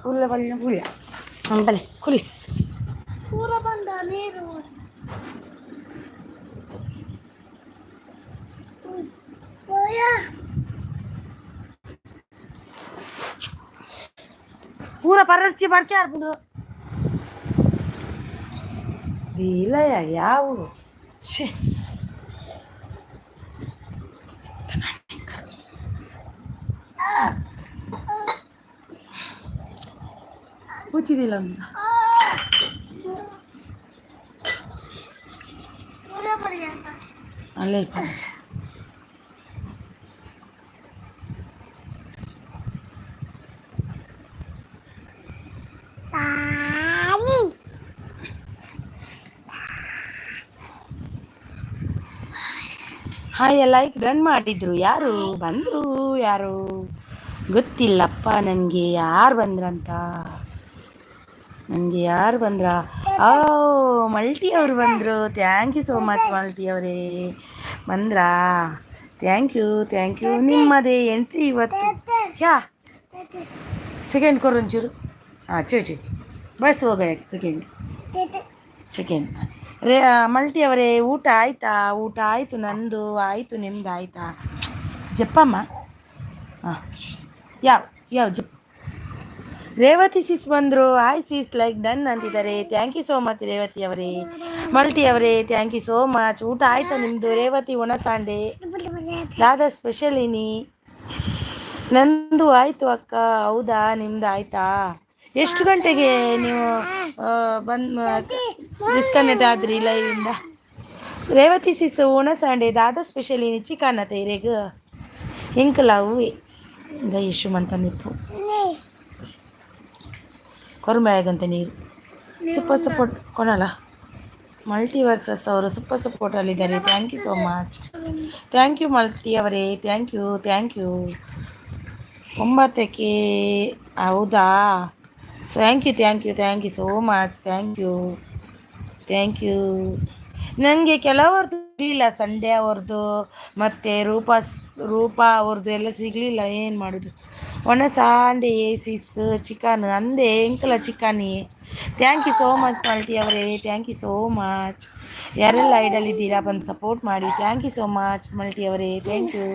Kulla balla kulla. Bale, kulli. ಪೂರ ಬಂದ ನೀರು Pura pararci barche arbudo. Bila ya yawo. ಛೇ ಕೂಚಿದಿಲ್ಲ ಅಂತ ಅಲ್ಲೇ ಹಾಯ್ ಲೈಕ್ ಡನ್ ಮಾಡಿದ್ರು. ಯಾರು ಬಂದರು? ಯಾರು ಗೊತ್ತಿಲ್ಲಪ್ಪ ನನಗೆ ಯಾರು ಬಂದ್ರಂತ. ನನಗೆ ಯಾರು ಬಂದ್ರ? ಓ ಮಲ್ಟಿ ಅವರು ಬಂದರು. Thank you so much multi ಅವರೇ ಬಂದ್ರಾ. Thank you. ನಿಮ್ಮದೇ ಎಂಟ್ರಿ ಇವತ್ತು ಕ್ಯಾ ಸೆಕೆಂಡ್ ಕೊರೊಂಚೂರು ಹಾಂ ಚೂಚಿ ಬಸ್ ಹೋಗ ಸೆಕೆಂಡ್ ಮಲ್ಟಿ ಅವರೇ ಊಟ ಆಯಿತಾ? ಊಟ ಆಯಿತು, ನಂದು ಆಯಿತು, ನಿಮ್ದು ಆಯಿತಾ? ಜಪ್ಪಮ್ಮ ಹಾಂ ಯಾವ ಜಪ್ ರೇವತಿ ಸಿಸ್ ಬಂದರು. ಹಾಯ್ ಸಿಸ್ ಲೈಕ್ ಡನ್ ಅಂತಿದ್ದಾರೆ. Thank you so much Revathi ಅವರೇ. ಮಲ್ಟಿ ಅವರೇ ಥ್ಯಾಂಕ್ ಯು ಸೋ ಮಚ್. ಊಟ ಆಯಿತಾ ನಿಮ್ಮದು? ರೇವತಿ ಒಣಸಾಂಡೆ ದಾದಾ ಸ್ಪೆಷಲ್ ಇನಿ. ನಂದು ಆಯಿತು ಅಕ್ಕ. ಹೌದಾ, ನಿಮ್ದು ಆಯಿತಾ? ಎಷ್ಟು ಗಂಟೆಗೆ ನೀವು ಡಿಸ್ಕನೆಕ್ಟ್ ಆದ್ರಿ ಲೈವಿಂದ? ರೇವತಿ ಸಿಸ್ ಒಣಸಾಂಡೆ ದಾದಾ ಸ್ಪೆಷಲ್ ಇನಿ ಚಿಕನ್ ತೈರೆಗ ಹಿಂಕಲಾವು ದಯಶು ಮಂಟನಿಪ್ಪು ಕೊರುಂಬಾಯಗಂತ ನೀರು ಸೂಪರ್ ಸಪೋರ್ಟ್ ಕೊನಲ್ಲ. ಮಲ್ಟಿವರ್ಸಸ್ ಅವರು ಸೂಪರ್ ಸಪೋರ್ಟಲ್ಲಿದ್ದಾರೆ. Thank you so much. Thank you multi ಅವರೇ. Thank you. 9ಕ್ಕೆ ಹೌದಾ? Thank you so much. Thank you. ನನಗೆ ಕೆಲವ್ರದ್ದು ಸಿಗಲಿಲ್ಲ. ಸಂಡೇ ಅವ್ರದ್ದು ಮತ್ತು ರೂಪಾ ಅವ್ರದ್ದು ಎಲ್ಲ ಸಿಗಲಿಲ್ಲ. ಏನು ಮಾಡೋದು? ಒಣ ಸಾಂಡೆ ಸಿಸ್ ಚಿಕನ್ ಅಂದೆ ಎಂಕಲ ಚಿಕನಿ. Thank you so much multi ಅವರೇ. Thank you so much. ಯಾರೆಲ್ಲ ಐಡಲ್ಲಿದ್ದೀರಾ ಬಂದು ಸಪೋರ್ಟ್ ಮಾಡಿ. Thank you so much multi ಅವರೇ. Thank you.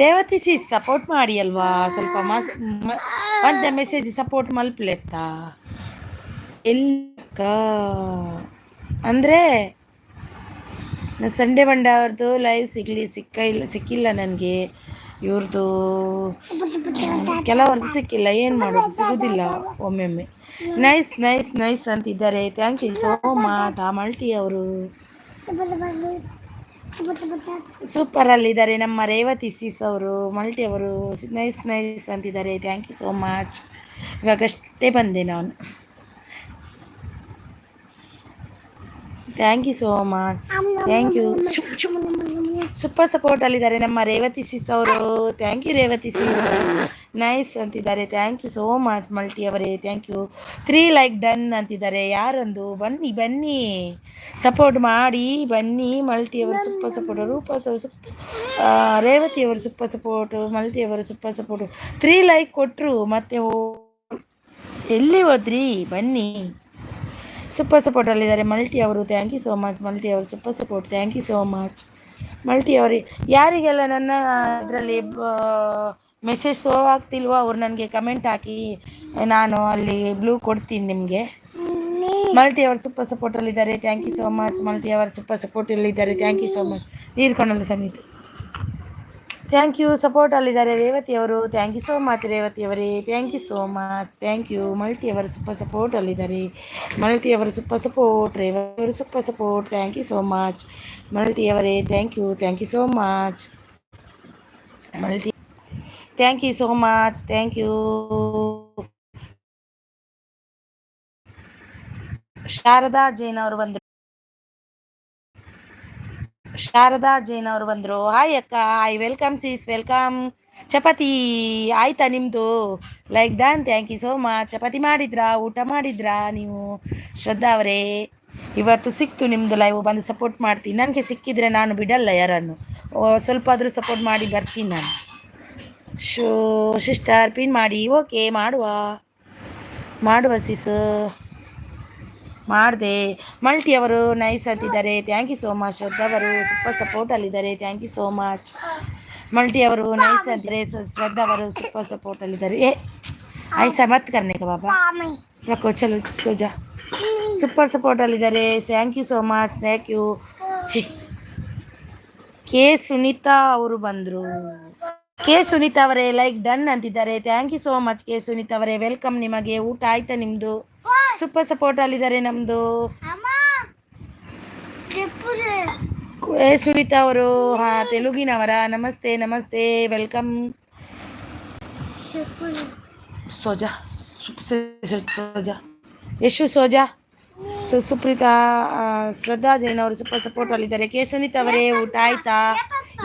Revathi sis support ಮಾಡಿ ಅಲ್ವಾ ಸ್ವಲ್ಪ ಮತ್ತೆ ಮೆಸೇಜ್ ಸಪೋರ್ಟ್ ಮಲ್ಪ್ಲೆತ್ತಾ ಎಲ್ಲಿಕ್ಕ ಅಂದರೆ ಸಂಡೇ ಬಂಡ ಅವ್ರದ್ದು ಲೈವ್ ಸಿಕ್ಕಿಲ್ಲ ನನಗೆ. ಇವ್ರದ್ದು ಕೆಲವರದ್ದು ಸಿಕ್ಕಿಲ್ಲ. ಏನು ಮಾಡೋದು, ಸಿಗೋದಿಲ್ಲ ಒಮ್ಮೊಮ್ಮೆ. ನೈಸ್ ಅಂತಿದ್ದಾರೆ. Thank you so much multi ಅವರು. ಸೂಪರಲ್ಲಿದ್ದಾರೆ ನಮ್ಮ ರೇವತಿ ಸಿಸ್ ಅವರು. ಮಲ್ಟಿ ಅವರು ನೈಸ್ ಅಂತಿದ್ದಾರೆ. Thank you so much. ಇವಾಗಷ್ಟೇ ಬಂದೆ ನಾನು. Thank you so much. Thank you. Super ಸಪೋರ್ಟಲ್ಲಿದ್ದಾರೆ ನಮ್ಮ ರೇವತಿ ಸಿಸ್ ಅವರು. Thank you Revathi sis. Nice ಅಂತಿದ್ದಾರೆ. Thank you so much multi ಅವರೇ. Thank you. 3 ಲೈಕ್ ಡನ್ ಅಂತಿದ್ದಾರೆ. ಯಾರೊಂದು ಬನ್ನಿ ಸಪೋರ್ಟ್ ಮಾಡಿ ಬನ್ನಿ. ಮಲ್ಟಿ ಅವರು ಸೂಪರ್ ಸಪೋರ್ಟ್, ರೇವತಿ ಅವರು ಸೂಪರ್ ಸಪೋರ್ಟು, ಮಲ್ಟಿ ಅವರು ಸೂಪರ್ ಸಪೋರ್ಟು. 3 ಲೈಕ್ ಕೊಟ್ಟರು ಮತ್ತೆ ಎಲ್ಲಿ ಹೋದ್ರಿ? ಬನ್ನಿ. ಸೂಪರ್ ಸಪೋರ್ಟಲ್ಲಿದ್ದಾರೆ ಮಲ್ಟಿ ಅವರು. Thank you so much multi ಅವರು super support. Thank you so much multi ಅವರೇ. ಯಾರಿಗೆಲ್ಲ ನನ್ನ ಇದರಲ್ಲಿ ಮೆಸೇಜ್ ಶೋ ಆಗ್ತಿಲ್ವೋ ಅವ್ರು ನನಗೆ ಕಮೆಂಟ್ ಹಾಕಿ, ನಾನು ಅಲ್ಲಿ ಬ್ಲೂ ಕೊಡ್ತೀನಿ ನಿಮಗೆ. ಮಲ್ಟಿ ಅವರು ಸೂಪರ್ ಸಪೋರ್ಟಲ್ಲಿದ್ದಾರೆ. Thank you so much multi ಅವರು ಸೂಪರ್ ಸಪೋರ್ಟಲ್ಲಿದ್ದಾರೆ. Thank you so much. ನೀರ್ಕೊಂಡಲ್ಲ ಸಮಿತಿ. ಥ್ಯಾಂಕ್ ಯು ಸಪೋರ್ಟಲ್ಲಿದ್ದಾರೆ ರೇವತಿ ಅವರು. Thank you so much Revathi ಅವರೇ. Thank you so much. Thank you. Multi ಅವರು ಸೂಪರ್ ಸಪೋರ್ಟಲ್ಲಿದ್ದಾರೆ. ಮಲ್ಟಿ ಅವರು ಸೂಪರ್ ಸಪೋರ್ಟ್, ರೇವತಿ ಅವರು super support. Thank you so much multi ಅವರೇ. Thank you so much multi. Thank you so much. Thank you. Sharada Jain ಅವರು ಬಂದರು. Hi ಅಕ್ಕ. Hi, welcome sis, welcome. ಚಪಾತಿ ಆಯ್ತಾ ನಿಮ್ಮದು? Like done. Thank you so much. ಚಪಾತಿ ಮಾಡಿದ್ರಾ? ಊಟ ಮಾಡಿದ್ರಾ ನೀವು? ಶ್ರದ್ಧಾ ಅವರೇ, ಇವತ್ತು ಸಿಕ್ತು ನಿಮ್ಮದು ಲೈವ್. ಬಂದು ಸಪೋರ್ಟ್ ಮಾಡ್ತೀನಿ. ನನಗೆ ಸಿಕ್ಕಿದರೆ ನಾನು ಬಿಡಲ್ಲ ಯಾರನ್ನು. ಸ್ವಲ್ಪ ಆದರೂ ಸಪೋರ್ಟ್ ಮಾಡಿ ಬರ್ತೀನಿ ನಾನು. ಸಿಸ್ಟರ್ ಪಿನ್ ಮಾಡಿ. ಓಕೆ ಮಾಡುವ. ಮಾಡುವ ಸಿಸ್, ಮಾಡಿದೆ. ಮಲ್ಟಿ ಅವರು ನೈಸ್ ಅಂತಿದ್ದಾರೆ, thank you so much. Shraddha ಅವರು ಸೂಪರ್ ಸಪೋರ್ಟಲ್ಲಿದ್ದಾರೆ, thank you so much. Multi ಅವರು ನೈಸ್ ಅಂತಾರೆ, ಶ್ರದ್ಧಾ ಅವರು ಸೂಪರ್ ಸಪೋರ್ಟಲ್ಲಿದ್ದಾರೆ. ಐಸಾ ಮತ್ ಕರ್ನೆ का बाबा रखो चलो सो जा. ಸೂಪರ್ ಸಪೋರ್ಟಲ್ಲಿದ್ದಾರೆ, thank you so much, thank you. K Sunitha ಅವರು ಬಂದರು. ಕೆ ಸುನೀತಾ ಅವರೇ ಲೈಕ್ ಡನ್ ಅಂತಿದ್ದಾರೆ, thank you so much. K Sunitha ಅವರೇ ವೆಲ್ಕಮ್. ನಿಮಗೆ ಊಟ ಆಯ್ತಾ ನಿಮ್ಮದು? ಸೂಪರ್ ಸಪೋರ್ಟಲ್ಲಿದ್ದಾರೆ ನಮ್ಮದು. ಕೆ ಸುನೀತಾ ಅವರು ತೆಲುಗಿನವರ? ನಮಸ್ತೆ ನಮಸ್ತೆ, ವೆಲ್ಕಮ್. ಸೋಜಾ ಸೋಜಾ ಯಶು ಸೋಜಾ ಸುಪ್ರೀತಾ. ಶ್ರದ್ಧಾ ಜೈನ್ ಅವರು ಸೂಪರ್ ಸಪೋರ್ಟಲ್ಲಿದ್ದಾರೆ. ಕೆ ಸುನೀತಾ ಅವರೇ ಊಟ ಆಯ್ತಾ?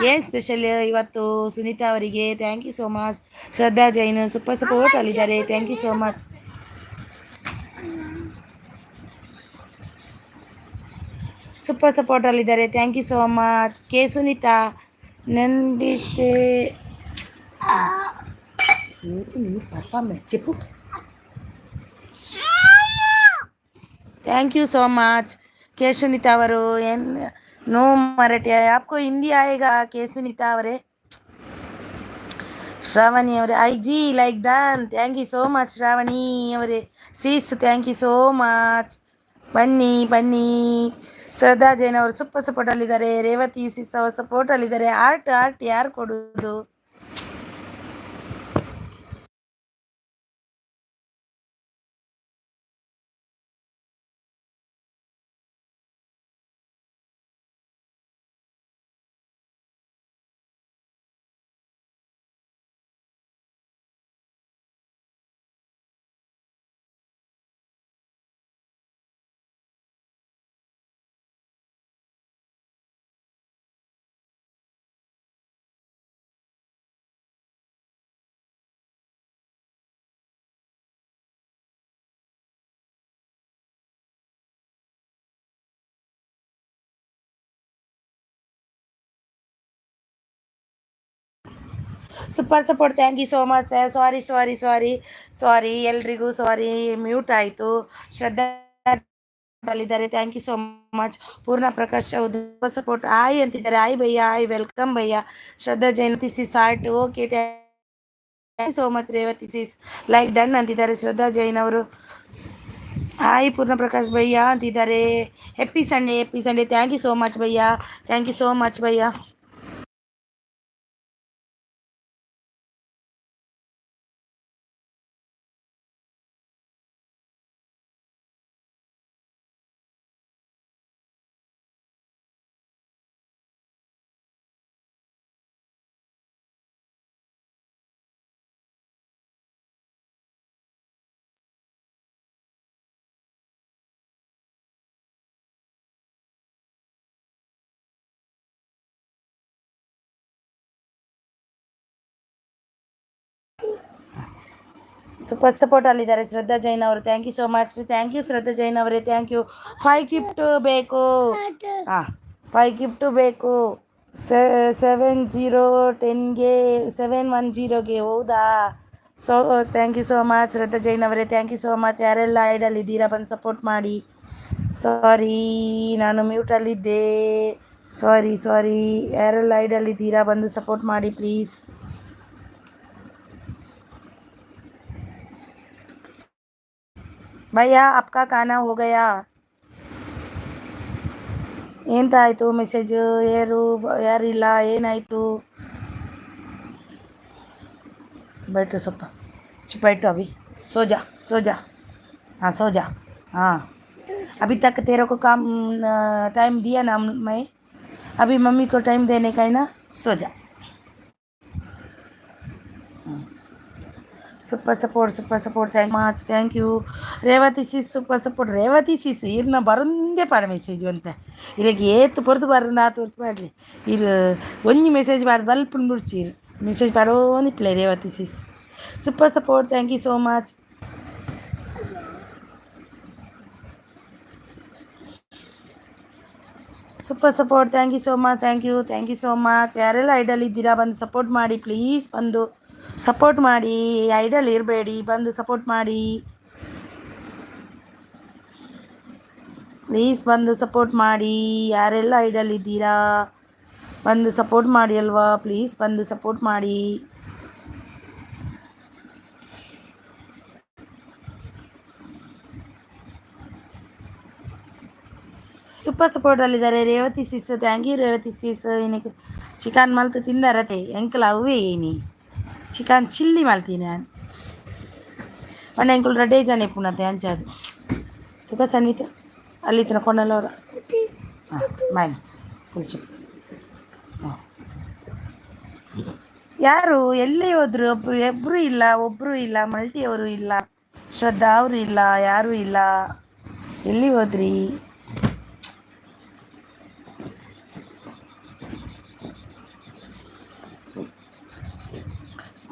ಏನು ಸ್ಪೆಷಲ್ ಇವತ್ತು ಸುನೀತಾ ಅವರಿಗೆ? Thank you so much. Shraddha Jain super ಸಪೋರ್ಟಲ್ಲಿದ್ದಾರೆ, thank you so much. Super ಸಪೋರ್ಟಲ್ಲಿದ್ದಾರೆ, thank you so much. K Sunitha ನಂದಿತೆ చెప్పు. Thank you so much. K Sunitha ಅವರು नो मराठी है आपको, हिंदी आएगा के सुनीता ಅವರೇ? ಶ್ರಾವಣಿ ಅವರೇ I G like done, thank you so much Shravani ಅವರೇ. Sis thank you so much. ಬನ್ನಿ ಬನ್ನಿ. ಶ್ರದ್ಧಾ ಜೈನ್ ಅವರು ಸೂಪರ್ ಸಪೋರ್ಟಲ್ಲಿದ್ದಾರೆ. ರೇವತಿ ಸಿಸ್ ಅವರು ಸಪೋರ್ಟಲ್ಲಿದ್ದಾರೆ. ಆರ್ಟ್ ಆರ್ಟ್ ಯಾರು ಕೊಡೋದು? Super support, thank you so much. Sorry sorry sorry sorry ಎಲ್ರಿಗೂ ಸಾರಿ, ಮ್ಯೂಟ್ ಆಯಿತು. ಶ್ರದ್ಧಾ ಅಲ್ಲಿದ್ದಾರೆ, thank you so much. Poorna Prakash super support hi ಅಂತಿದ್ದಾರೆ. ಆಯ್ ಭಯ್ಯ, ಆಯ್ ವೆಲ್ಕಮ್ ಭಯ್ಯ. Shraddha Jayanthi sis art okay, thank you so much. Revathi sis like done ಅಂತಿದ್ದಾರೆ. ಶ್ರದ್ಧಾ ಜೈನ್ ಅವರು hi Poorna Prakash ಭಯ್ಯ ಅಂತಿದ್ದಾರೆ. Happy Sunday, thank you so much ಭಯ್ಯ, ಥ್ಯಾಂಕ್ ಯು ಸೋ ಮಚ್ ಭಯ್ಯ. Super support ಅಲ್ಲಿದ್ದಾರೆ ಶ್ರದ್ಧಾ ಜೈನ್ ಅವರು, thank you so much. Thank you Shraddha Jain ಅವರೇ, ಥ್ಯಾಂಕ್ ಯು. 5 ಗಿಫ್ಟ್ ಬೇಕು, 5 ಗಿಫ್ಟು ಬೇಕು. 7010ಗೆ 710ಗೆ ಹೌದಾ? So thank you so much Shraddha Jain ಅವರೇ, ಥ್ಯಾಂಕ್ ಯು ಸೋ ಮಚ್. ಯಾರೆಲ್ಲ ಐಡಲ್ಲಿದ್ದೀರಾ ಬಂದು ಸಪೋರ್ಟ್ ಮಾಡಿ. ಸಾರಿ ನಾನು ಮ್ಯೂಟಲ್ಲಿದ್ದೆ, ಸಾರಿ ಸಾರಿ. ಯಾರೆಲ್ಲ ಐಡಲ್ಲಿದ್ದೀರಾ ಬಂದು ಸಪೋರ್ಟ್ ಮಾಡಿ ಪ್ಲೀಸ್. ಭಯ್ಯ ಅಪ್ಕಾ ಖಾನಾ ಹೋ ಗಯಾ? ಎಂತಾಯಿತು ಮೆಸೇಜು? ಯಾರಿಲ್ಲ, ಏನಾಯಿತು? बैठो सब, चुप बैठो अभी, सो जा हाँ सो जा. हाँ अभी तक तेरे को काम टाइम दिया ना मैं, अभी मम्मी को टाइम देने का है ना, सो जा. Super support thank you. Revathi sis super support. Revathi sis ಇರ್ನ ಬರಂದೇ ಪಾಡ ಮೆಸೇಜ್ ಅಂತ ಇರಗೆ ಏತು ಪೊರ್ದು ಬರ ನಾತು ಹೊರ್ತು ಪಾಡ್ರಿ ಇರು ಒಂಜಿ ಮೆಸೇಜ್ ಪಾಡ್ದು ಬಲ್ಪನ್ ಬಿಡ್ಚಿ ಇರು ಮೆಸೇಜ್ ಪಾಡೋನಿಪ್ಲೆ. Revathi sis super support, thank you so much. Super support, thank you so much, thank you so much. ಯಾರೆಲ್ಲ ಐಡಲ್ ಇದ್ದೀರಾ ಬಂದು ಸಪೋರ್ಟ್ ಮಾಡಿ ಪ್ಲೀಸ್, ಬಂದು ಸಪೋರ್ಟ್ ಮಾಡಿ. ಐಡಲ್ ಇರಬೇಡಿ, ಬಂದು ಸಪೋರ್ಟ್ ಮಾಡಿ. ಪ್ಲೀಸ್ ಬಂದು ಸಪೋರ್ಟ್ ಮಾಡಿ. ಯಾರೆಲ್ಲ ಐಡಲ್ ಇದ್ದೀರಾ ಬಂದು ಸಪೋರ್ಟ್ ಮಾಡಿ ಅಲ್ವಾ, ಪ್ಲೀಸ್ ಬಂದು ಸಪೋರ್ಟ್ ಮಾಡಿ. ಸೂಪರ್ ಸಪೋರ್ಟಲ್ಲಿದ್ದಾರೆ Revathi sis. Thank you Revathi sis. ಏನಕ್ಕೆ ಚಿಕನ್ ಮಲ್ತು ತಿಂದಾರತೆ ಎಂಕಲ್ ಅವೇ ಏನಿ ಚಿಕನ್ ಚಿಲ್ಲಿ ಮಲ್ತೀನಿ ನಾನು ಪಂಡ ಎಂಕಲ್ ರಡ್ಡೇ ಜನ ಪುನತೆ ಅಂಚದು ತುಕ ಸನ್ನಿತು ಅಲ್ಲಿ ತನ ಕೊಂಡಲ್ಲವರ ಹಾಂ ಬಾಯ್ ಕುಲ್ಚು. ಯಾರು ಎಲ್ಲಿ ಹೋದ್ರು? ಒಬ್ಬರು ಇಲ್ಲ, ಒಬ್ಬರು ಇಲ್ಲ, ಮಲ್ಟಿಯವರು ಇಲ್ಲ, ಶ್ರದ್ಧಾ ಅವರು ಇಲ್ಲ, ಯಾರೂ ಇಲ್ಲ. ಎಲ್ಲಿ ಹೋದ್ರಿ?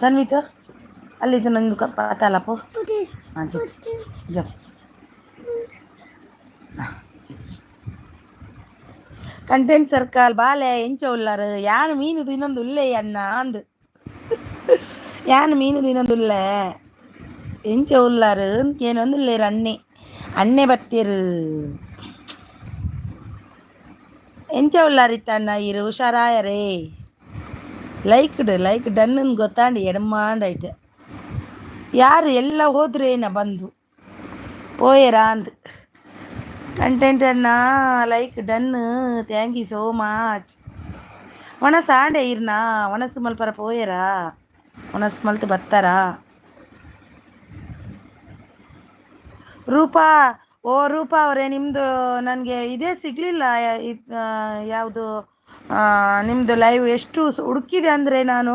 ಸನ್ವಿತ ಅಲ್ಲಿದ್ದು ನಂದು ಪಾತಾಲಪ್ಪು ಹಾಂ ಜಪ್ ಕಂಟೆಂಟ್ ಸರ್ಕಲ್ ಬಾಲೆ ಎಂಚ ಉಳ್ಳಾರು ಯಾನು ಮೀನುದು ಇನ್ನೊಂದು ಉಲ್ಲೆ ಅಣ್ಣ ಅಂದು ಯಾನು ಮೀನುದು ಇನ್ನೊಂದು ಉಲ್ಲೆ ಎಂಚ ಉಳ್ಳಾರು ಏನೊಂದು ಉಳ್ಳೇರು ಅಣ್ಣೆ ಬತ್ತೀರು ಎಂಚ ಉಳ್ಳಾರಿತ್ತ ಅಣ್ಣ ಇರು ಹುಷಾರಾಯರೇ. ಲೈಕ್ ಡನ್ನನ್ ಗೊತ್ತಾಂಡಿ ಎಡಮಾಂಡಾಯ್ತು ಯಾರು ಎಲ್ಲ ಹೋದ್ರು ಏನ ಬಂದು ಪೋಯರಾ ಅಂದ್ ಕಂಟೆಂಟ್ ಅನ್ನ like done. Thank you so much. ಒಣಸ ಆಂಡೆ ಇರ್ನಾ ಒಣಸು ಮಲ್ಪರ ಪೋಯರಾ ಒಣಸು ಮಲ್ತು ಬತ್ತಾರಾ. ರೂಪಾ ರೂಪಾ ಅವರೇ ನಿಮ್ಮದು ನನಗೆ ಇದೇ ಸಿಗಲಿಲ್ಲ. ಯಾವುದು ನಿಮ್ಮದು ಲೈವ್ ಎಷ್ಟು ಹುಡುಕಿದೆ ಅಂದರೆ ನಾನು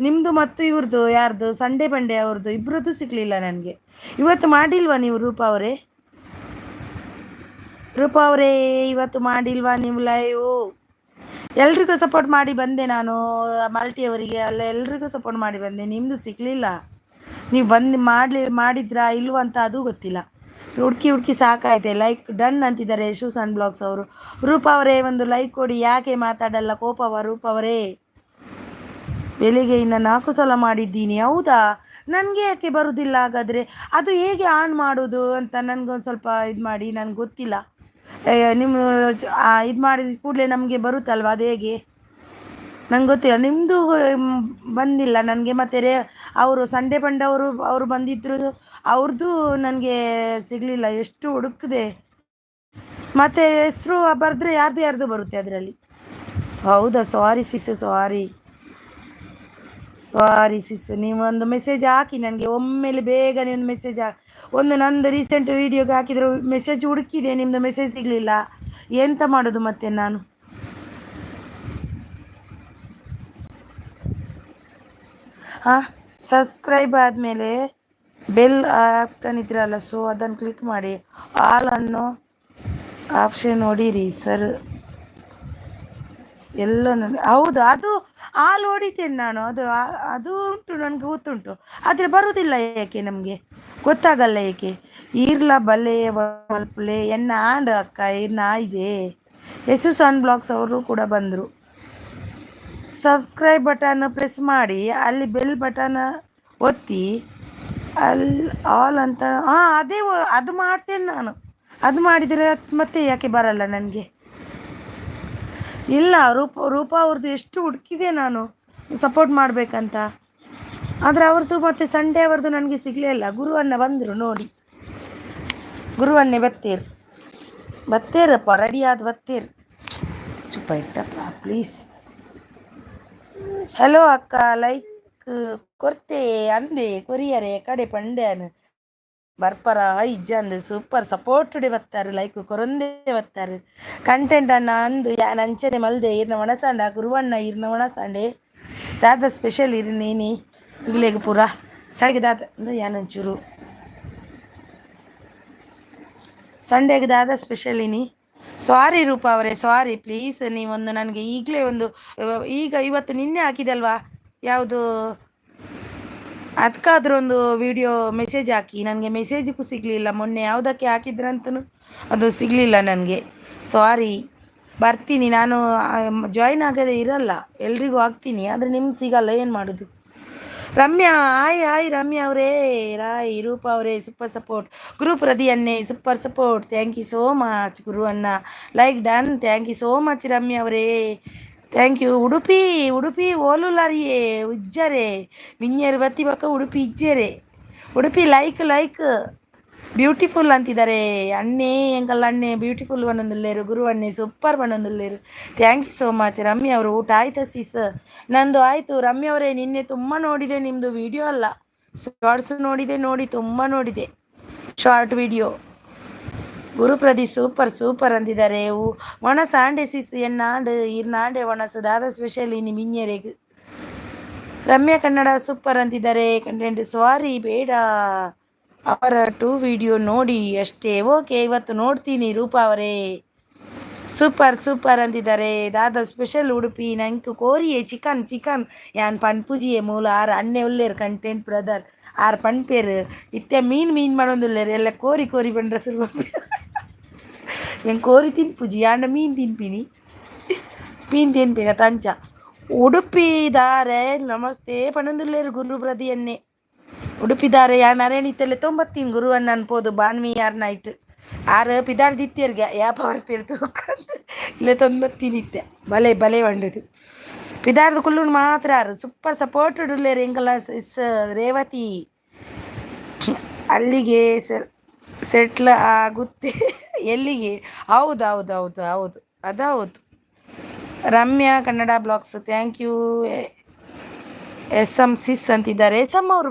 ನಿಮ್ಮದು ಮತ್ತು ಇವ್ರದ್ದು ಯಾರ್ದು ಸಂಡೇ ಬಂಡೆ ಅವ್ರದ್ದು ಇಬ್ಬರದ್ದು ಸಿಗಲಿಲ್ಲ ನನಗೆ. ಇವತ್ತು ಮಾಡಿಲ್ವಾ ನೀವು ರೂಪಾ ಅವರೇ? ರೂಪಾ ಅವರೇ ಇವತ್ತು ಮಾಡಿಲ್ವಾ ನೀವು ಲೈವು? ಎಲ್ರಿಗೂ ಸಪೋರ್ಟ್ ಮಾಡಿ ಬಂದೆ ನಾನು, ಮಲ್ಟಿಯವರಿಗೆ ಅಲ್ಲ ಎಲ್ರಿಗೂ ಸಪೋರ್ಟ್ ಮಾಡಿ ಬಂದೆ. ನಿಮ್ಮದು ಸಿಗಲಿಲ್ಲ. ನೀವು ಮಾಡಿದ್ರಾ ಇಲ್ವಾ ಅಂತ ಅದು ಗೊತ್ತಿಲ್ಲ. ಹುಡುಕಿ ಸಾಕಾಯ್ತೆ. ಲೈಕ್ ಡನ್ ಅಂತಿದ್ದಾರೆ ಶೂಸನ್ ಬ್ಲಾಗ್ಸ್ ಅವರು. ರೂಪಾ ಅವರೇ ಒಂದು ಲೈಕ್ ಕೊಡಿ. ಯಾಕೆ ಮಾತಾಡಲ್ಲ ಕೋಪವ ರೂಪಾ ಅವರೇ? ಬೆಳಿಗ್ಗೆಯಿಂದ 4 ಸಲ ಮಾಡಿದ್ದೀನಿ. ಹೌದಾ? ನನಗೆ ಯಾಕೆ ಬರುವುದಿಲ್ಲ ಹಾಗಾದರೆ? ಅದು ಹೇಗೆ ಆನ್ ಮಾಡೋದು ಅಂತ ನನಗೊಂದು ಸ್ವಲ್ಪ ಇದು ಮಾಡಿ, ನನಗೆ ಗೊತ್ತಿಲ್ಲ. ನಿಮ್ಮ ಇದು ಮಾಡಿದ ಕೂಡಲೇ ನಮಗೆ ಬರುತ್ತಲ್ವ, ಅದು ಹೇಗೆ ನಂಗೆ ಗೊತ್ತಿಲ್ಲ. ನಿಮ್ಮದು ಬಂದಿಲ್ಲ ನನಗೆ. ಮತ್ತು ಅವರು ಸಂಡೇ ಅವರು ಬಂದಿದ್ದರು, ಅವ್ರದ್ದು ನನಗೆ ಸಿಗಲಿಲ್ಲ. ಎಷ್ಟು ಹುಡುಕಿದೆ. ಮತ್ತು ಹೆಸರು ಬರೆದ್ರೆ ಯಾರ್ದು ಬರುತ್ತೆ ಅದರಲ್ಲಿ. ಹೌದಾ? ಸಾರಿ ಸಿಸ್, ಸಾರಿ ಸಿಸ್. ನೀವೊಂದು ಮೆಸೇಜ್ ಹಾಕಿ ನನಗೆ ಒಮ್ಮೆಲೆ ಬೇಗನೆ ಒಂದು ಮೆಸೇಜ್ ಒಂದು ನಂದು ರೀಸೆಂಟ್ ವೀಡಿಯೋಗೆ ಹಾಕಿದ್ರು ಮೆಸೇಜ್ ಹುಡುಕಿದೆ, ನಿಮ್ಮದು ಮೆಸೇಜ್ ಸಿಗಲಿಲ್ಲ. ಎಂತ ಮಾಡೋದು ಮತ್ತೆ ನಾನು? ಹಾಂ, ಸಬ್ಸ್ಕ್ರೈಬ್ ಆದಮೇಲೆ ಬೆಲ್ ಆಪ್ಷನ್ ಇದ್ರಲ್ಲ, ಸೊ ಅದನ್ನು ಕ್ಲಿಕ್ ಮಾಡಿ ಆಲ್ ಅನ್ನೋ ಆಪ್ಷನ್ ಹೊಡೀರಿ ಸರ್. ಎಲ್ಲ ಹೌದು, ಅದು ಆಲ್ ಹೊಡಿತೇನೆ ನಾನು. ಅದು ಉಂಟು, ನನಗೆ ಗೊತ್ತುಂಟು. ಆದರೆ ಬರುವುದಿಲ್ಲ ಏಕೆ ನಮಗೆ ಗೊತ್ತಾಗಲ್ಲ ಏಕೆ. ಈರ್ಲ ಬಲೆ ಮಲ್ಪಲೆ ಎನ್ನ ಆಂಡ್ ಅಕ್ಕ ಇರ್ನ ಆಯ್ಜೆ ಯಶುಸನ್ ಬ್ಲಾಗ್ಸ್ ಅವರು ಕೂಡ ಬಂದರು. ಸಬ್ಸ್ಕ್ರೈಬ್ ಬಟನ್ ಪ್ರೆಸ್ ಮಾಡಿ, ಅಲ್ಲಿ ಬೆಲ್ ಬಟನ್ ಒತ್ತಿ, ಆಲ್ ಅಂತ ಅದು ಮಾಡ್ತೇನೆ ನಾನು. ಅದು ಮಾಡಿದರೆ ಮತ್ತೆ ಯಾಕೆ ಬರಲ್ಲ ನನಗೆ? ಇಲ್ಲ, ರೂಪಾ ಅವ್ರದ್ದು ಎಷ್ಟು ಹುಡುಕಿದೆ ನಾನು ಸಪೋರ್ಟ್ ಮಾಡಬೇಕಂತ. ಆದರೆ ಅವ್ರದ್ದು ಮತ್ತು ಸಂಡೇ ಅವ್ರದ್ದು ನನಗೆ ಸಿಗಲಿಲ್ಲ. ಗುರುವನ್ನ ಬಂದರು ನೋಡಿ, ಗುರುವನ್ನೇ ಬತ್ತೇರಪ್ಪ ರೆಡಿಯಾದ ಬತ್ತೇರು. ಚುಪ್ಪ ಇಟ್ಟಪ್ಪ ಪ್ಲೀಸ್. ಹಲೋ ಅಕ್ಕ, ಲೈಕ್ ಕೊರ್ತೆ ಅಂದೆ ಕೊರಿಯರೆ ಕಡೆ ಪಂಡ್ಯಾನು ಬರ್ಪರ ಇಜ್ಜಂದು ಸೂಪರ್ ಸಪೋರ್ಟುಡೆ ಬತ್ತಾರೆ. ಲೈಕ್ ಕೊರೊಂದೇ ಬತ್ತಾರೆ. ಕಂಟೆಂಟ್ ಅನ್ನ ಅಂದು ಯಾನ್ ಅಂಚನೆ ಮಲ್ದೆ ಇರ್ನ ಒಣಸಾಂಡ ಗುರುವಣ್ಣ ಇರ್ನ ಒಣಸಾಂಡೆ ದಾದ ಸ್ಪೆಷಲ್ ಇರಿ ನೀನಿ ಇಗ್ಲೇಗ ಪೂರ ಸಡಿಗೆ ದಾದ ಅಂದ್ರೆ ಯಾನೊಂಚೂರು ಸಂಡೇಗೆ ದಾದ ಸ್ಪೆಷಲ್ ಇನಿ. ಸಾರಿ ರೂಪಾ ಅವರೇ, ಸಾರಿ ಪ್ಲೀಸ್. ನೀವೊಂದು ನನಗೆ ಈಗಲೇ ಇವತ್ತು ನಿನ್ನೆ ಹಾಕಿದಲ್ವಾ ಯಾವುದು, ಅದಕ್ಕಾದ್ರೂ ಒಂದು ವಿಡಿಯೋ ಮೆಸೇಜ್ ಹಾಕಿ. ನನಗೆ ಮೆಸೇಜಿಗೂ ಸಿಗಲಿಲ್ಲ. ಮೊನ್ನೆ ಯಾವುದಕ್ಕೆ ಹಾಕಿದ್ರಂತೂ ಅದು ಸಿಗಲಿಲ್ಲ ನನಗೆ. ಸಾರಿ. ಬರ್ತೀನಿ ನಾನು, ಜಾಯಿನ್ ಆಗದೆ ಇರಲ್ಲ, ಎಲ್ರಿಗೂ ಹಾಕ್ತೀನಿ. ಆದರೆ ನಿಮ್ಗೆ ಸಿಗಲ್ಲ, ಏನು ಮಾಡೋದು? ರಮ್ಯಾ ಹಾಯ್ ಹಾಯ್ ರಮ್ಯಾ ಅವರೇ, ರಾಯ್ ರೂಪಾ ಅವರೇ ಸೂಪರ್ ಸಪೋರ್ಟ್. ಗುರು ಪ್ರದಿ ಅನ್ನೆ super support, thank you so much Guru ಅನ್ನ. Like done, thank you so much Ramya ಅವರೇ, ಥ್ಯಾಂಕ್ ಯು. ಉಡುಪಿ ಉಡುಪಿ ಓಲುಲಾರಿಯೇ ಉಜ್ಜರೆ ಮಿಂಜೇರು ಬತ್ತಿ ಪಕ್ಕ ಉಡುಪಿ ಇಜ್ಜೆರೆ. ಉಡುಪಿ ಲೈಕ್ ಲೈಕ್ ಬ್ಯೂಟಿಫುಲ್ ಅಂತಿದ್ದಾರೆ. ಅಣ್ಣೆ ಎಂಕಲ್ ಅಣ್ಣೆ ಬ್ಯೂಟಿಫುಲ್ ಬಣ್ಣದಲ್ಲೇರು, ಗುರು ಅಣ್ಣೆ ಸೂಪರ್ ಬಣ್ಣದಲ್ಲೇರು. Thank you so much Ramya ಅವರು. ಊಟ ಆಯ್ತಾ ಸಿಸ್? ನಂದು ಆಯಿತು ರಮ್ಯಾ ಅವರೇ. ನಿನ್ನೆ ತುಂಬ ನೋಡಿದೆ ನಿಮ್ಮದು ವಿಡಿಯೋ ಅಲ್ಲ, ಶಾರ್ಟ್ಸ್ ನೋಡಿದೆ, ತುಂಬ ನೋಡಿದೆ ಶಾರ್ಟ್ ವಿಡಿಯೋ. ಗುರುಪ್ರದಿ ಸೂಪರ್ ಸೂಪರ್ ಅಂತಿದ್ದಾರೆ. ಒಣಸ ಆಂಡೆ ಸಿಸ್ ಎನ್ನಾಂಡು ಇರ್ನಾಂಡೆ ಒಣಸು ದಾದ ಸ್ಪೆಷಲ್ ಇನ್ನು ಮಿಂಜೆರೆಗ್. ರಮ್ಯಾ ಕನ್ನಡ ಸೂಪರ್ ಅಂತಿದ್ದಾರೆ. ಕಂಟೆಂಟ್ ಸಾರಿ ಬೇಡ, ಅವರ 2 ವಿಡಿಯೋ ನೋಡಿ ಅಷ್ಟೇ. ಓಕೆ ಇವತ್ತು ನೋಡ್ತೀನಿ ರೂಪಾ ಅವರೇ. ಸೂಪರ್ ಸೂಪರ್ ಅಂತಿದ್ದಾರೆ. ದಾದ ಸ್ಪೆಷಲ್ ಉಡುಪಿ ನಂಗೆ ಕೋರಿಯೇ ಚಿಕನ್ ಯಾನ್ ಪನ್ಪುಜಿಯೇ ಮೂಲ ಆರು ಅಣ್ಣೆ ಉಳ್ಳೇರು ಕಂಟೆಂಟ್ ಬ್ರದರ್ ಆರು ಪನ್ಪೇರು ಇತ್ತೆ ಮೀನ್ ಮಾಡೋದುಳ್ಳೇರು ಎಲ್ಲ ಕೋರಿ ಬಂಡ್ರೆ ಸುಲಭ. ಹೆಂಗೆ ಕೋರಿ ತಿನ್ಪುಜಿ ಆಂಡ ಮೀನು ತಿನ್ಪಿನ ತಂಚ ಉಡುಪಿದಾರೆ ನಮಸ್ತೆ ಪಣಂದುಳ್ಳೇರು ಗುರು ಪ್ರದಿಯನ್ನೇ. ಉಡುಪಿದಾರೆ ಯಾನ್ ಅರೇಣಿತ್ತಲ್ಲೇ 90 ಗುರು ಅನ್ನ ಅನ್ಬೋದು ಬಾನ್ವಿ ಯಾರ್ ನೈಟ್ ಆರು ಪಿದಾಡ್ದಿತ್ತೇರ್ಗೆ ಯಾಪ ಅವ್ರ ಪೇರು ತಗೊಂಡು ಇಲ್ಲೇ 90 ನಿತ್ಯ ಬಲೆ ಬಂಡದು ಪಿದಾಡ್ದು ಕುಲ್ಲುಂಡು ಮಾತ್ರ ಆರು ಸೂಪರ್ ಸಪೋರ್ಟೆಡ್ ಉಳ್ಳೇರು ಎಂಕಲ್ಲ ರೇವತಿ. ಅಲ್ಲಿಗೆ ಸೆಟ್ಲ್ ಆಗುತ್ತೆ ಎಲ್ಲಿಗೆ? ಹೌದು ಅದೌದು. Ramya Kannada blogs thank you. SM sis ಅಂತಿದ್ದಾರೆ. SM ಅವರು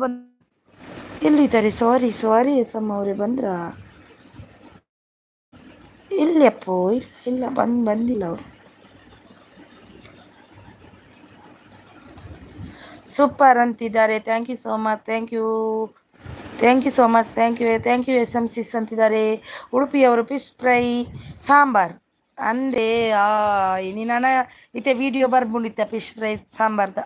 ಎಲ್ಲಿದ್ದಾರೆ? ಸಾರಿ SM ಅವರೇ ಬಂದ್ರಾ? ಇಲ್ಲಪ್ಪೋ ಇಲ್ಲ ಬಂದಿಲ್ಲ ಅವರು. ಸೂಪರ್ ಅಂತಿದ್ದಾರೆ. Thank you so much. Thank you so much. Thank you SM sis ಅಂತಿದ್ದಾರೆ. ಉಡುಪಿಯವರು ಫಿಶ್ ಫ್ರೈ ಸಾಂಬಾರ್ ಅಂದೆ ನೀನ ಇತ್ತೆ ವಿಡಿಯೋ ಬರ್ಬಿಟ್ಟಿತ್ತ ಫಿಶ್ ಫ್ರೈ ಸಾಂಬಾರ್ದ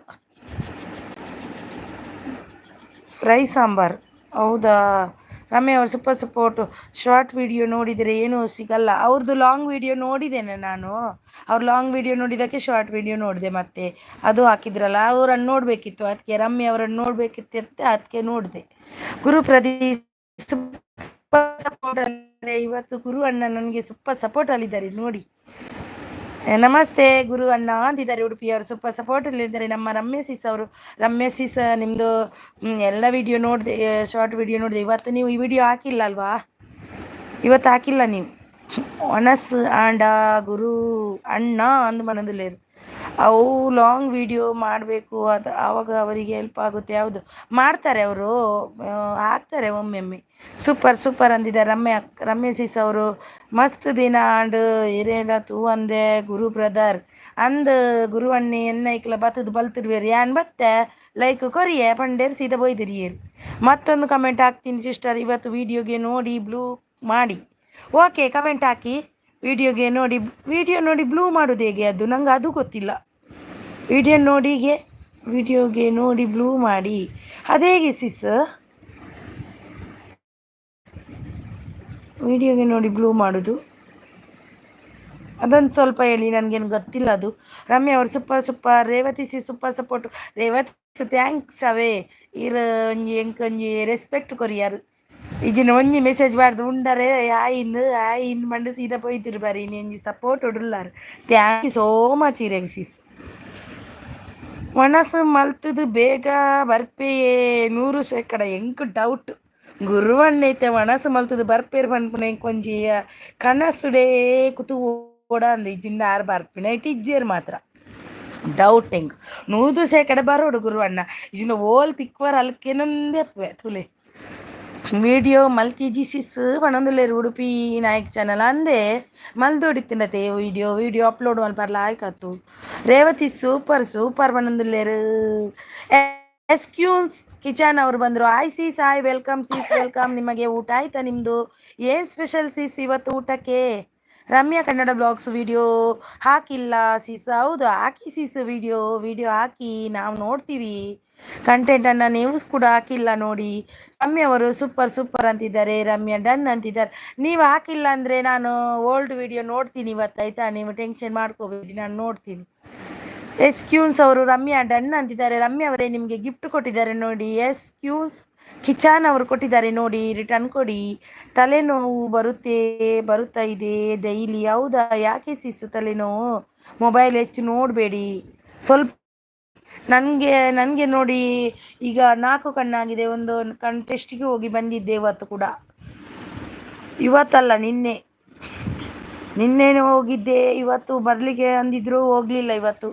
ಫ್ರೈ ಸಾಂಬಾರ್ ಹೌದಾ? ರಮ್ಯಾ ಅವರು ಸೂಪರ್ ಸಪೋರ್ಟು. ಶಾರ್ಟ್ ವಿಡಿಯೋ ನೋಡಿದರೆ ಏನೂ ಸಿಗಲ್ಲ. ಅವ್ರದ್ದು ಲಾಂಗ್ ವಿಡಿಯೋ ನೋಡಿದ್ದೇನೆ ನಾನು. ಅವ್ರು ಲಾಂಗ್ ವಿಡಿಯೋ ನೋಡಿದ್ದಕ್ಕೆ ಶಾರ್ಟ್ ವಿಡಿಯೋ ನೋಡಿದೆ. ಮತ್ತೆ ಅದು ಹಾಕಿದ್ರಲ್ಲ ಅವರನ್ನು ನೋಡಬೇಕಿತ್ತು, ಅದಕ್ಕೆ ರಮ್ಯಾ ಅವರನ್ನು ನೋಡಬೇಕಿತ್ತು ಅಂತ ಅದಕ್ಕೆ ನೋಡಿದೆ. ಗುರು ಪ್ರದೀಪ್ ಸೂಪರ್ ಸಪೋರ್ಟ್ ಅಂದರೆ ಇವತ್ತು ಗುರು ಅಣ್ಣ ನನಗೆ ಸೂಪರ್ ಸಪೋರ್ಟ್ ಅಲ್ಲಿದ್ದಾರೆ ನೋಡಿ. ನಮಸ್ತೆ ಗುರು ಅಣ್ಣ ಅಂತಿದ್ದಾರೆ. ಉಡುಪಿಯವರು ಸೂಪರ್ ಸಪೋರ್ಟಲ್ಲಿದ್ದಾರೆ. ನಮ್ಮ ರಮ್ಯಾ ಸಿಸ್ ನಿಮ್ಮದು ಎಲ್ಲ ವಿಡಿಯೋ ನೋಡಿದೆ, ಶಾರ್ಟ್ ವಿಡಿಯೋ ನೋಡಿದೆ. ಇವತ್ತು ನೀವು ಈ ವಿಡಿಯೋ ಹಾಕಿಲ್ಲ ಅಲ್ವಾ? ಇವತ್ತು ಹಾಕಿಲ್ಲ ನೀವು. ಒಣಸ್ ಆಂಡ ಗುರು ಅಣ್ಣ ಅಂದು ಮನದಲ್ಲೇರು ಅವು ಲಾಂಗ್ ವಿಡಿಯೋ ಮಾಡಬೇಕು, ಅದು ಆವಾಗ ಅವರಿಗೆ ಹೆಲ್ಪ್ ಆಗುತ್ತೆ. ಯಾವುದು ಮಾಡ್ತಾರೆ ಅವರು, ಹಾಕ್ತಾರೆ ಒಮ್ಮೊಮ್ಮೆ. ಸೂಪರ್ ಅಂದಿದ್ದಾರೆ ರಮ್ಯಾ ಸಿಸ್ ಅವರು. ಮಸ್ತ್ ದಿನ ಆಂಡ್ ಹಿರೇನ ತೂ ಅಂದೆ ಗುರು ಬ್ರದರ್ ಅಂದ್ ಗುರು ಅಣ್ಣೆ ಎನ್ನೈಕ್ಲ ಬಲ್ತಿರ್ವೇರು ಯಾನ್ ಬತ್ತೆ ಲೈಕ್ ಕೊರಿಯೆ ಪಂಡೇರು ಸೀದಾ ಬೊಯ್ದಿರಿಯೇರು. ಮತ್ತೊಂದು ಕಮೆಂಟ್ ಹಾಕ್ತೀನಿ ಸಿಸ್ಟರ್. ಇವತ್ತು ವಿಡಿಯೋಗೆ ನೋಡಿ ಬ್ಲೂ ಮಾಡಿ. ಓಕೆ ಕಮೆಂಟ್ ಹಾಕಿ. ವಿಡಿಯೋ ನೋಡಿ ಬ್ಲೂ ಮಾಡೋದು ಹೇಗೆ ಅದು ನಂಗೆ ಅದು ಗೊತ್ತಿಲ್ಲ. ವಿಡಿಯೋಗೆ ನೋಡಿ ಬ್ಲೂ ಮಾಡಿ ಅದೇಗೆ ಸಿಸ್? ವಿಡಿಯೋಗೆ ನೋಡಿ ಬ್ಲೂ ಮಾಡೋದು ಅದೊಂದು ಸ್ವಲ್ಪ ಹೇಳಿ, ನನಗೇನು ಗೊತ್ತಿಲ್ಲ ಅದು. ರಮ್ಯಾ ಅವರು ಸೂಪರ್. ರೇವತಿ ಸಿ ಸೂಪರ್ ಸಪೋರ್ಟು. ರೇವತಿ ಥ್ಯಾಂಕ್ಸ್ ಅವೇ ಒಂಜಿ ರೆಸ್ಪೆಕ್ಟ್ ಕೊರಿಯಾರು ಈಜಿನ ಒಂಜಿ ಮೆಸೇಜ್ ಬಾರ್ದು ಉಂಡರೆ ಆಯಿಂದು ಮಂಡು ಸೀದಾ ಪೋಯ್ತಿರ್ಬಾರಿ ಒಂಜಿ ಸಪೋರ್ಟ್ ಉಡುಲ್ಲಾರು. ಥ್ಯಾಂಕ್ ಯು ಸೋ ಮಚ್ ಇರೆಗ್ಸಿಸ್. ಮನಸ್ಸು ಮಲ್ತದು ಬೇಗ ಬರ್ಪೆಯೇ 100% ಎಂಕ್ ಡೌಟ್. ಗುರುವಣ್ಣೈತೆ ಮನಸ್ಸು ಮಲ್ತದು ಬರ್ಪೇರು ಪನ್ಪುನ ಕೊಂಚಿ ಕನಸುಡೇ ಕುತು ಓಡ ಅಂದು ಇಜಿಂದ ಆರು ಬರ್ಪಿನ ಇಟ್ಟಿಜ್ಜೇರು ಮಾತ್ರ ಡೌಟ್ ಹೆಂಗೆ 100% ಬರೋಡು ಗುರುವಣ್ಣ ಇಜಿನ ಓಲ್ ತಿಕ್ವರ್ ಅಲ್ಕೆನೊಂದೇ ತುಲೆ ವಿಡಿಯೋ ಮಲ್ತಿಜಿ ಸಿಸ್ ಪಣಂದುಲ್ಲೇರು ಉಡುಪಿ ನಾಯಕ್ ಚಾನಲ್ ಅಂದೆ ಮಲ್ದೋಡಿತ್ತಿನತೆ ವಿಡಿಯೋ ಅಪ್ಲೋಡ್ ಮಲ್ಪರ್ಲ ಆಯ್ಕತ್ತು. ರೇವತಿ ಸೂಪರ್ ಪಣಂದುಲ್ಲೇರು. ಎಕ್ಸ್ಕ್ಯೂಸ್ ಕಿಚನ್ ಅವರು ಬಂದರು. Sis hi welcome sis welcome. ನಿಮಗೆ ಊಟ ಆಯ್ತಾ? ನಿಮ್ಮದು ಏನು ಸ್ಪೆಷಲ್ ಸಿಸ್ ಇವತ್ತು ಊಟಕ್ಕೆ? ರಮ್ಯಾ ಕನ್ನಡ ಬ್ಲಾಗ್ಸ್ ವಿಡಿಯೋ ಹಾಕಿಲ್ಲ ಸಿಸ್. ಹೌದು ಹಾಕಿ ಸಿಸ್, ವಿಡಿಯೋ ಹಾಕಿ ನಾವು ನೋಡ್ತೀವಿ. ಕಂಟೆಂಟನ್ನು ನೀವು ಕೂಡ ಹಾಕಿಲ್ಲ ನೋಡಿ. ರಮ್ಯಾ ಅವರು ಸೂಪರ್ ಅಂತಿದ್ದಾರೆ. ರಮ್ಯಾ ಡನ್ ಅಂತಿದ್ದಾರೆ. ನೀವು ಹಾಕಿಲ್ಲ ಅಂದರೆ ನಾನು ಓಲ್ಡ್ ವಿಡಿಯೋ ನೋಡ್ತೀನಿ ಇವತ್ತಾಯ್ತಾ? ನೀವು ಟೆನ್ಷನ್ ಮಾಡ್ಕೋಬೇಡಿ, ನಾನು ನೋಡ್ತೀನಿ. ಎಸ್ಕ್ಯೂನ್ಸ್ ಅವರು ರಮ್ಯಾ ಡನ್ ಅಂತಿದ್ದಾರೆ. ರಮ್ಯಾ ಅವರೇ ನಿಮಗೆ ಗಿಫ್ಟ್ ಕೊಟ್ಟಿದ್ದಾರೆ ನೋಡಿ. ಎಸ್ಕ್ಯೂನ್ಸ್ ಕಿಚಾನ್ ಅವರು ಕೊಟ್ಟಿದ್ದಾರೆ ನೋಡಿ, ರಿಟರ್ನ್ ಕೊಡಿ. ತಲೆನೋವು ಬರುತ್ತಾ ಇದೆ ಡೈಲಿ. ಹೌದಾ, ಯಾಕೆ ಸಿಸ್ಸು ತಲೆನೋವು? ಮೊಬೈಲ್ ಹೆಚ್ಚು ನೋಡಬೇಡಿ ಸ್ವಲ್ಪ. ನನಗೆ ನೋಡಿ ಈಗ 4 ಕಣ್ಣಾಗಿದೆ. ಒಂದು ಕಣ್ಣು ಟೆಸ್ಟಿಗೆ ಹೋಗಿ ಬಂದಿದ್ದೆ ಇವತ್ತು ಕೂಡ. ಇವತ್ತಲ್ಲ ನಿನ್ನೆ ಹೋಗಿದ್ದೆ. ಇವತ್ತು ಬರಲಿಕ್ಕೆ ಅಂದಿದ್ರು, ಹೋಗಲಿಲ್ಲ ಇವತ್ತು.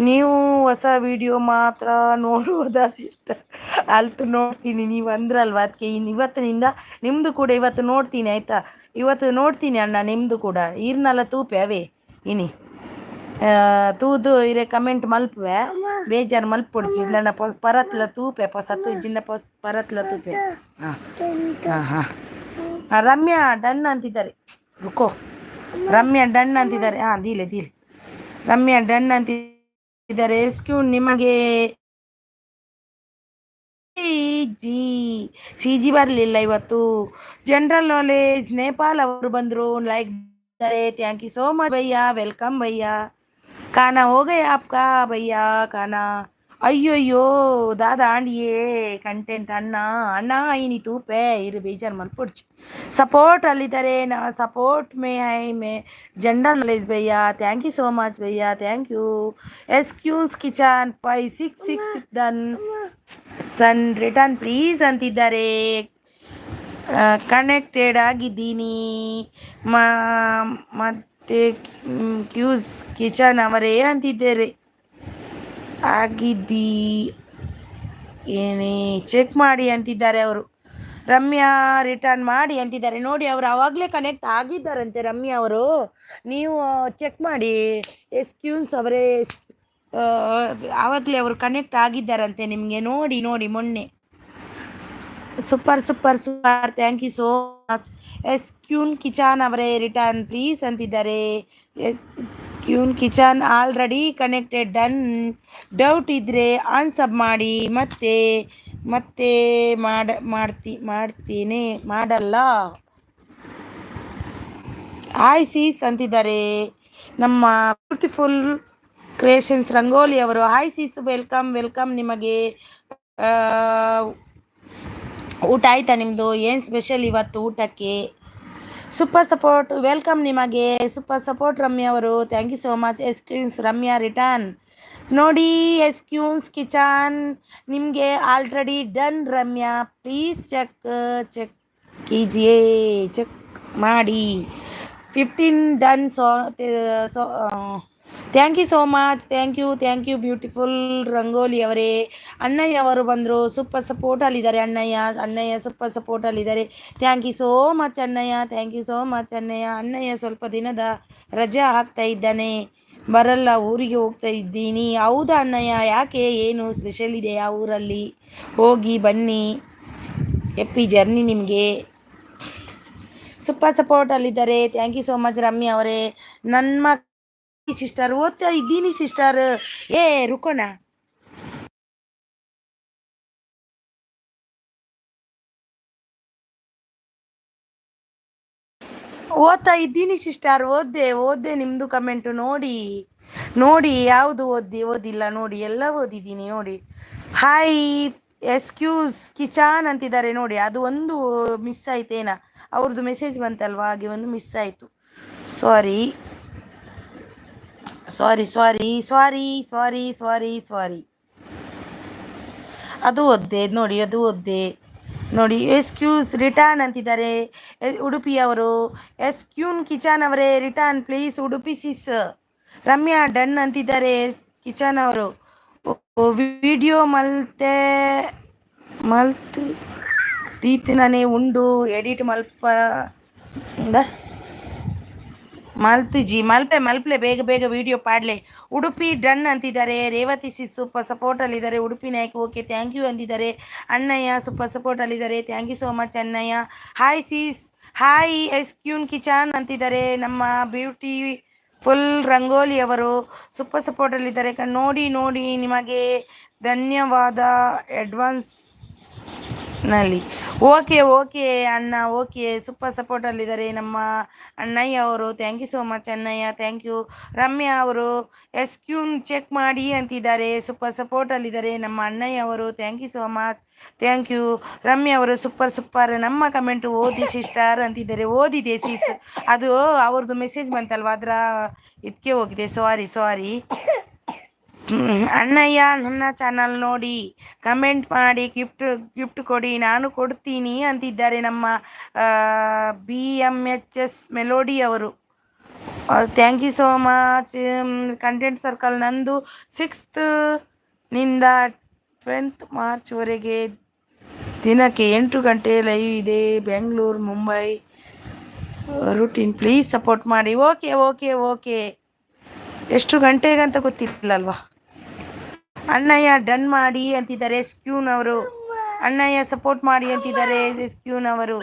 ನೀವು ಹೊಸ ವಿಡಿಯೋ ಮಾತ್ರ ನೋಡುವುದಾ ಸಿಸ್ಟರ್? ಅಲ್ತು ನೋಡ್ತೀನಿ, ನೀವು ಅಂದ್ರಲ್ವ ಅದಕ್ಕೆ. ಇವತ್ತಿನಿಂದ ನಿಮ್ಮದು ಕೂಡ ಇವತ್ತು ನೋಡ್ತೀನಿ ಆಯಿತಾ. ಇವತ್ತು ನೋಡ್ತೀನಿ ಅಣ್ಣ ನಿಮ್ಮದು ಕೂಡ. ಈರ್ನಲ್ಲ ತೂಪೆ ಅವೇ ಇನಿ ತೂದು ಇರೆ ಕಮೆಂಟ್ ಮಲ್ಪುವೆ ಬೇಜಾರು ಮಲ್ಪೊಡ್ಚಿ ನನ್ನ ಪರತ್ಲ ತೂಪೆ ಸತ್ತು ಜಿನ್ನ ಪರತ್ಲ ತೂಪೆ. ಹಾಂ ಹಾಂ ಹಾಂ ರಮ್ಯಾ ಡನ್ ಅಂತಿದ್ದಾರೆ. ರುಕೋ, ರಮ್ಯಾ ಡನ್ ಅಂತಿದ್ದಾರೆ. ಹಾಂ ದೀಲೆ ರಮ್ಯಾ ಡನ್ ಅಂತಿದ್ದಾರೆ. ನಿಮಗೆ ಸಿ ಜಿ ಬರಲಿಲ್ಲ ಇವತ್ತು. ಜನರಲ್ ನಾಲೆಜ್ ನೇಪಾಲ್ ಅವರು ಬಂದರು, like thank you so much ಭಯ್ಯ, ವೆಲ್ಕಮ್ ಭಯ್ಯ. खाना हो गया आपका भैया? खाना ಅಯ್ಯಯ್ಯೋ ದಾದಾ ಆಂಡಿಯೇ ಕಂಟೆಂಟ್ ಅಣ್ಣ ಇನಿ ತೂಪೆ ಇರು ಬೇಜಾರು ಮಲ್ಪೊಡ್ಚು. ಸಪೋರ್ಟ್ ಅಲ್ಲಿದ್ದಾರೆ ನಾ ಸಪೋರ್ಟ್ ಮೇ ಹೈ ಮೇ ಜನರಲ್ ನಾಲೆಜ್ ಭಯ್ಯ. ಥ್ಯಾಂಕ್ ಯು ಸೋ ಮಚ್ ಭಯ್ಯ, ಥ್ಯಾಂಕ್ ಯು. ಎಸ್ಕ್ಯೂಸ್ ಕಿಚನ್ 566 ಡನ್ ಸನ್ ರಿಟರ್ನ್ ಪ್ಲೀಸ್ ಅಂತಿದ್ದಾರೆ. ಕನೆಕ್ಟೆಡ್ ಆಗಿದ್ದೀನಿ ಮತ್ತೆ ಕ್ಯೂಸ್ ಕಿಚನ್ ಅವರೇ ಅಂತಿದ್ದಾರೆ. ಆಗಿದ್ದಿ ಏನೇ ಚೆಕ್ ಮಾಡಿ ಅಂತಿದ್ದಾರೆ ಅವರು. ರಮ್ಯಾ ರಿಟರ್ನ್ ಮಾಡಿ ಅಂತಿದ್ದಾರೆ ನೋಡಿ. ಅವರು ಆವಾಗಲೇ ಕನೆಕ್ಟ್ ಆಗಿದ್ದಾರಂತೆ ರಮ್ಯಾ ಅವರು, ನೀವು ಚೆಕ್ ಮಾಡಿ. ಎಸ್ಕ್ಯೂನ್ಸ್ ಅವರೇ ಆವಾಗಲೇ ಅವರು ಕನೆಕ್ಟ್ ಆಗಿದ್ದಾರಂತೆ ನಿಮಗೆ. ನೋಡಿ ಮೊನ್ನೆ. Super thank you so much. S queen kitchen ಅವರೇ ರಿಟರ್ನ್ ಪ್ಲೀಸ್ ಅಂತಿದ್ದಾರೆ. Queen kitchen already connected done. Doubt ಇದ್ದರೆ ಆನ್ಸರ್ ಮಾಡಿ. ಮತ್ತೆ ಮಾಡ್ತೀನಿ ಮಾಡಲ್ಲ. ಹಾಯ್ ಸೀಸ್ ಅಂತಿದ್ದಾರೆ ನಮ್ಮ ಬ್ಯೂಟಿಫುಲ್ ಕ್ರಿಯೇಷನ್ಸ್ ರಂಗೋಲಿ ಅವರು. ಹಾಯ್ ಸೀಸ್, ವೆಲ್ಕಮ್ ನಿಮಗೆ. ಊಟ ಆಯ್ತಾ ನಿಮ್ಮದು? ಏನು ಸ್ಪೆಷಲ್ ಇವತ್ತು ಊಟಕ್ಕೆ? ಸೂಪರ್ ಸಪೋರ್ಟ್ ವೆಲ್ಕಮ್ ನಿಮಗೆ. ಸೂಪರ್ ಸಪೋರ್ಟ್ ರಮ್ಯಾ ಅವರು, thank you so much. S queens Ramya return ನೋಡಿ. ಎಸ್ಕ್ಯೂನ್ಸ್ ಕಿಚನ್ ನಿಮಗೆ already done Ramya. Please check ಕೀಜಿಯೇ, ಚೆಕ್ ಮಾಡಿ. 15 done. Thank you so much. Thank you beautiful rangoli ಅವರೇ. ಅಣ್ಣಯ್ಯ ಅವರು ಬಂದರು, ಸೂಪರ್ ಸಪೋರ್ಟಲ್ಲಿದ್ದಾರೆ ಅಣ್ಣಯ್ಯ ಸೂಪರ್ ಸಪೋರ್ಟಲ್ಲಿದ್ದಾರೆ. ಥ್ಯಾಂಕ್ ಯು ಸೋ ಮಚ್ ಅಣ್ಣಯ್ಯ, ಥ್ಯಾಂಕ್ ಯು ಸೋ ಮಚ್ ಅಣ್ಣಯ್ಯ ಸ್ವಲ್ಪ ದಿನದ ರಜೆ ಹಾಕ್ತಾ ಇದ್ದಾನೆ, ಬರಲ್ಲ, ಊರಿಗೆ ಹೋಗ್ತಾ ಇದ್ದೀನಿ. ಹೌದಾ ಅಣ್ಣಯ್ಯ, ಯಾಕೆ, ಏನು ಸ್ಪೆಷಲ್ ಇದೆಯಾ ಊರಲ್ಲಿ? ಹೋಗಿ ಬನ್ನಿ, ಹ್ಯಾಪಿ ಜರ್ನಿ ನಿಮಗೆ. ಸೂಪರ್ ಸಪೋರ್ಟಲ್ಲಿದ್ದಾರೆ. Thank you so much Ramya ಅವರೇ. ನನ್ನ ಸಿಸ್ಟರ್ ಓದ್ತಾ ಇದ್ದೀನಿ ಸಿಸ್ಟರ್. ರುಕೋಣ. ಓದ್ತಾ ಇದ್ದೀನಿ ಸಿಸ್ಟರ್. ಓದ್ದೆ ನಿಮ್ಮದು ಕಮೆಂಟು ನೋಡಿ ಯಾವುದು ಓದಿಲ್ಲ ನೋಡಿ, ಎಲ್ಲ ಓದಿದ್ದೀನಿ ನೋಡಿ. ಹಾಯ್ ಎಸ್ಕ್ಯೂಸ್ ಕಿಚನ್ ಅಂತಿದ್ದಾರೆ ನೋಡಿ. ಅದು ಒಂದು ಮಿಸ್ ಆಯ್ತೇನಾ, ಅವ್ರದ್ದು ಮೆಸೇಜ್ ಬಂತಲ್ವಾ, ಹಾಗೆ ಒಂದು ಮಿಸ್ ಆಯಿತು. ಸಾರಿ. ಅದು ಓದ್ದೆ ನೋಡಿ. ಎಸ್ಕ್ಯೂಸ್ ರಿಟರ್ನ್ ಅಂತಿದ್ದಾರೆ ಉಡುಪಿಯವರು. ಎಸ್ಕ್ಯೂನ್ ಕಿಚನ್ ಅವರೇ return please Udupi sis. Ramya done ಅಂತಿದ್ದಾರೆ ಕಿಚನ್ ಅವರು. ವಿಡಿಯೋ ರೀತಿನೇ ಉಂಡು ಎಡಿಟ್ ಮಲ್ಪೆ ಬೇಗ ವಿಡಿಯೋ ಪಾಡ್ಲೆ. ಉಡುಪಿ ಡನ್ ಅಂತಿದ್ದಾರೆ. ರೇವತಿ ಸಿಸ್ ಸೂಪರ್ ಸಪೋರ್ಟಲ್ಲಿದ್ದಾರೆ. Udupi Nayak okay thank you ಅಂದಿದ್ದಾರೆ. ಅಣ್ಣಯ್ಯ ಸೂಪರ್ ಸಪೋರ್ಟಲ್ಲಿದ್ದಾರೆ. ಥ್ಯಾಂಕ್ ಯು ಸೋ ಮಚ್ ಅಣ್ಣಯ್ಯ. Hi sis. Hi S queen kitchen ಅಂತಿದ್ದಾರೆ ನಮ್ಮ ಬ್ಯೂಟಿ ಫುಲ್ ರಂಗೋಲಿ ಅವರು. ಸೂಪರ್ ಸಪೋರ್ಟಲ್ಲಿದ್ದಾರೆ. ನೋಡಿ ನಿಮಗೆ ಧನ್ಯವಾದ ಅಡ್ವಾನ್ಸ್. ನಲ್ಲಿ ಓಕೆ ಓಕೆ ಅಣ್ಣ, ಓಕೆ ಸೂಪರ್ ಸಪೋರ್ಟಲ್ಲಿದ್ದಾರೆ ನಮ್ಮ ಅಣ್ಣಯ್ಯ ಅವರು. ಥ್ಯಾಂಕ್ ಯು ಸೋ ಮಚ್ ಅಣ್ಣಯ್ಯ, ಥ್ಯಾಂಕ್ ಯು. ರಮ್ಯಾ ಅವರು ಕ್ಯೂನ್ ಚೆಕ್ ಮಾಡಿ ಅಂತಿದ್ದಾರೆ, ಸೂಪರ್ ಸಪೋರ್ಟಲ್ಲಿದ್ದಾರೆ ನಮ್ಮ ಅಣ್ಣಯ್ಯ ಅವರು. Thank you so much, thank you. Ramya ಅವರು ಸೂಪರ್ ಸೂಪರ್, ನಮ್ಮ ಕಮೆಂಟ್ ಓದಿ ಸಿಸ್ಟರ್ ಅಂತಿದ್ದಾರೆ. ಓದಿದೆ ಸಿಸ್, ಅದು ಅವ್ರದ್ದು ಮೆಸೇಜ್ ಬಂತಲ್ವಾ, ಅದರ ಇದಕ್ಕೆ ಹೋಗಿದೆ, ಸಾರಿ ಸಾರಿ. ಅಣ್ಣಯ್ಯ ನನ್ನ ಚಾನಲ್ ನೋಡಿ ಕಮೆಂಟ್ ಮಾಡಿ ಗಿಫ್ಟ್ ಕೊಡಿ, ನಾನು ಕೊಡ್ತೀನಿ ಅಂತಿದ್ದಾರೆ ನಮ್ಮ BMHS ಮೆಲೋಡಿ ಅವರು. Thank you so much. Content circle ನಂದು 6th ನಿಂದ 20th ಮಾರ್ಚ್ವರೆಗೆ ದಿನಕ್ಕೆ 8 ಗಂಟೆ ಲೈವ್ ಇದೆ. Bengaluru Mumbai routine, please support ಮಾಡಿ. ಓಕೆ ಓಕೆ ಓಕೆ, ಎಷ್ಟು ಗಂಟೆಗೆ ಅಂತ ಗೊತ್ತಿಲ್ಲಲ್ವಾ. ಅಣ್ಣಯ್ಯ ಡನ್ ಮಾಡಿ ಅಂತಿದ್ದಾರೆ ಸ್ಕ್ಯೂನ್ ಅವರು. ಅಣ್ಣಯ್ಯ ಸಪೋರ್ಟ್ ಮಾಡಿ ಅಂತಿದ್ದಾರೆ ಸ್ಕ್ಯೂನ್ ಅವರು.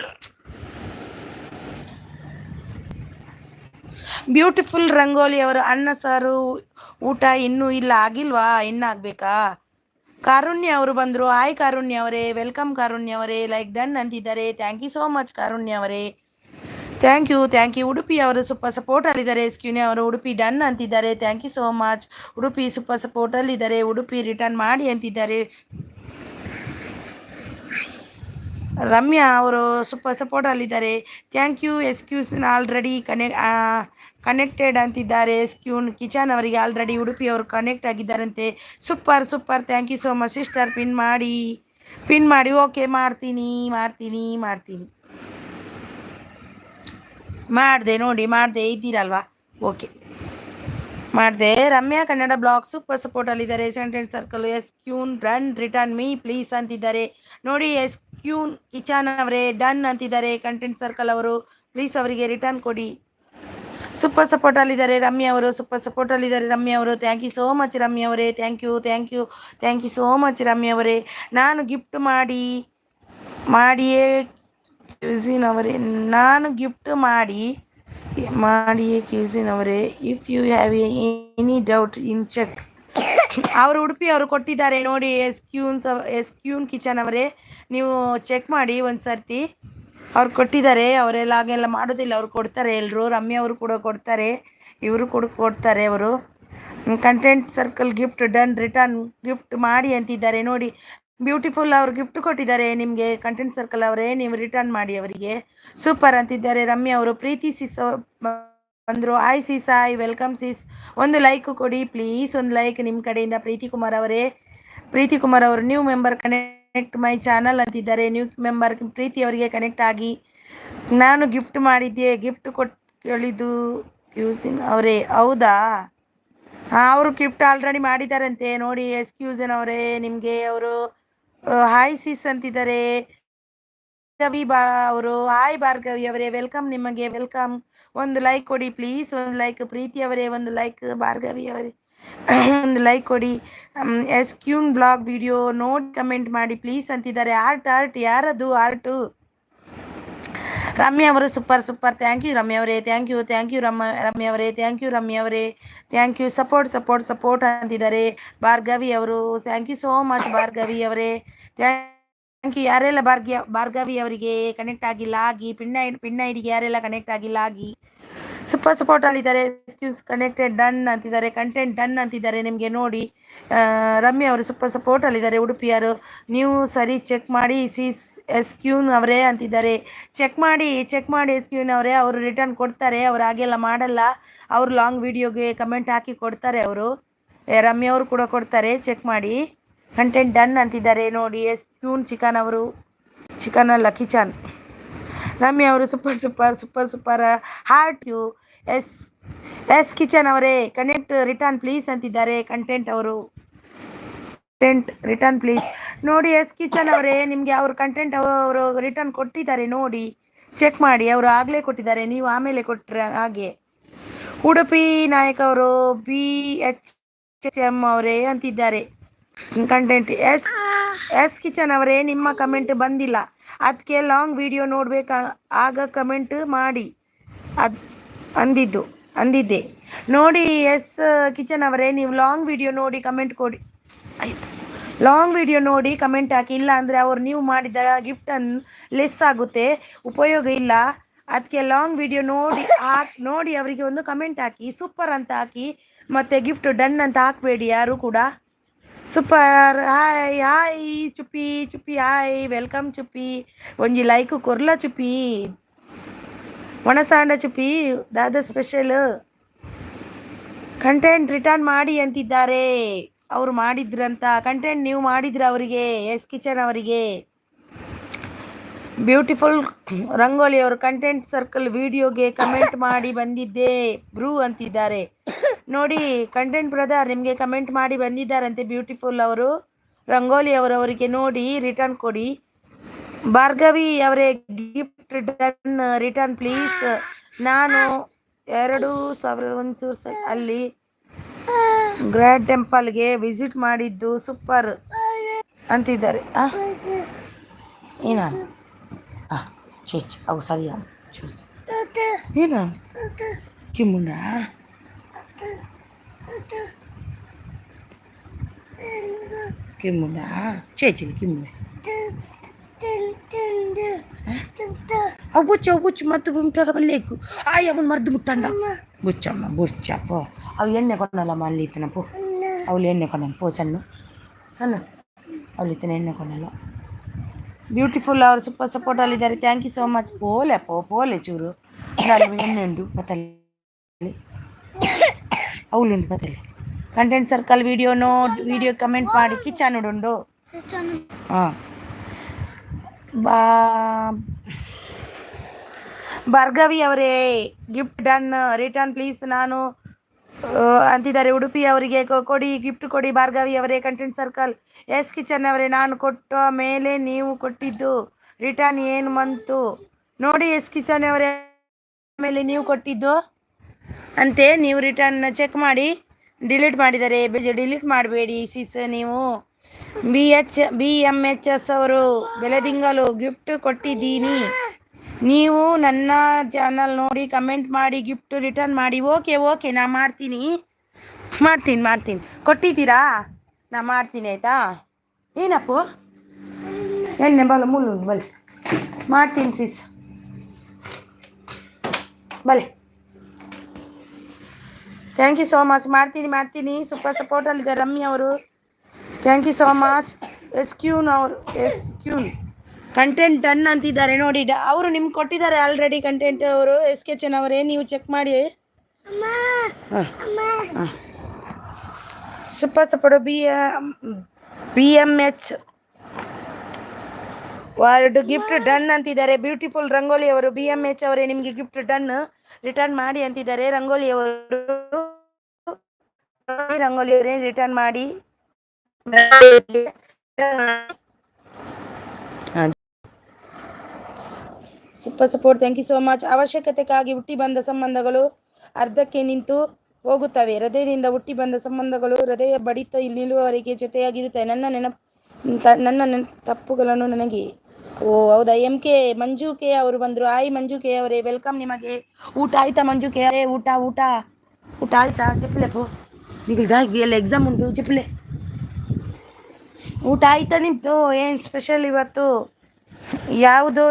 ಬ್ಯೂಟಿಫುಲ್ ರಂಗೋಲಿ ಅವರು, ಅನ್ನ ಸಾರು ಊಟ ಇನ್ನೂ ಇಲ್ಲ, ಆಗಿಲ್ವಾ, ಇನ್ನು ಆಗ್ಬೇಕಾ? ಕಾರುಣ್ಯ ಅವರು ಬಂದರು. ಹಾಯ್ ಕಾರುಣ್ಯ ಅವರೇ, ವೆಲ್ಕಮ್ ಕಾರುಣ್ಯ ಅವರೇ. ಲೈಕ್ ಡನ್ ಅಂತಿದ್ದಾರೆ. Thank you so much Karunya ಅವರೇ, thank you thank you. Udupi ಅವರು ಸೂಪರ್ ಸಪೋರ್ಟಲ್ಲಿದ್ದಾರೆ. ಸ್ಕ್ಯೂನೆ ಅವರು ಉಡುಪಿ ಡನ್ ಅಂತಿದ್ದಾರೆ. Thank you so much. Udupi super ಸಪೋರ್ಟಲ್ಲಿದ್ದಾರೆ. ಉಡುಪಿ ರಿಟರ್ನ್ ಮಾಡಿ ಅಂತಿದ್ದಾರೆ. ರಮ್ಯಾ ಅವರು ಸೂಪರ್ ಸಪೋರ್ಟಲ್ಲಿದ್ದಾರೆ. Thank you. Excuse already connected ಅಂತಿದ್ದಾರೆ. ಸ್ಕ್ಯೂನ್ ಕಿಚನ್ ಅವರಿಗೆ ಆಲ್ರೆಡಿ ಉಡುಪಿ ಅವರು ಕನೆಕ್ಟ್ ಆಗಿದ್ದಾರಂತೆ. Super super, thank you so much sister. Pin ಮಾಡಿ. ಓಕೆ, ಮಾಡ್ತೀನಿ ಮಾಡಿದೆ ಇದ್ದೀರಲ್ವಾ, ಓಕೆ ಮಾಡಿದೆ. ರಮ್ಯಾ ಕನ್ನಡ ಬ್ಲಾಗ್ ಸೂಪರ್ ಸಪೋರ್ಟಲ್ಲಿದ್ದಾರೆ. Content circle queen done return me please ಅಂತಿದ್ದಾರೆ ನೋಡಿ. ಕ್ಯೂನ್ ಕಿಚನ್ ಅವರೇ ಡನ್ ಅಂತಿದ್ದಾರೆ. ಕಂಟೆಂಟ್ ಸರ್ಕಲ್ ಅವರು ಪ್ಲೀಸ್ ಅವರಿಗೆ ರಿಟರ್ನ್ ಕೊಡಿ. ಸೂಪರ್ ಸಪೋರ್ಟಲ್ಲಿದ್ದಾರೆ ರಮ್ಯಾ ಅವರು, ಸೂಪರ್ ಸಪೋರ್ಟಲ್ಲಿದ್ದಾರೆ ರಮ್ಯಾ ಅವರು. Thank you so much Ramya ಅವರೇ, thank you so much Ramya ಅವರೇ. ನಾನು ಗಿಫ್ಟ್ ಮಾಡಿಯೇ ಕ್ಯೂಸಿನ್ ಅವರೇ, ನಾನು ಗಿಫ್ಟ್ ಮಾಡಿಯೇ ಕ್ಯೂಸಿನ್ ಅವರೇ. If you have any doubt in check. ಅವರು ಉಡುಪಿ ಅವರು ಕೊಟ್ಟಿದ್ದಾರೆ ನೋಡಿ. ಕ್ಯೂನ್ ಕಿಚನ್ ಅವರೇ, ನೀವು ಚೆಕ್ ಮಾಡಿ ಒಂದು ಸರ್ತಿ. ಅವ್ರು ಕೊಟ್ಟಿದ್ದಾರೆ, ಅವರೆಲ್ಲ ಹಾಗೆಲ್ಲ ಮಾಡೋದಿಲ್ಲ, ಅವ್ರು ಕೊಡ್ತಾರೆ ಎಲ್ಲರೂ. ರಮ್ಯಾ ಅವರು ಕೂಡ ಕೊಡ್ತಾರೆ, ಇವರು ಕೂಡ ಕೊಡ್ತಾರೆ ಅವರು. Content circle gift done return gift ಮಾಡಿ ಅಂತಿದ್ದಾರೆ ನೋಡಿ. ಬ್ಯೂಟಿಫುಲ್ ಅವರು ಗಿಫ್ಟ್ ಕೊಟ್ಟಿದ್ದಾರೆ ನಿಮಗೆ. ಕಂಟೆಂಟ್ ಸರ್ಕಲ್ ಅವರೇ, ನೀವು ರಿಟರ್ನ್ ಮಾಡಿ ಅವರಿಗೆ. ಸೂಪರ್ ಅಂತಿದ್ದಾರೆ ರಮ್ಯಾ ಅವರು. ಪ್ರೀತಿ ಸಿಸ್ ಬಂದರು. Hi sis, hi, welcome sis. ಒಂದು ಲೈಕ್ ಕೊಡಿ ಪ್ಲೀಸ್, ಒಂದು ಲೈಕ್ ನಿಮ್ಮ ಕಡೆಯಿಂದ. ಪ್ರೀತಿ ಕುಮಾರ್ ಅವರು new member connect my channel ಅಂತಿದ್ದಾರೆ. ನ್ಯೂ ಮೆಂಬರ್ ಪ್ರೀತಿ ಅವರಿಗೆ ಕನೆಕ್ಟ್ ಆಗಿ. ನಾನು ಗಿಫ್ಟ್ ಮಾಡಿದ್ದೆ, ಗಿಫ್ಟ್ ಕೇಳಿದ್ದು ಕ್ಯೂಸಿನ್ ಅವರೇ, ಹೌದಾ? ಅವರು ಗಿಫ್ಟ್ ಆಲ್ರೆಡಿ ಮಾಡಿದ್ದಾರಂತೆ ನೋಡಿ. ಎಕ್ಸ್ಕ್ಯೂಸನ್ ಅವರೇ, ನಿಮಗೆ ಅವರು ಹಾಯ್ ಸಿಸ್ ಅಂತಿದ್ದಾರೆ. ಅವರು ಹಾಯ್ ಭಾರ್ಗವಿ ಅವರೇ, ವೆಲ್ಕಮ್, ನಿಮಗೆ ವೆಲ್ಕಮ್. ಒಂದು ಲೈಕ್ ಕೊಡಿ ಪ್ಲೀಸ್, ಒಂದು ಲೈಕ್. ಪ್ರೀತಿ ಅವರೇ ಒಂದು ಲೈಕ್. ಭಾರ್ಗವಿ ಅವರೇ ಒಂದು ಲೈಕ್ ಕೊಡಿ. ಕ್ಯೂನ್ ಬ್ಲಾಗ್ ವಿಡಿಯೋ ನೋಡಿ ಕಮೆಂಟ್ ಮಾಡಿ ಪ್ಲೀಸ್ ಅಂತಿದ್ದಾರೆ. ಆರ್ಟ್ ಯಾರದು ಆರ್ಟು? ರಮ್ಯಾ ಅವರು ಸೂಪರ್, ಥ್ಯಾಂಕ್ ಯು ರಮ್ಯಾ ಅವರೇ, ಥ್ಯಾಂಕ್ ಯು ರಮ್ಯಾ ಅವರೇ, ಥ್ಯಾಂಕ್ ಯು. ಸಪೋರ್ಟ್ ಅಂತಿದ್ದಾರೆ ಭಾರ್ಗವಿ ಅವರು. Thank you so much Bhargavi ಅವರೇ, ಥ್ಯಾಂಕ್ ಯು. ಯಾರೆಲ್ಲ ಭಾರ್ಗವಿ ಅವರಿಗೆ ಕನೆಕ್ಟ್ ಆಗಿಲ್ಲ ಆಗಿ, ಪಿನ್ ಐಡಿಗೆ ಯಾರೆಲ್ಲ ಕನೆಕ್ಟ್ ಆಗಿಲ್ಲ ಆಗಿ. ಸೂಪರ್ ಸಪೋರ್ಟಲ್ಲಿದ್ದಾರೆ. ಎಕ್ಸ್ಕ್ಯೂಸ್ ಕನೆಕ್ಟೆಡ್ ಡನ್ ಅಂತಿದ್ದಾರೆ. ಕಂಟೆಂಟ್ ಡನ್ ಅಂತಿದ್ದಾರೆ ನಿಮಗೆ ನೋಡಿ. ರಮ್ಯಾ ಅವರು ಸೂಪರ್ ಸಪೋರ್ಟಲ್ಲಿದ್ದಾರೆ. ಉಡುಪಿಯರು ನೀವು ಸರಿ ಚೆಕ್ ಮಾಡಿ ಕ್ಯೂನ್ ಅವರೇ ಅಂತಿದ್ದಾರೆ. ಚೆಕ್ ಮಾಡಿ ಕ್ಯೂನ್ ಅವರೇ. ಅವರು ರಿಟರ್ನ್ ಕೊಡ್ತಾರೆ, ಅವ್ರು ಹಾಗೆಲ್ಲ ಮಾಡಲ್ಲ. ಅವರು ಲಾಂಗ್ ವಿಡಿಯೋಗೆ ಕಮೆಂಟ್ ಹಾಕಿ ಕೊಡ್ತಾರೆ ಅವರು. ರಮ್ಯಾ ಅವರು ಕೂಡ ಕೊಡ್ತಾರೆ, ಚೆಕ್ ಮಾಡಿ. ಕಂಟೆಂಟ್ ಡನ್ ಅಂತಿದ್ದಾರೆ ನೋಡಿ. ಕ್ಯೂನ್ ಚಿಕನ್ ಅವರು, ಚಿಕನ್ ಅಲ್ಲ ಕಿಚನ್. ರಮ್ಯಾ ಅವರು ಸೂಪರ್ ಹಾರ್ಟ್ ಯು. ಕಿಚನ್ ಅವರೇ ಕನೆಕ್ಟ್ ರಿಟರ್ನ್ ಪ್ಲೀಸ್ ಅಂತಿದ್ದಾರೆ. ಕಂಟೆಂಟ್ ರಿಟರ್ನ್ ಪ್ಲೀಸ್ ನೋಡಿ. ಕಿಚನ್ ಅವರೇ, ನಿಮಗೆ ಅವರು ಕಂಟೆಂಟ್ ಅವರು ರಿಟರ್ನ್ ಕೊಟ್ಟಿದ್ದಾರೆ ನೋಡಿ, ಚೆಕ್ ಮಾಡಿ. ಅವರು ಆಗಲೇ ಕೊಟ್ಟಿದ್ದಾರೆ, ನೀವು ಆಮೇಲೆ ಕೊಟ್ಟರೆ ಹಾಗೆ. ಉಡುಪಿ ನಾಯಕ್ ಅವರು BHM ಅವರೇ ಅಂತಿದ್ದಾರೆ. ಕಂಟೆಂಟ್ ಕಿಚನ್ ಅವರೇ, ನಿಮ್ಮ ಕಮೆಂಟ್ ಬಂದಿಲ್ಲ, ಅದಕ್ಕೆ ಲಾಂಗ್ ವಿಡಿಯೋ ನೋಡ್ಬೇಕು, ಆಗ ಕಮೆಂಟ್ ಮಾಡಿ ಅಂದಿದ್ದೆ ನೋಡಿ. ಕಿಚನ್ ಅವರೇ, ನೀವು ಲಾಂಗ್ ವಿಡಿಯೋ ನೋಡಿ ಕಮೆಂಟ್ ಕೊಡಿ. ಆಯ್ತು, ಲಾಂಗ್ ವಿಡಿಯೋ ನೋಡಿ ಕಮೆಂಟ್ ಹಾಕಿ, ಇಲ್ಲ ಅಂದರೆ ಅವರು ನೀವು ಮಾಡಿದ ಗಿಫ್ಟನ್ನು ಲೆಸ್ ಆಗುತ್ತೆ, ಉಪಯೋಗ ಇಲ್ಲ. ಅದಕ್ಕೆ ಲಾಂಗ್ ವಿಡಿಯೋ ನೋಡಿ ಅವರಿಗೆ ಒಂದು ಕಮೆಂಟ್ ಹಾಕಿ, ಸೂಪರ್ ಅಂತ ಹಾಕಿ, ಮತ್ತು ಗಿಫ್ಟ್ ಡನ್ ಅಂತ ಹಾಕಬೇಡಿ ಯಾರು ಕೂಡ. Super. Hi hi Chuppi Chuppi, hi welcome Chuppi. ಒಂಜಿ ಲೈಕ್ ಕೊರ್ಲ ಚುಪ್ಪಿ, ಒಣಸಾಂಡ ಚುಪ್ಪಿ. ದಾದ ಸ್ಪೆಷಲ್ ಕಂಟೆಂಟ್ ರಿಟರ್ನ್ ಮಾಡಿ ಅಂತಿದ್ದಾರೆ. ಅವರು ಮಾಡಿದ್ರಂತ ಕಂಟೆಂಟ್ ನೀವು ಮಾಡಿದ್ರ ಅವರಿಗೆ, ಎಸ್ ಕಿಚನ್ ಅವರಿಗೆ. ಬ್ಯೂಟಿಫುಲ್ ರಂಗೋಲಿ ಅವರು ಕಂಟೆಂಟ್ ಸರ್ಕಲ್ ವಿಡಿಯೋಗೆ ಕಮೆಂಟ್ ಮಾಡಿ ಬಂದಿದ್ದೆ ಬ್ರೂ ಅಂತಿದ್ದಾರೆ ನೋಡಿ. ಕಂಟೆಂಟ್ ಬ್ರದರ್ ನಿಮಗೆ ಕಮೆಂಟ್ ಮಾಡಿ ಬಂದಿದ್ದಾರಂತೆ ಬ್ಯೂಟಿಫುಲ್ ಅವರು ರಂಗೋಲಿ ಅವರವರಿಗೆ ನೋಡಿ ರಿಟರ್ನ್ ಕೊಡಿ. ಭಾರ್ಗವಿ ಅವರೇ ಗಿಫ್ಟ್ ಡನ್ ರಿಟರ್ನ್ ಪ್ಲೀಸ್. ನಾನು 2001 ಅಲ್ಲಿ ಗ್ರ್ಯಾಂಡ್ ಟೆಂಪಲ್ಗೆ ವಿಸಿಟ್ ಮಾಡಿದ್ದು ಸೂಪರ್ ಅಂತಿದ್ದಾರೆ. ಏನ ಚೇಚ್ ಅವು ಸರಿಯ ಏನ ಕಿಮ್ಮುಂಡ ಕಿಮ್ಮುಂಡ ಚೇಚಿಲ್ಲ ಕಿಮ್ಮು అవి బుచ్చు మత్తు ఉంటారు మళ్ళీ ఎక్కువ అవి మర్దు ముట్టండ బుచ్చమ్మ బుచ్చ పో. అవి ఎಣ್ಣೆ కొనాల మళ్ళీ ఇతన పో. ಅವಳು ಎಣ್ಣೆ ಕೊಡಲ್ಲ ಪೋ ಸಣ್ಣ ಅವಳು ಇತನ ಎಣ್ಣೆ ಕೊಡಲ್ಲ. ಬ್ಯೂಟಿಫುಲ್ ಅವರು ಸೂಪರ್ ಸಪೋರ್ಟಲ್ಲಿದ್ದಾರೆ. Thank you so much. పోలే చూరు ఎಣ್ಣೆ ಉಂಟು ಬತ್ತಲ್ಲಿ ಅವಳುಂಟು ಬತ್ತಲ್ಲಿ. ಕಂಟೆಂಟ್ ಸರ್ಕಲ್ ವಿಡಿಯೋ ಕಮೆಂಟ್ ಮಾಡಿ ಕಿಚನ್ ಉಂಡು. ಹಾಂ ಭಾರ್ಗವಿ ಅವರೇ ಗಿಫ್ಟ್ ಡನ್ ರಿಟರ್ನ್ ಪ್ಲೀಸ್ ನಾನು ಅಂತಿದ್ದಾರೆ. ಉಡುಪಿ ಅವರಿಗೆ ಕೊಡಿ ಗಿಫ್ಟ್ ಕೊಡಿ ಭಾರ್ಗವಿ ಅವರೇ. ಕಂಟೆಂಟ್ ಸರ್ಕಲ್ ಎಸ್ ಕಿಚನ್ ಅವರೇ ನಾನು ಕೊಟ್ಟ ಮೇಲೆ ನೀವು ಕೊಟ್ಟಿದ್ದು ರಿಟರ್ನ್ ಏನು ಬಂತು ನೋಡಿ. ಎಸ್ ಕಿಚನ್ ಅವರೇ ಮೇಲೆ ನೀವು ಕೊಟ್ಟಿದ್ದು ಅಂತೆ, ನೀವು ರಿಟರ್ನ್ ಚೆಕ್ ಮಾಡಿ. ಡಿಲೀಟ್ ಮಾಡಿದ್ದಾರೆ, ಡಿಲೀಟ್ ಮಾಡಬೇಡಿ ಸಿಸ್. ನೀವು BMHS ಅವರು ಬೆಳೆದಿಂಗಲು ಗಿಫ್ಟ್ ಕೊಟ್ಟಿದ್ದೀನಿ. ನೀವು ನನ್ನ ಚಾನಲ್ ನೋಡಿ ಕಮೆಂಟ್ ಮಾಡಿ ಗಿಫ್ಟ್ ರಿಟರ್ನ್ ಮಾಡಿ. ಓಕೆ ನಾ ಮಾಡ್ತೀನಿ ಕೊಟ್ಟಿದ್ದೀರಾ? ನಾ ಮಾಡ್ತೀನಿ ಆಯಿತಾ. ಏನಪ್ಪು ಎಣ್ಣೆ ಬಲ ಮುಳ್ಳುಂಡು ಬಲೆ ಮಾಡ್ತೀನಿ ಸಿಸ್ ಬಲೆ. Thank you so much. ಮಾಡ್ತೀನಿ. ಸೂಪರ್ ಸಪೋರ್ಟಲ್ಲಿದ್ದಾರೆ ರಮ್ಯ ಅವರು. Thank you so much. S queen content done ಅಂತಿದ್ದಾರೆ ನೋಡಿ. ಅವರು ನಿಮ್ಗೆ ಕೊಟ್ಟಿದ್ದಾರೆ ಆಲ್ರೆಡಿ ಕಂಟೆಂಟ್ ಅವರು. SKCN ಅವರೇ ನೀವು ಚೆಕ್ ಮಾಡಿ. Super support BMH word gift done ಅಂತಿದ್ದಾರೆ. ಬ್ಯೂಟಿಫುಲ್ ರಂಗೋಲಿ ಅವರು BMH ಅವರೇ ನಿಮಗೆ ಗಿಫ್ಟ್ ಡನ್ ರಿಟರ್ನ್ ಮಾಡಿ ಅಂತಿದ್ದಾರೆ. ರಂಗೋಲಿ ಅವರೇ ರಿಟರ್ನ್ ಮಾಡಿ. Super support. Thank you so much. ಅವಶ್ಯಕತೆಗಾಗಿ ಹುಟ್ಟಿ ಬಂದ ಸಂಬಂಧಗಳು ಅರ್ಧಕ್ಕೆ ನಿಂತು ಹೋಗುತ್ತವೆ. ಹೃದಯದಿಂದ ಹುಟ್ಟಿ ಬಂದ ಸಂಬಂಧಗಳು ಹೃದಯ ಬಡಿತ ನಿಲ್ಲುವವರೆಗೆ ಜೊತೆಯಾಗಿರುತ್ತೆ. ನನ್ನ ತಪ್ಪುಗಳನ್ನು ನನಗೆ. ಹೌದಾ. MK ಮಂಜು ಕೆ ಅವರು ಬಂದರು. ಹಾಯ್ ಮಂಜು ಕೆ ಅವರೇ ವೆಲ್ಕಮ್ ನಿಮಗೆ. ಊಟ ಆಯ್ತಾ ಮಂಜು ಕೆ ಅವರೇ? ಊಟ ಆಯ್ತಾ? చెప్పలే ಪೋ ಎಲ್ಲ ಎಕ್ಸಾಮ್ ಉಂಟು. చెప్పలే ಊಟ ಆಯ್ತಾ ನಿಮ್ಮದು? ಏನು ಸ್ಪೆಷಲ್ ಇವತ್ತು? ಯಾವುದೋ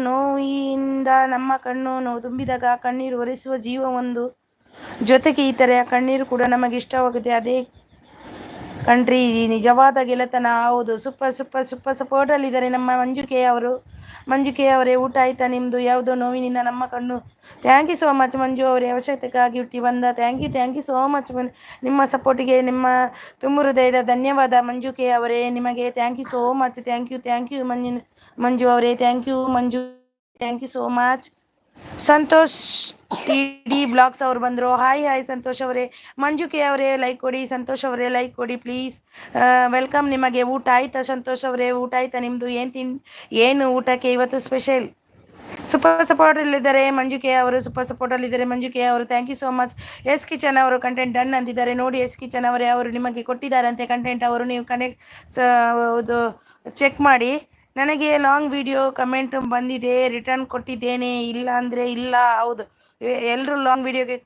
ನೋವಿಯಿಂದ ನಮ್ಮ ಕಣ್ಣು ತುಂಬಿದಾಗ ಕಣ್ಣೀರು ಒರೆಸುವ ಜೀವ ಒಂದು. ಜೊತೆಗೆ ಈ ಥರ ಕಣ್ಣೀರು ಕೂಡ ನಮಗೆ ಇಷ್ಟವಾಗುತ್ತೆ. ಅದೇ ಕಣ್ರಿ ನಿಜವಾದ ಗೆಳೆತನ. ಹೌದು. ಸೂಪರ್ ಸಪೋರ್ಟಲ್ಲಿದ್ದಾರೆ ನಮ್ಮ ಮಂಜು ಕೆ ಅವರೇ. ಊಟ ಆಯ್ತಾ ನಿಮ್ಮದು? ಯಾವುದೋ ನೋವಿನಿಂದ ನಮ್ಮ ಕಣ್ಣು. Thank you so much Manju ಅವರೇ. ಅವಶ್ಯಕತೆಗಾಗಿ ಹುಟ್ಟಿ ಬಂದ. Thank you so much. ನಿಮ್ಮ ಸಪೋರ್ಟಿಗೆ ನಿಮ್ಮ ತುಂಬ ಹೃದಯದ ಧನ್ಯವಾದ ಮಂಜು ಕೆ ಅವರೇ ನಿಮಗೆ. Thank you so much. Thank you Manju ಅವರೇ. Thank you so much. Santosh TD blogs ಅವರು ಬಂದರು. ಹಾಯ್ ಸಂತೋಷ್ ಅವರೇ. ಮಂಜು ಕೆ ಅವರೇ ಲೈಕ್ ಕೊಡಿ. ಸಂತೋಷ್ ಅವರೇ ಲೈಕ್ ಕೊಡಿ ಪ್ಲೀಸ್. ವೆಲ್ಕಮ್ ನಿಮಗೆ. ಊಟ ಆಯ್ತಾ ಸಂತೋಷ್ ಅವರೇ? ಊಟ ಆಯ್ತಾ ನಿಮ್ಮದು? ಏನು ಊಟಕ್ಕೆ ಇವತ್ತು ಸ್ಪೆಷಲ್? ಸೂಪರ್ ಸಪೋರ್ಟಲ್ಲಿದ್ದಾರೆ ಮಂಜು ಕೆ ಅವರು. Thank you so much. SKCN ಅವರು ಕಂಟೆಂಟ್ ಡನ್ ಅಂತಿದ್ದಾರೆ ನೋಡಿ. SKCN ಅವರೇ ಅವರು ನಿಮಗೆ ಕೊಟ್ಟಿದ್ದಾರಂತೆ ಕಂಟೆಂಟ್ ಅವರು. ನೀವು ಚೆಕ್ ಮಾಡಿ. ನನಗೆ ಲಾಂಗ್ ವಿಡಿಯೋ ಕಮೆಂಟ್ ಬಂದಿದೆ, ರಿಟರ್ನ್ ಕೊಟ್ಟಿದ್ದೇನೆ. ಇಲ್ಲ ಅಂದರೆ ಇಲ್ಲ. ಹೌದು ಎಲ್ಲರೂ ಲಾಂಗ್ ವಿಡಿಯೋಗೆ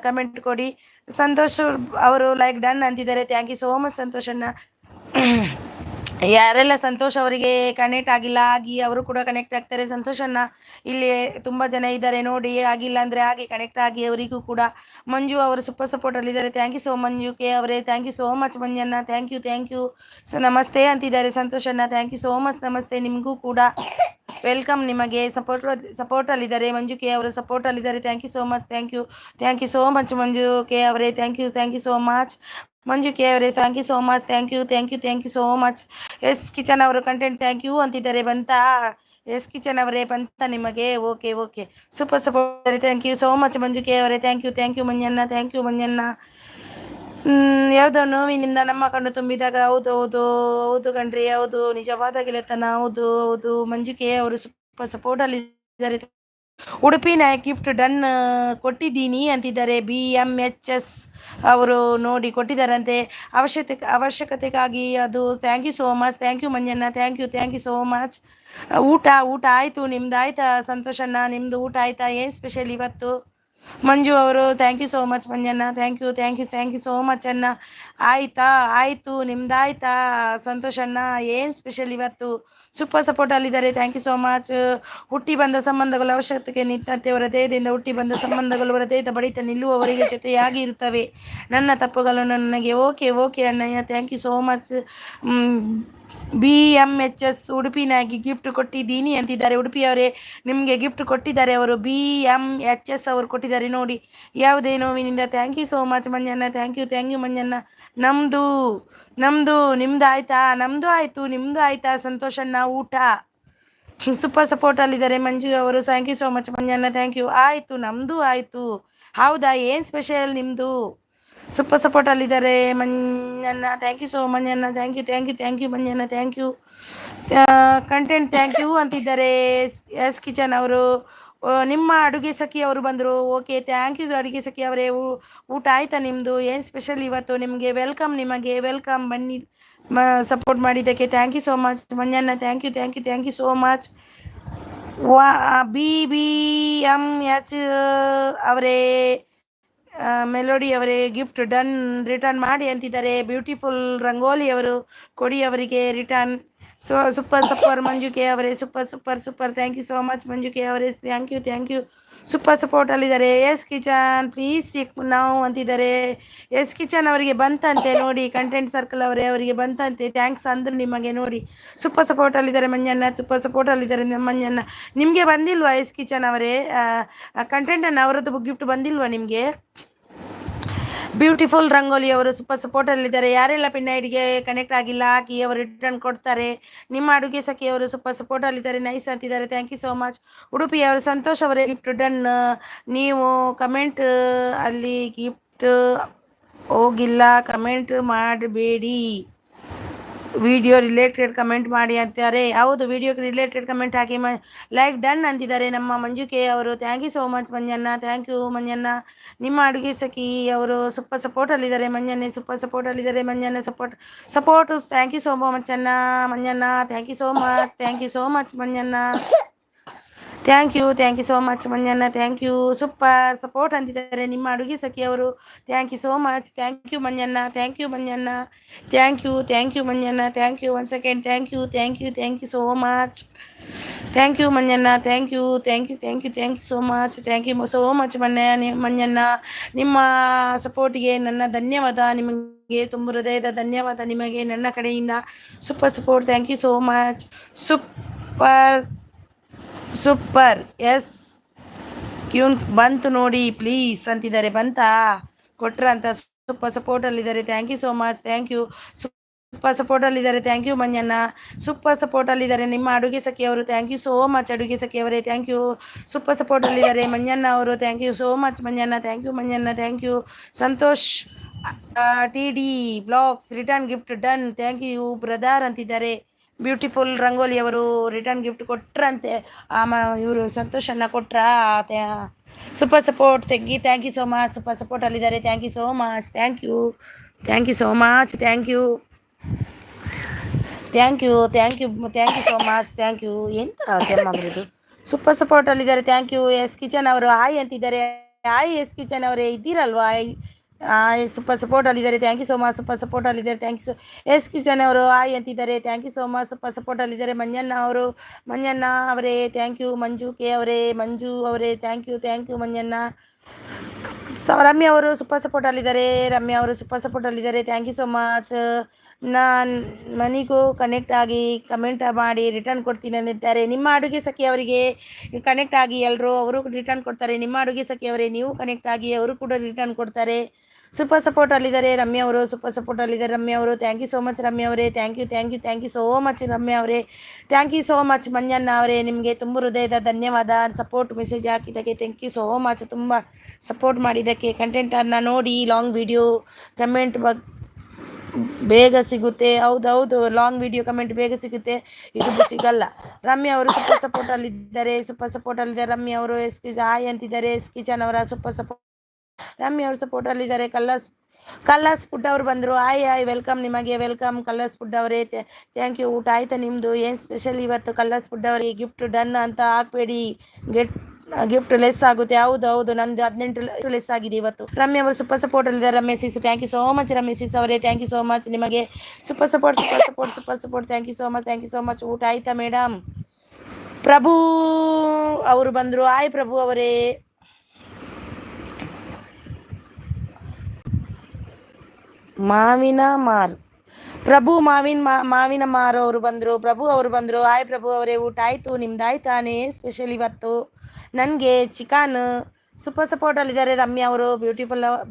ಕಮೆಂಟ್ ಕೊಡಿ. ಸಂತೋಷ್ ಅವರು ಲೈಕ್ ಡನ್ ಅಂತಿದ್ದಾರೆ. ಥ್ಯಾಂಕ್ ಯು ಸೋ ಮಚ್ ಸಂತೋಷನ್ನ. ಯಾರೆಲ್ಲ ಸಂತೋಷ್ ಅವರಿಗೆ ಕನೆಕ್ಟ್ ಆಗಿಲ್ಲ ಆಗಿ ಅವರು ಕೂಡ ಕನೆಕ್ಟ್ ಆಗ್ತಾರೆ. ಸಂತೋಷನ್ನ ಇಲ್ಲಿ ತುಂಬ ಜನ ಇದ್ದಾರೆ ನೋಡಿ, ಆಗಿಲ್ಲ ಅಂದರೆ ಹಾಗೆ ಕನೆಕ್ಟ್ ಆಗಿ ಅವರಿಗೂ ಕೂಡ. ಮಂಜು ಅವರು ಸೂಪರ್ ಸಪೋರ್ಟಲ್ಲಿದ್ದಾರೆ. Thank you so Manju K ಅವರೇ, ಥ್ಯಾಂಕ್ ಯು ಸೋ ಮಚ್ ಮಂಜನ್ನ, ಥ್ಯಾಂಕ್ ಯು. ಸೊ ನಮಸ್ತೆ ಅಂತಿದ್ದಾರೆ ಸಂತೋಷನ್ನ, ಥ್ಯಾಂಕ್ ಯು ಸೋ ಮಚ್ ನಮಸ್ತೆ ನಿಮಗೂ ಕೂಡ ವೆಲ್ಕಮ್. ನಿಮಗೆ ಸಪೋರ್ಟಲ್ಲಿದ್ದಾರೆ ಮಂಜು ಕೆ ಅವರು, ಸಪೋರ್ಟಲ್ಲಿದ್ದಾರೆ. Thank you so much, thank you so much Manju K ಅವರೇ, thank you so much Manju K ಅವರೇ, thank you so much, thank you so much. S kitchen ಅವರು ಕಂಟೆಂಟ್ ಥ್ಯಾಂಕ್ ಯು ಅಂತಿದ್ದಾರೆ. ಬಂತಾ ಎಸ್ ಕಿಚನ್ ಅವರೇ, ಬಂತ ನಿಮಗೆ? Okay super support. Thank you so much Manju K ಅವರೇ, thank you ಮಂಜಣ್ಣ, ಥ್ಯಾಂಕ್ ಯು ಮಂಜಣ್ಣ. ಯಾವುದೋ ನೋವಿನಿಂದ ನಮ್ಮ ಕಣ್ಣು ತುಂಬಿದಾಗ ಹೌದು ಕಣ್ರಿ, ಹೌದು ನಿಜವಾದ ಗೆಳೆತನ, ಹೌದು ಮಂಜು ಕೆ ಅವರು ಸೂಪರ್ ಸಪೋರ್ಟಲ್ಲಿ ಇದ್ದಾರೆ. ಉಡುಪಿ ನಾಯಕ್ ಗಿಫ್ಟ್ ಡನ್ ಕೊಟ್ಟಿದ್ದೀನಿ ಅಂತಿದ್ದಾರೆ. BMHS ಅವರು ನೋಡಿ ಕೊಟ್ಟಿದ್ದಾರಂತೆ ಅವಶ್ಯಕತೆಗಾಗಿ. ಅದು thank you so much, thank you ಮಂಜಣ್ಣ, ಥ್ಯಾಂಕ್ ಯು ಸೋ ಮಚ್. ಊಟ ಆಯಿತು, ನಿಮ್ದು ಆಯ್ತಾ ಸಂತೋಷಣ್ಣ? ನಿಮ್ಮದು ಊಟ ಆಯ್ತಾ? ಏನು ಸ್ಪೆಷಲ್ ಇವತ್ತು? ಮಂಜು ಅವರು thank you so much Manjanna, thank you so much ಅಣ್ಣ. ಆಯಿತು ನಿಮ್ದಾಯ್ತಾ ಸಂತೋಷಣ್ಣ? ಏನು ಸ್ಪೆಷಲ್ ಇವತ್ತು? ಸೂಪರ್ ಸಪೋರ್ಟ್ ಅಲ್ಲಿದ್ದಾರೆ. Thank you so much. ಹುಟ್ಟಿ ಬಂದ ಸಂಬಂಧಗಳು ಅವಶ್ಯಕತೆಗೆ ನಿಂತಂತೆ ಹೃದಯದಿಂದ ಹುಟ್ಟಿ ಬಂದ ಸಂಬಂಧಗಳು ಹೃದಯದ ಬಡಿತ ನಿಲ್ಲುವವರಿಗೆ ಜೊತೆಯಾಗಿ ಇರುತ್ತವೆ. ನನ್ನ ತಪ್ಪುಗಳನ್ನು ನನಗೆ ಓಕೆ ಅಣ್ಣಯ್ಯ, thank you so much. BMHS ಉಡುಪಿನಾಗಿ ಗಿಫ್ಟ್ ಕೊಟ್ಟಿದ್ದೀನಿ ಅಂತಿದ್ದಾರೆ. ಉಡುಪಿಯವರೇ ನಿಮಗೆ ಗಿಫ್ಟ್ ಕೊಟ್ಟಿದ್ದಾರೆ ಅವರು. BMHS ಅವರು ಕೊಟ್ಟಿದ್ದಾರೆ ನೋಡಿ, ಯಾವುದೇ ನೋವಿನಿಂದ. Thank you so much Manjanna, thank you ಮಂಜಣ್ಣ. ನಮ್ದು ನಿಮ್ದು ಆಯ್ತಾ? ನಮ್ದು ಆಯ್ತಾ ಸಂತೋಷಣ್ಣ? ಊಟ ಸೂಪರ್ ಸಪೋರ್ಟ್ ಅಲ್ಲಿದ್ದಾರೆ ಮಂಜು ಅವರು. Thank you so much Manjanna, thank you. ನಮ್ದು ಆಯ್ತು. ಹೌದಾ? ಏನು ಸ್ಪೆಷಲ್ ನಿಮ್ಮದು? ಸೂಪರ್ ಸಪೋರ್ಟ್ ಅಲ್ಲಿದ್ದಾರೆ ಮಂಜಣ್ಣ, ಥ್ಯಾಂಕ್ ಯು ಸೋ ಮಂಜಣ್ಣ, ಥ್ಯಾಂಕ್ ಯು ಮಂಜಣ್ಣ, thank you. Content thank you ಅಂತಿದ್ದಾರೆ. ಎಸ್ ಕಿಚನ್ ಅವರು ನಿಮ್ಮ ಅಡುಗೆ ಸಖಿ ಅವರು ಬಂದರು. ಓಕೆ, ಥ್ಯಾಂಕ್ ಯು ಅಡುಗೆ ಸಖಿ ಅವರೇ. ಊಟ ಆಯ್ತಾ ನಿಮ್ಮದು? ಏನು ಸ್ಪೆಷಲ್ ಇವತ್ತು? ನಿಮಗೆ ವೆಲ್ಕಮ್ ಬನ್ನಿ ಸಪೋರ್ಟ್ ಮಾಡಿದ್ದಕ್ಕೆ. Thank you so much Manjanna, thank you so much. BBMH ಅವರೇ, ಮೆಲೋಡಿ ಅವರೇ ಗಿಫ್ಟ್ ಡನ್ ರಿಟರ್ನ್ ಮಾಡಿ ಅಂತಿದ್ದಾರೆ. ಬ್ಯೂಟಿಫುಲ್ ರಂಗೋಲಿ ಅವರು ಕೊಡಿ ಅವರಿಗೆ ರಿಟರ್ನ್. ಸೂಪರ್ ಮಂಜು ಕೆ ಅವರೇ, super thank you so much Manju K ಅವರೇ, ಥ್ಯಾಂಕ್ ಯು ಸೂಪರ್ ಸಪೋರ್ಟ್ ಅಲ್ಲಿದ್ದಾರೆ. ಎಸ್ ಕಿಚನ್ ಪ್ಲೀಸ್ ನಾವು ಅಂತಿದ್ದಾರೆ. ಎಸ್ ಕಿಚನ್ ಅವರಿಗೆ ಬಂತಂತೆ ನೋಡಿ, ಕಂಟೆಂಟ್ ಸರ್ಕಲ್ ಅವರಿಗೆ ಬಂತಂತೆ. ಥ್ಯಾಂಕ್ಸ್ ಅಂದ್ರು ನಿಮಗೆ ನೋಡಿ. ಸೂಪರ್ ಸಪೋರ್ಟ್ ಅಲ್ಲಿದ್ದಾರೆ ಮಂಜಣ್ಣ, ಸೂಪರ್ ಸಪೋರ್ಟ್ ಅಲ್ಲಿದ್ದಾರೆ ಮಂಜಣ್ಣ. ನಿಮಗೆ ಬಂದಿಲ್ವಾ ಎಸ್ ಕಿಚನ್ ಅವರೇ ಕಂಟೆಂಟನ್ನು? ಅವರದ್ದು ಗಿಫ್ಟ್ ಬಂದಿಲ್ವಾ ನಿಮಗೆ? ಬ್ಯೂಟಿಫುಲ್ ರಂಗೋಲಿ ಅವರು ಸೂಪರ್ ಸಪೋರ್ಟಲ್ಲಿದ್ದಾರೆ. ಯಾರೆಲ್ಲ ಪಿನ್ ಐಡಿಗೆ ಕನೆಕ್ಟ್ ಆಗಿಲ್ಲ ಹಾಕಿ, ಅವರು ರಿಟರ್ನ್ ಕೊಡ್ತಾರೆ. ನಿಮ್ಮ ಅಡುಗೆ ಸಖಿಯವರು ಸೂಪರ್ ಸಪೋರ್ಟಲ್ಲಿದ್ದಾರೆ. ನೈಸ್ ಅಂತಿದ್ದಾರೆ. Thank you so much. ಉಡುಪಿಯವರು ಸಂತೋಷ್ ಅವರೇ ಗಿಫ್ಟ್ ಡನ್. ನೀವು ಕಮೆಂಟ್ ಅಲ್ಲಿ ಗಿಫ್ಟ್ ಹೋಗಿಲ್ಲ, ಕಮೆಂಟ್ ಮಾಡಬೇಡಿ, ವಿಡಿಯೋ ರಿಲೇಟೆಡ್ ಕಮೆಂಟ್ ಮಾಡಿ ಅಂತಾರೆ. ಹೌದು, ವಿಡಿಯೋಗೆ ರಿಲೇಟೆಡ್ ಕಮೆಂಟ್ ಹಾಕಿ. ಲೈಕ್ ಡನ್ ಅಂತಿದ್ದಾರೆ ನಮ್ಮ ಮಂಜು ಕೆ ಅವರು. Thank you so much Manjanna, thank you ಮಂಜಣ್ಣ. ನಿಮ್ಮ ಅಡುಗೆ ಸಖಿ ಅವರು ಸೂಪರ್ ಸಪೋರ್ಟಲ್ಲಿದ್ದಾರೆ. ಮಂಜಣ್ಣ ಸೂಪರ್ ಸಪೋರ್ಟಲ್ಲಿದ್ದಾರೆ. ಮಂಜಣ್ಣ support thank you so much ಅಣ್ಣ ಮಂಜಣ್ಣ, thank you so much Manjanna, thank you so much Manjanna, thank you. Super support ಅಂತಿದ್ದಾರೆ ನಿಮ್ಮ ಅಡುಗೆ ಸಖಿಯವರು. Thank you so much, thank you ಮಂಜಣ್ಣ, ಥ್ಯಾಂಕ್ ಯು ಮಂಜಣ್ಣ, ಥ್ಯಾಂಕ್ ಯು ಮಂಜಣ್ಣ, thank you. One second, thank you so much, thank you ಮಂಜಣ್ಣ, thank you so much ಮಂಜಣ್ಣ. ನಿಮ್ಮ ಸಪೋರ್ಟಿಗೆ ನನ್ನ ಧನ್ಯವಾದ. ನಿಮಗೆ ತುಂಬ ಹೃದಯದ ಧನ್ಯವಾದ ನಿಮಗೆ ನನ್ನ ಕಡೆಯಿಂದ. Super support, thank you so much. Super S queen ಬಂತು ನೋಡಿ ಪ್ಲೀಸ್ ಅಂತಿದ್ದಾರೆ. ಬಂತಾ? ಕೊಟ್ರ ಅಂತ. ಸೂಪರ್ ಸಪೋರ್ಟಲ್ಲಿದ್ದಾರೆ. Thank you so much, thank you. Super ಸಪೋರ್ಟಲ್ಲಿದ್ದಾರೆ. ಥ್ಯಾಂಕ್ ಯು ಮಂಜಣ್ಣ, ಸೂಪರ್ ಸಪೋರ್ಟಲ್ಲಿದ್ದಾರೆ ನಿಮ್ಮ ಅಡುಗೆ ಸಖಿಯವರು. ಥ್ಯಾಂಕ್ ಯು ಸೋ ಮಚ್ ಅಡುಗೆ ಸಖಿಯವರೇ, ಥ್ಯಾಂಕ್ ಯು. ಸೂಪರ್ ಸಪೋರ್ಟಲ್ಲಿದ್ದಾರೆ ಮಂಜಣ್ಣ ಅವರು. Thank you so much Manjanna, thank you ಮಂಜಣ್ಣ, thank you. Santosh TD blogs return gift done, thank you brother ಅಂತಿದ್ದಾರೆ. ಬ್ಯೂಟಿಫುಲ್ ರಂಗೋಲಿ ಅವರು ರಿಟರ್ನ್ ಗಿಫ್ಟ್ ಕೊಟ್ರಂತೆ. ಇವರು ಸಂತೋಷನ್ನ ಕೊಟ್ರ. Super support thank you so much. Super support ಅಲ್ಲಿದ್ದಾರೆ. Thank you so much, thank you so much, thank you so much, thank you. ಎಂತ ಕೆಮ್ಮ ಬರೋದು? ಸೂಪರ್ ಸಪೋರ್ಟ್ ಅಲ್ಲಿದ್ದಾರೆ. Thank you. ಎಸ್ ಕಿಚನ್ ಅವರು ಹಾಯ್ ಅಂತಿದ್ದಾರೆ. ಹಾಯ್ ಎಸ್ ಕಿಚನ್ ಅವರೇ ಇದ್ದೀರಲ್ವಾ? Super support ಅಲ್ಲಿದ್ದಾರೆ. Thank you so much. Super support ಅಲ್ಲಿದ್ದಾರೆ. ಥ್ಯಾಂಕ್ ಯು ಎಸ್ ಕಿಚನ್ ಅವರು ಹಾಯ್ ಅಂತಿದ್ದಾರೆ. Thank you so much. Super support ಅಲ್ಲಿದ್ದಾರೆ. ಮಂಜಣ್ಣ ಅವರೇ ಥ್ಯಾಂಕ್ ಯು. ಮಂಜು ಕೆ ಅವರೇ ಥ್ಯಾಂಕ್ ಯು ಮಂಜಣ್ಣ. ರಮ್ಯಾ ಅವರು ಸೂಪರ್ ಸಪೋರ್ಟ್ ಅಲ್ಲಿದ್ದಾರೆ. Thank you so much. ನಾನು ಮನೆಗೂ ಕನೆಕ್ಟ್ ಆಗಿ ಕಮೆಂಟ್ ಮಾಡಿ ರಿಟರ್ನ್ ಕೊಡ್ತೀನಿ ಅಂದಿದ್ದಾರೆ. ನಿಮ್ಮ ಅಡುಗೆ ಸಖಿ ಅವರಿಗೆ ಕನೆಕ್ಟ್ ಆಗಿ ಎಲ್ಲರೂ ಅವರು ರಿಟರ್ನ್ ಕೊಡ್ತಾರೆ. ನಿಮ್ಮ ಅಡುಗೆ ಸಖಿ ಅವರೇ ನೀವು ಕನೆಕ್ಟ್ ಆಗಿ ಅವರು ಕೂಡ ರಿಟರ್ನ್ ಕೊಡ್ತಾರೆ. ಸೂಪರ್ ಸಪೋರ್ಟ್ ಅಲ್ಲಿದ್ದಾರೆ ರಮ್ಯಾ ಅವರು. ಸೂಪರ್ ಸಪೋರ್ಟ್ ಅಲ್ಲಿದ್ದಾರೆ ರಮ್ಯಾ ಅವರು. Thank you so much Ramya ಅವರೇ. Thank you so much Ramya ಅವರೇ. ಥ್ಯಾಂಕ್ ಯು ಸೋ ಮಚ್ ಮಂಜಣ್ಣ ಅವರೇ. ನಿಮಗೆ ತುಂಬ ಹೃದಯದ ಧನ್ಯವಾದ. ಸಪೋರ್ಟ್ ಮೆಸೇಜ್ ಹಾಕಿದ್ದಕ್ಕೆ ಥ್ಯಾಂಕ್ ಯು ಸೋ ಮಚ್. ತುಂಬ ಸಪೋರ್ಟ್ ಮಾಡಿದ್ದಕ್ಕೆ. ಕಂಟೆಂಟನ್ನು ನೋಡಿ ಲಾಂಗ್ ವಿಡಿಯೋ ಕಮೆಂಟ್ ಬೇಗ ಸಿಗುತ್ತೆ. ಹೌದೌದು, ಲಾಂಗ್ ವಿಡಿಯೋ ಕಮೆಂಟ್ ಬೇಗ ಸಿಗುತ್ತೆ, ಇದು ಸಿಗಲ್ಲ. ರಮ್ಯಾ ಅವರು ಸೂಪರ್ ಸಪೋರ್ಟ್ ಅಲ್ಲಿದ್ದಾರೆ. ರಮ್ಯಾ ಅವರು ಹಾಯ್ ಅಂತಿದ್ದಾರೆ. ಎಸ್ ಕಿಚನ್ ಅವರ ಸೂಪರ್ ಸಪೋರ್ಟ್. ರಮ್ಯಾ ಅವರು ಸಪೋರ್ಟ್ ಅಲ್ಲಿದ್ದಾರೆ. ಕಲರ್ಸ್ ಫುಡ್ ಅವರು ಬಂದರು. Hi welcome. ನಿಮಗೆ ವೆಲ್ಕಮ್ ಕಲರ್ಸ್ ಫುಡ್ ಅವರೇ. Thank you. ಊಟ ಆಯ್ತಾ ನಿಮ್ಮದು? ಏನು ಸ್ಪೆಷಲ್ ಇವತ್ತು ಕಲರ್ಸ್ ಫುಡ್ ಅವರೇ? ಗಿಫ್ಟ್ ಡನ್ ಅಂತ ಹಾಕ್ಬೇಡಿ, ಗಿಫ್ಟ್ ಲೆಸ್ ಆಗುತ್ತೆ. ಹೌದು ನಂದು 18 ಲೆಸ್ ಆಗಿದೆ ಇವತ್ತು. ರಮ್ಯಾ ಅವರು ಸೂಪರ್ ಸಪೋರ್ಟ್ ಅಲ್ಲಿದ್ದಾರೆ. Ramya thank you so much. Ramya ಅವರೇ ಥ್ಯಾಂಕ್ ಯು ಸೋ ಮಚ್. ನಿಮಗೆ super support. Thank you so much. ಊಟ ಆಯ್ತಾ ಮೇಡಮ್? ಪ್ರಭು ಅವರು ಬಂದರು. ಹಾಯ್ ಪ್ರಭು ಅವರೇ. ಮಾವಿನ ಮಾರ್ ಅವರು ಬಂದರು. ಪ್ರಭು ಅವರು ಬಂದರು. ಹಾಯ್ ಪ್ರಭು ಅವರೇ. ಊಟ ಆಯಿತು, ನಿಮ್ದು ಆಯ್ತಾನೆ? ಸ್ಪೆಷಲ್ ಇವತ್ತು ನನಗೆ ಚಿಕನ್. ಸೂಪರ್ ಸಪೋರ್ಟ್ ಅಲ್ಲಿದ್ದಾರೆ ರಮ್ಯಾ ಅವರು.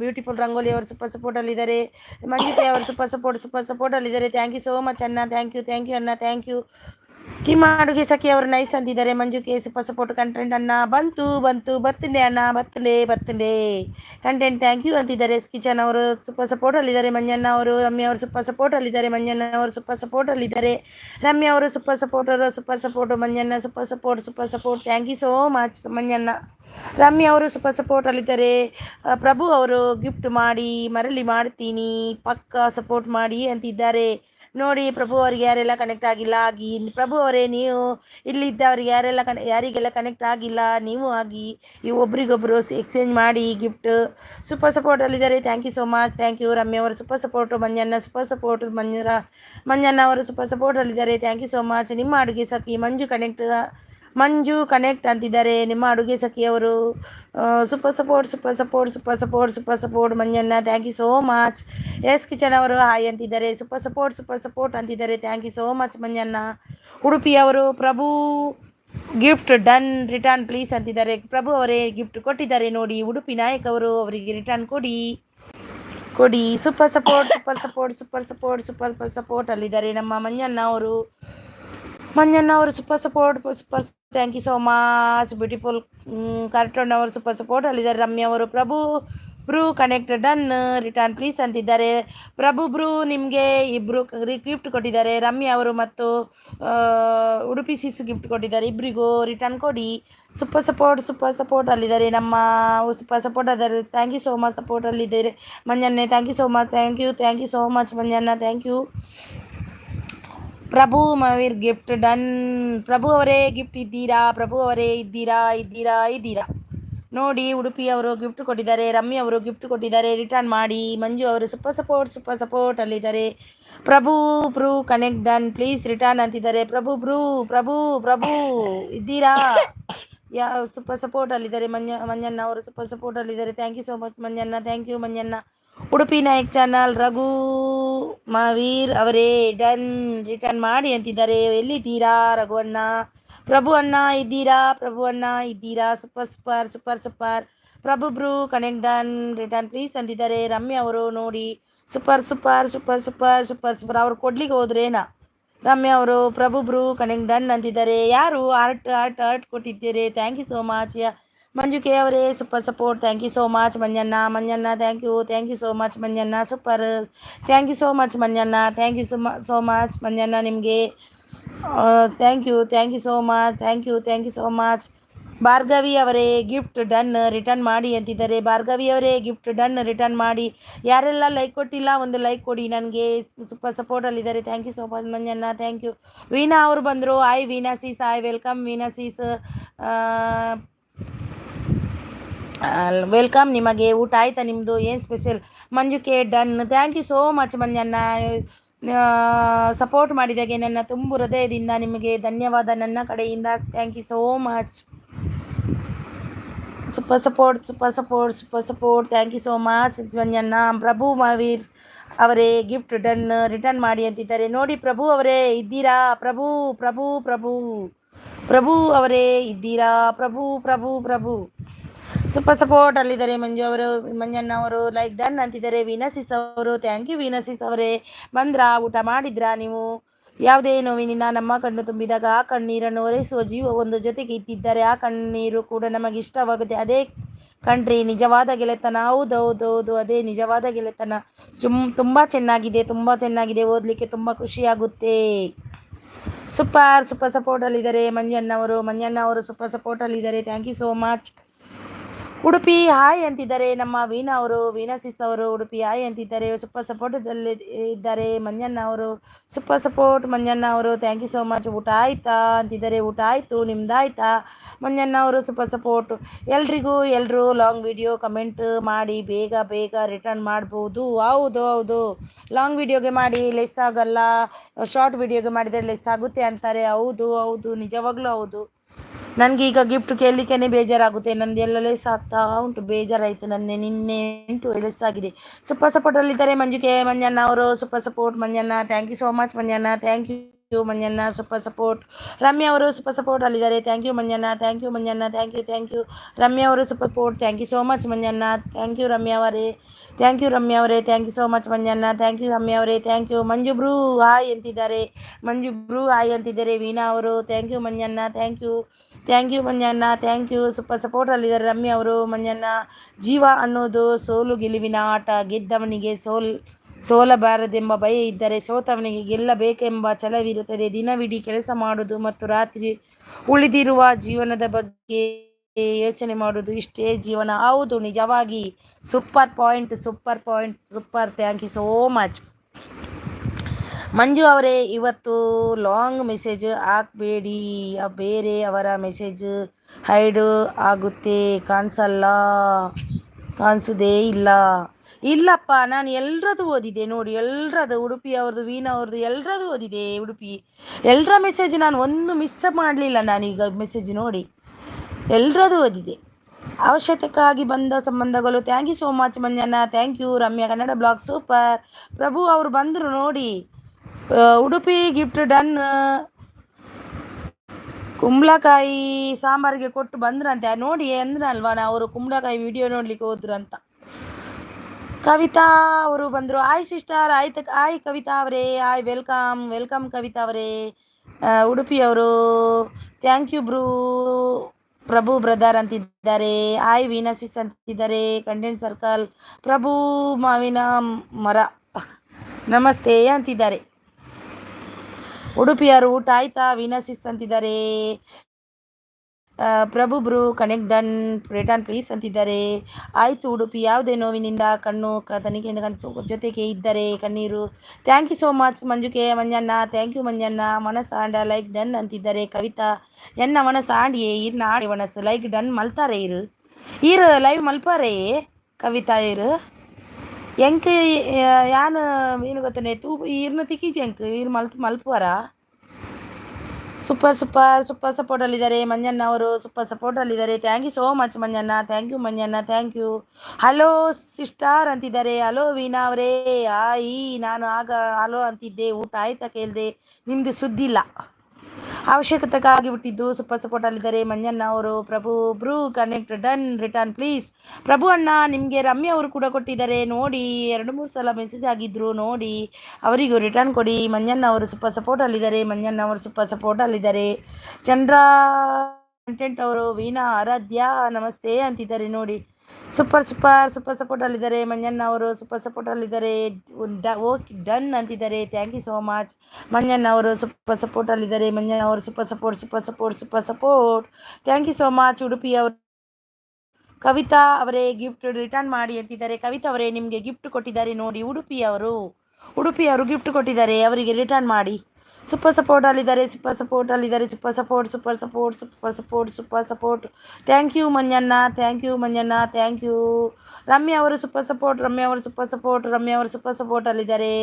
ಬ್ಯೂಟಿಫುಲ್ ರಂಗೋಲಿ ಅವರು ಸೂಪರ್ ಸಪೋರ್ಟ್ ಅಲ್ಲಿದ್ದಾರೆ. ಮಂಜಿತೆ ಅವರು ಸೂಪರ್ ಸಪೋರ್ಟ್ ಅಲ್ಲಿದ್ದಾರೆ. ಥ್ಯಾಂಕ್ ಯು ಸೋ ಮಚ್ ಅಣ್ಣ. ಥ್ಯಾಂಕ್ ಯು ಅಣ್ಣ. Thank you. ನಿಮ್ಮ ಅಡುಗೆ ಸಖಿ ಅವರು ನೈಸ್ ಅಂತಿದ್ದಾರೆ. ಮಂಜುಕೆ ಸೂಪರ್ ಸಪೋರ್ಟ್. ಕಂಟೆಂಟ್ ಅಣ್ಣ ಬಂತು ಬರ್ತಂಡೆ ಅಣ್ಣ ಬರ್ತಂಡೆ ಕಂಟೆಂಟ್. ಥ್ಯಾಂಕ್ ಯು ಅಂತಿದ್ದಾರೆ. ಎಸ್ ಕಿಚನ್ ಅವರು ಸೂಪರ್ ಸಪೋರ್ಟ್ ಅಲ್ಲಿದ್ದಾರೆ. ಮಂಜಣ್ಣ ಅವರು. ರಮ್ಯಾ ಅವರು ಸೂಪರ್ ಸಪೋರ್ಟ್ ಅಲ್ಲಿದ್ದಾರೆ. ಮಂಜಣ್ಣ ಅವರು ಸೂಪರ್ ಸಪೋರ್ಟ್ ಅಲ್ಲಿದ್ದಾರೆ. ರಮ್ಯಾ ಅವರು ಸೂಪರ್ ಸಪೋರ್ಟ್. ಮಂಜಣ್ಣ super support. Thank you so much ಮಂಜಣ್ಣ. ರಮ್ಯಾ ಅವರು ಸೂಪರ್ ಸಪೋರ್ಟ್ ಅಲ್ಲಿದ್ದಾರೆ. ಪ್ರಭು ಅವರು ಗಿಫ್ಟ್ ಮಾಡಿ ಮರಳಿ ಮಾಡ್ತೀನಿ, ಪಕ್ಕ ಸಪೋರ್ಟ್ ಮಾಡಿ ಅಂತಿದ್ದಾರೆ. ನೋಡಿ ಪ್ರಭು ಅವರಿಗೆ ಯಾರೆಲ್ಲ ಕನೆಕ್ಟ್ ಆಗಿಲ್ಲ ಆಗಿ. ಪ್ರಭು ಅವರೇ, ನೀವು ಇಲ್ಲಿದ್ದವ್ರಿಗೆ ಯಾರಿಗೆಲ್ಲ ಕನೆಕ್ಟ್ ಆಗಿಲ್ಲ ನೀವು ಆಗಿ, ಈ ಒಬ್ರಿಗೊಬ್ರು ಎಕ್ಸ್ಚೇಂಜ್ ಮಾಡಿ ಗಿಫ್ಟ್. ಸೂಪರ್ ಸಪೋರ್ಟ್ ಅಲ್ಲಿದ್ದಾರೆ. Thank you so much. Thank you. Ramya ಅವರು ಸೂಪರ್ ಸಪೋರ್ಟ್. ಮಂಜಣ್ಣ ಸೂಪರ್ ಸಪೋರ್ಟ್. ಮಂಜಣ್ಣ ಅವರು ಸೂಪರ್ ಸಪೋರ್ಟ್ ಅಲ್ಲಿದ್ದಾರೆ. Thank you so much. ನಿಮ್ಮ ಅಡುಗೆ ಸಖಿ ಮಂಜು ಕನೆಕ್ಟ್ ಅಂತಿದ್ದಾರೆ. ನಿಮ್ಮ ಅಡುಗೆ ಸಖಿಯವರು ಸೂಪರ್ ಸಪೋರ್ಟ್. ಮಂಜಣ್ಣ thank you so much. S kitchen ಅವರು ಹಾಯ್ ಅಂತಿದ್ದಾರೆ. ಸೂಪರ್ ಸಪೋರ್ಟ್ ಅಂತಿದ್ದಾರೆ. ಥ್ಯಾಂಕ್ ಯು ಸೋ ಮಚ್ ಮಂಜಣ್ಣ. ಉಡುಪಿಯವರು Prabhu gift done return please ಅಂತಿದ್ದಾರೆ. ಪ್ರಭು ಅವರೇ ಗಿಫ್ಟ್ ಕೊಟ್ಟಿದ್ದಾರೆ ನೋಡಿ. ಉಡುಪಿ ನಾಯಕ್ ಅವರು ಅವರಿಗೆ ರಿಟರ್ನ್ ಕೊಡಿ. ಸೂಪರ್ ಸಪೋರ್ಟ್ ಅಲ್ಲಿದ್ದಾರೆ. ನಮ್ಮ ಮಂಜಣ್ಣ ಅವರು super support. Thank you so much. Beautiful cartoon ಅವರು ಸೂಪರ್ ಸಪೋರ್ಟ್ ಅಲ್ಲಿದ್ದಾರೆ. ರಮ್ಯಾ ಅವರು Prabhu bro connect done return please ಅಂತಿದ್ದಾರೆ. ಪ್ರಭು ಬ್ರೂ ನಿಮಗೆ ಇಬ್ಬರು ಗಿಫ್ಟ್ ಕೊಟ್ಟಿದ್ದಾರೆ. ರಮ್ಯಾ ಅವರು ಮತ್ತು ಉಡುಪಿ ಸಿಸ್ ಗಿಫ್ಟ್ ಕೊಟ್ಟಿದ್ದಾರೆ. ಇಬ್ಬರಿಗೂ ರಿಟರ್ನ್ ಕೊಡಿ. ಸೂಪರ್ ಸಪೋರ್ಟ್ ಅಲ್ಲಿದ್ದಾರೆ. ನಮ್ಮ ಸೂಪರ್ ಸಪೋರ್ಟ್ ಅದಾರೆ. Thank you so much. Support ಅಲ್ಲಿದ್ದಾರೆ ಮಂಜಣ್ಣ. Thank you so much. Thank you so much Manjanna. Thank you. Prabhu ಮವೀರ್ ಗಿಫ್ಟ್ ಡನ್. ಪ್ರಭು ಅವರೇ ಗಿಫ್ಟ್ ಇದ್ದೀರಾ? ಪ್ರಭು ಅವರೇ ಇದ್ದೀರಾ ನೋಡಿ. ಉಡುಪಿ ಅವರು ಗಿಫ್ಟ್ ಕೊಟ್ಟಿದ್ದಾರೆ. ರಮ್ಯಾ ಅವರು ಗಿಫ್ಟ್ ಕೊಟ್ಟಿದ್ದಾರೆ. ರಿಟರ್ನ್ ಮಾಡಿ. ಮಂಜು ಅವರು ಸೂಪರ್ ಸಪೋರ್ಟ್ ಅಲ್ಲಿದ್ದಾರೆ. Prabhu bro connect done please return ಅಂತಿದ್ದಾರೆ. ಪ್ರಭು ಇದ್ದೀರಾ? ಸೂಪರ್ ಸಪೋರ್ಟ್ ಅಲ್ಲಿದ್ದಾರೆ. ಮಂಜಣ್ಣ ಅವರು ಸೂಪರ್ ಸಪೋರ್ಟ್ ಅಲ್ಲಿದ್ದಾರೆ. Thank you so much Manjanna. Thank you Manjanna. Udupi Nayak channel Raghu ಮವೀರ್ ಅವರೇ ಡನ್ ರಿಟರ್ನ್ ಮಾಡಿ ಅಂತಿದ್ದಾರೆ. ಎಲ್ಲಿದ್ದೀರಾ ರಘುವಣ್ಣ? ಪ್ರಭು ಅಣ್ಣ ಇದ್ದೀರಾ? Super. Prabhu bro connect done return please ಅಂತಿದ್ದಾರೆ. ರಮ್ಯಾ ಅವರು ನೋಡಿ ಸೂಪರ್. ಅವ್ರು ಕೊಡ್ಲಿಕ್ಕೆ ಹೋದ್ರೇನಾ? ರಮ್ಯಾ ಅವರು ಪ್ರಭು ಬ್ರೂ ಕನೆಕ್ಟ್ ಡನ್ ಅಂತಿದ್ದಾರೆ. ಯಾರು ಆರ್ಟ್ ಕೊಟ್ಟಿದ್ದೀರಿ? Thank you so much. ಮಂಜುಕೆ ಅವರೇ super support. Thank you so much Manjanna. Thank you so much ಮಂಜಣ್ಣ. Super. Thank you so much Manjanna. Thank you so much ಮಂಜಣ್ಣ. ನಿಮಗೆ thank you so much. Thank you so much. Bhargavi ಅವರೇ gift done return ಮಾಡಿ ಅಂತಿದ್ದಾರೆ. ಭಾರ್ಗವಿ ಅವರೇ gift done return ಮಾಡಿ. ಯಾರೆಲ್ಲ like ಕೊಟ್ಟಿಲ್ಲ ಒಂದು ಲೈಕ್ ಕೊಡಿ, ನನಗೆ ಸೂಪರ್ ಸಪೋರ್ಟಲ್ಲಿದ್ದಾರೆ. Thank you so much Manjanna, thank you. Veena ಅವರು ಬಂದರು. Hi Veena sis, hi welcome Veena sis, welcome. ನಿಮಗೆ ಊಟ ಆಯ್ತಾ ನಿಮ್ಮದು? ಏನು ಸ್ಪೆಷಲ್? ಮಂಜುಕೆ done. Thank you so much ಮಂಜಣ್ಣ, ಸಪೋರ್ಟ್ ಮಾಡಿದಾಗೆ ನನ್ನ ತುಂಬು ಹೃದಯದಿಂದ ನಿಮಗೆ ಧನ್ಯವಾದ ನನ್ನ ಕಡೆಯಿಂದ. Thank you so much. Super support thank you so much ಮಂಜಣ್ಣ. ಪ್ರಭು ಮವೀರ್ ಅವರೇ ಗಿಫ್ಟ್ ಡನ್ ರಿಟರ್ನ್ ಮಾಡಿ ಅಂತಿದ್ದಾರೆ. ನೋಡಿ ಪ್ರಭು ಅವರೇ ಇದ್ದೀರಾ? ಪ್ರಭು ಪ್ರಭು ಪ್ರಭು ಪ್ರಭು ಅವರೇ ಇದ್ದೀರಾ? ಪ್ರಭು ಪ್ರಭು ಪ್ರಭು ಸೂಪರ್ ಸಪೋರ್ಟ್ ಅಲ್ಲಿದ್ದಾರೆ. ಮಂಜಣ್ಣ ಅವರು ಲೈಕ್ ಡನ್ ಅಂತಿದ್ದಾರೆ. ವೀನಸಿಸ್ ಅವರು ಥ್ಯಾಂಕ್ ಯು ವೀನಸಿಸ್ ಅವರೇ. ಬಂದ್ರಾ? ಊಟ ಮಾಡಿದ್ರಾ ನೀವು? ಯಾವುದೇ ನೋವಿನಿಂದ ನಮ್ಮ ಕಣ್ಣು ತುಂಬಿದಾಗ ಆ ಕಣ್ಣೀರನ್ನು ಒರೆಸುವ ಜೀವ ಒಂದು ಜೊತೆಗೆ ಇತ್ತಿದ್ದಾರೆ. ಆ ಕಣ್ಣೀರು ಕೂಡ ನಮಗೆ ಇಷ್ಟವಾಗುತ್ತೆ. ಅದೇ ಕಣ್ರಿ ನಿಜವಾದ ಗೆಳೆತನ. ಹೌದೌದೌದು, ಅದೇ ನಿಜವಾದ ಗೆಳೆತನ. ತುಂಬ ಚೆನ್ನಾಗಿದೆ, ಓದಲಿಕ್ಕೆ ತುಂಬ ಖುಷಿಯಾಗುತ್ತೆ. ಸೂಪರ್ ಸಪೋರ್ಟಲ್ಲಿದ್ದಾರೆ ಮಂಜಣ್ಣ ಅವರು ಸೂಪರ್ ಸಪೋರ್ಟಲ್ಲಿದ್ದಾರೆ. Thank you so much. Udupi hi ಅಂತಿದ್ದಾರೆ ನಮ್ಮ ವೀಣಾ ಅವರು, ವೀನಸಿಸ್ ಅವರು ಉಡುಪಿ ಹಾಯ್ ಅಂತಿದ್ದಾರೆ. ಸೂಪರ್ ಸಪೋರ್ಟಲ್ಲಿ ಇದ್ದಾರೆ ಮಂಜಣ್ಣ ಅವರು. ಸೂಪರ್ ಸಪೋರ್ಟ್ ಮಂಜಣ್ಣ ಅವರು, ಥ್ಯಾಂಕ್ ಯು ಸೋ ಮಚ್. ಊಟ ಆಯ್ತಾ ಅಂತಿದ್ದಾರೆ. ಊಟ ಆಯಿತು, ನಿಮ್ದಾಯ್ತಾ? ಮಂಜಣ್ಣ ಅವರು ಸೂಪರ್ ಸಪೋರ್ಟ್. ಎಲ್ಲರೂ ಲಾಂಗ್ ವಿಡಿಯೋ ಕಮೆಂಟ್ ಮಾಡಿ ಬೇಗ ರಿಟರ್ನ್ ಮಾಡ್ಬೋದು. ಹೌದು, ಲಾಂಗ್ ವಿಡಿಯೋಗೆ ಮಾಡಿ ಲೆಸ್ ಆಗಲ್ಲ, ಶಾರ್ಟ್ ವಿಡಿಯೋಗೆ ಮಾಡಿದರೆ ಲೆಸ್ ಆಗುತ್ತೆ ಅಂತಾರೆ. ಹೌದು, ನಿಜವಾಗ್ಲೂ ಹೌದು. ನನಗೀಗ ಗಿಫ್ಟ್ ಕೇಳಲಿಕ್ಕೆ ಬೇಜಾರಾಗುತ್ತೆ. ನಂದು ಎಲ್ಲ ಲೆಸ್ ಆಗ್ತಾ ಉಂಟು, ಬೇಜಾರಾಯಿತು. ನಿನ್ನೆ 8 ಲೆಸ್ ಆಗಿದೆ. ಸೂಪರ್ ಸಪೋರ್ಟಲ್ಲಿದ್ದಾರೆ ಮಂಜಣ್ಣ ಅವರು. ಸೂಪರ್ ಸಪೋರ್ಟ್ ಮಂಜಣ್ಣ, thank you so much Manjanna, thank you ಮಂಜಣ್ಣ. Super support. ರಮ್ಯಾ ಅವರು ಸೂಪರ್ ಸಪೋರ್ಟಲ್ಲಿದ್ದಾರೆ. ಥ್ಯಾಂಕ್ ಯು ಮಂಜಣ್ಣ, ಥ್ಯಾಂಕ್ ಯು ರಮ್ಯಾ ಅವರು super support. Thank you so much Manjanna, thank you Ramya ಅವರೇ, thank you so much Manjanna, thank you Ramya ಅವರೇ, thank you. Manju bro hi ಅಂತಿದ್ದಾರೆ. ವೀಣಾ ಅವರು thank you ಮಂಜಣ್ಣ, ಥ್ಯಾಂಕ್ ಯು ಮಂಜಣ್ಣ, ಥ್ಯಾಂಕ್ ಯು. ಸೂಪರ್ ಸಪೋರ್ಟಲ್ಲಿದ್ದಾರೆ ರಮ್ಯಾ ಅವರು. ಮಂಜಣ್ಣ, ಜೀವ ಅನ್ನೋದು ಸೋಲು ಗೆಲುವಿನ ಆಟ. ಗೆದ್ದವನಿಗೆ ಸೋಲಬಾರದೆಂಬ ಭಯ ಇದ್ದರೆ ಸೋತವನಿಗೆ ಗೆಲ್ಲಬೇಕೆಂಬ ಛಲವಿರುತ್ತದೆ. ದಿನವಿಡೀ ಕೆಲಸ ಮಾಡುವುದು ಮತ್ತು ರಾತ್ರಿ ಉಳಿದಿರುವ ಜೀವನದ ಬಗ್ಗೆ ಯೋಚನೆ ಮಾಡುವುದು, ಇಷ್ಟೇ ಜೀವನ. ಹೌದು, ನಿಜವಾಗಿ super point. Thank you so much. Manju ಅವರೇ, ಇವತ್ತು ಲಾಂಗ್ ಮೆಸೇಜ್ ಹಾಕಬೇಡಿ, ಬೇರೆ ಅವರ ಮೆಸೇಜ್ ಹೈಡ್ ಆಗುತ್ತೆ. ಕಾಣಿಸೋದೇ ಇಲ್ಲಪ್ಪ. ನಾನು ಎಲ್ಲರದು ಓದಿದೆ ನೋಡಿ, ಉಡುಪಿ ಅವ್ರದ್ದು, ವೀಣಾ ಅವ್ರದ್ದು ಎಲ್ಲರದು ಓದಿದೆ. ಉಡುಪಿ ಎಲ್ಲರ ಮೆಸೇಜ್ ನಾನು ಒಂದು ಮಿಸ್ ಮಾಡಲಿಲ್ಲ. ನಾನೀಗ ಮೆಸೇಜ್ ನೋಡಿ ಎಲ್ಲರದು ಓದಿದೆ. ಅವಶ್ಯಕತೆಗಾಗಿ ಬಂದ ಸಂಬಂಧಗಳು. Thank you so much Manjanna, thank you. Ramya Kannada blog super. Prabhu ಅವರು ಬಂದರು ನೋಡಿ. Udupi gift done. ಕುಂಬಳಕಾಯಿ ಸಾಂಬಾರಿಗೆ ಕೊಟ್ಟು ಬಂದ್ರಂತೆ ನೋಡಿ, ಅಂದ್ರಲ್ವಾ ಅವರು ಕುಂಬಳಕಾಯಿ ವಿಡಿಯೋ ನೋಡ್ಲಿಕ್ಕೆ ಹೋದ್ರು ಅಂತ. ಕವಿತಾ ಅವರು ಬಂದರು. ಆಯ್ ಸಿಸ್ಟರ್, ಆಯ್ ಕವಿತಾ ಅವರೇ, ಆಯ್ ವೆಲ್ಕಮ್ ಕವಿತಾ ಅವರೇ. ಉಡುಪಿ ಅವರು ಥ್ಯಾಂಕ್ ಯು ಪ್ರಭು ಬ್ರದರ್ ಅಂತಿದ್ದಾರೆ. ಆಯ್ ವೀನಸಿಸ್ ಅಂತಿದ್ದಾರೆ. Conduct circle. ಪ್ರಭು ಮಾವಿನ ಮರ ನಮಸ್ತೆ ಅಂತಿದ್ದಾರೆ. ಉಡುಪಿಯವರು ಊಟ ಆಯ್ತಾ? ವೀನಸಿಸ್ ಅಂತಿದ್ದಾರೆ. Prabhu bro connect done return please ಅಂತಿದ್ದಾರೆ. ಆಯಿತು ಉಡುಪಿ. ಯಾವುದೇ ನೋವಿನಿಂದ ಕಣ್ಣು ತನಿಖೆಯಿಂದ ಕಣ್ಣು ಜೊತೆಗೆ ಇದ್ದರೆ ಕಣ್ಣೀರು. Thank you so much Manjanna, thank you ಮಂಜಣ್ಣ. ಮನಸ್ಸಾಂಡ ಲೈಕ್ ಡನ್ ಅಂತಿದ್ದಾರೆ. ಕವಿತಾ, ಎನ್ನ ಮನಸ್ಸಾಂಡಿಯೇ ಇರ್ನ ಆಡಿ ಮನಸ್ಸು ಲೈಕ್ ಡನ್ ಮಲ್ತಾರೆ ಇರು ಲೈವ್ ಮಲ್ಪಾರೇ. ಕವಿತಾ ಎಂಕ್ ಯಾನು ಏನು ಗೊತ್ತೇ ತೂ ಇರ್ನ ತಿಕ್ಕೀಚಿ ಎಂಕ್ ಇರು ಮಲ್ಪುವಾರ. ಸೂಪರ್ ಸಪೋರ್ಟಲ್ಲಿದ್ದಾರೆ ಮಂಜಣ್ಣ ಅವರು. ಸೂಪರ್ ಸಪೋರ್ಟಲ್ಲಿದ್ದಾರೆ. Thank you so much Manjanna, thank you. Hello sister ಅಂತಿದ್ದಾರೆ. ಹಲೋ ವೀಣಾ ಅವರೇ, ನಾನು ಆಗ ಹಲೋ ಅಂತಿದ್ದೆ. ಊಟ ಆಯ್ತಾ ಕೇಳಿದೆ, ನಿಮ್ಮದು ಸುದ್ದಿಲ್ಲ. ಅವಶ್ಯಕತೆಗಾಗಿ ಬಿಟ್ಟಿದ್ದು. ಸೂಪರ್ ಸಪೋರ್ಟಲ್ಲಿದ್ದಾರೆ ಮಂಜಣ್ಣ ಅವರು. Prabhu bro connect done return please. ಪ್ರಭು ಅಣ್ಣ, ನಿಮಗೆ ರಮ್ಯಾ ಅವರು ಕೂಡ ಕೊಟ್ಟಿದ್ದಾರೆ ನೋಡಿ. 2-3 ಸಲ ಮೆಸೇಜ್ ಆಗಿದ್ರು ನೋಡಿ, ಅವರಿಗೂ ರಿಟರ್ನ್ ಕೊಡಿ. ಮಂಜಣ್ಣ ಅವರು ಸೂಪರ್ ಸಪೋರ್ಟಲ್ಲಿದ್ದಾರೆ. ಚಂದ್ರ ಕಂಟೆಂಟ್ ಅವರು ವೀಣಾ ಆರಾಧ್ಯ ನಮಸ್ತೆ ಅಂತಿದ್ದಾರೆ ನೋಡಿ. ಸೂಪರ್ ಸೂಪರ್ ಸೂಪರ್ ಸಪೋರ್ಟಲ್ಲಿದ್ದಾರೆ. ಮಂಜಣ್ಣ ಅವರು ಸೂಪರ್ ಸಪೋರ್ಟಲ್ಲಿದ್ದಾರೆ. ಓಕೆ ಡನ್ ಅಂತಿದ್ದಾರೆ. Thank you so much. ಮಂಜಣ್ಣ ಅವರು ಸೂಪರ್ ಸಪೋರ್ಟಲ್ಲಿದ್ದಾರೆ. ಮಂಜಣ್ಣ ಅವರು super support super support super support. Thank you so much. Udupi ಅವರು ಕವಿತಾ ಅವರೇ ಗಿಫ್ಟ್ ರಿಟರ್ನ್ ಮಾಡಿ ಅಂತಿದ್ದಾರೆ. ಕವಿತಾ ಅವರೇ ನಿಮಗೆ ಗಿಫ್ಟ್ ಕೊಟ್ಟಿದ್ದಾರೆ ನೋಡಿ. ಉಡುಪಿ ಅವರು ಗಿಫ್ಟ್ ಕೊಟ್ಟಿದ್ದಾರೆ, ಅವರಿಗೆ ರಿಟರ್ನ್ ಮಾಡಿ. ಸೂಪರ್ ಸಪೋರ್ಟಲ್ಲಿದ್ದಾರೆ. ಸೂಪರ್ ಸಪೋರ್ಟಲ್ಲಿದ್ದಾರೆ. Super support super support super support super support. Thank you ಮಂಜಣ್ಣ. ಥ್ಯಾಂಕ್ ಯು ಮಂಜಣ್ಣ. Thank you. ರಮ್ಯಾ ಅವರು ಸೂಪರ್ ಸಪೋರ್ಟ್. ರಮ್ಯಾ ಅವರು ಸೂಪರ್ ಸಪೋರ್ಟ್. ರಮ್ಯಾ ಅವರು ಸೂಪರ್ ಸಪೋರ್ಟಲ್ಲಿದ್ದಾರೆ.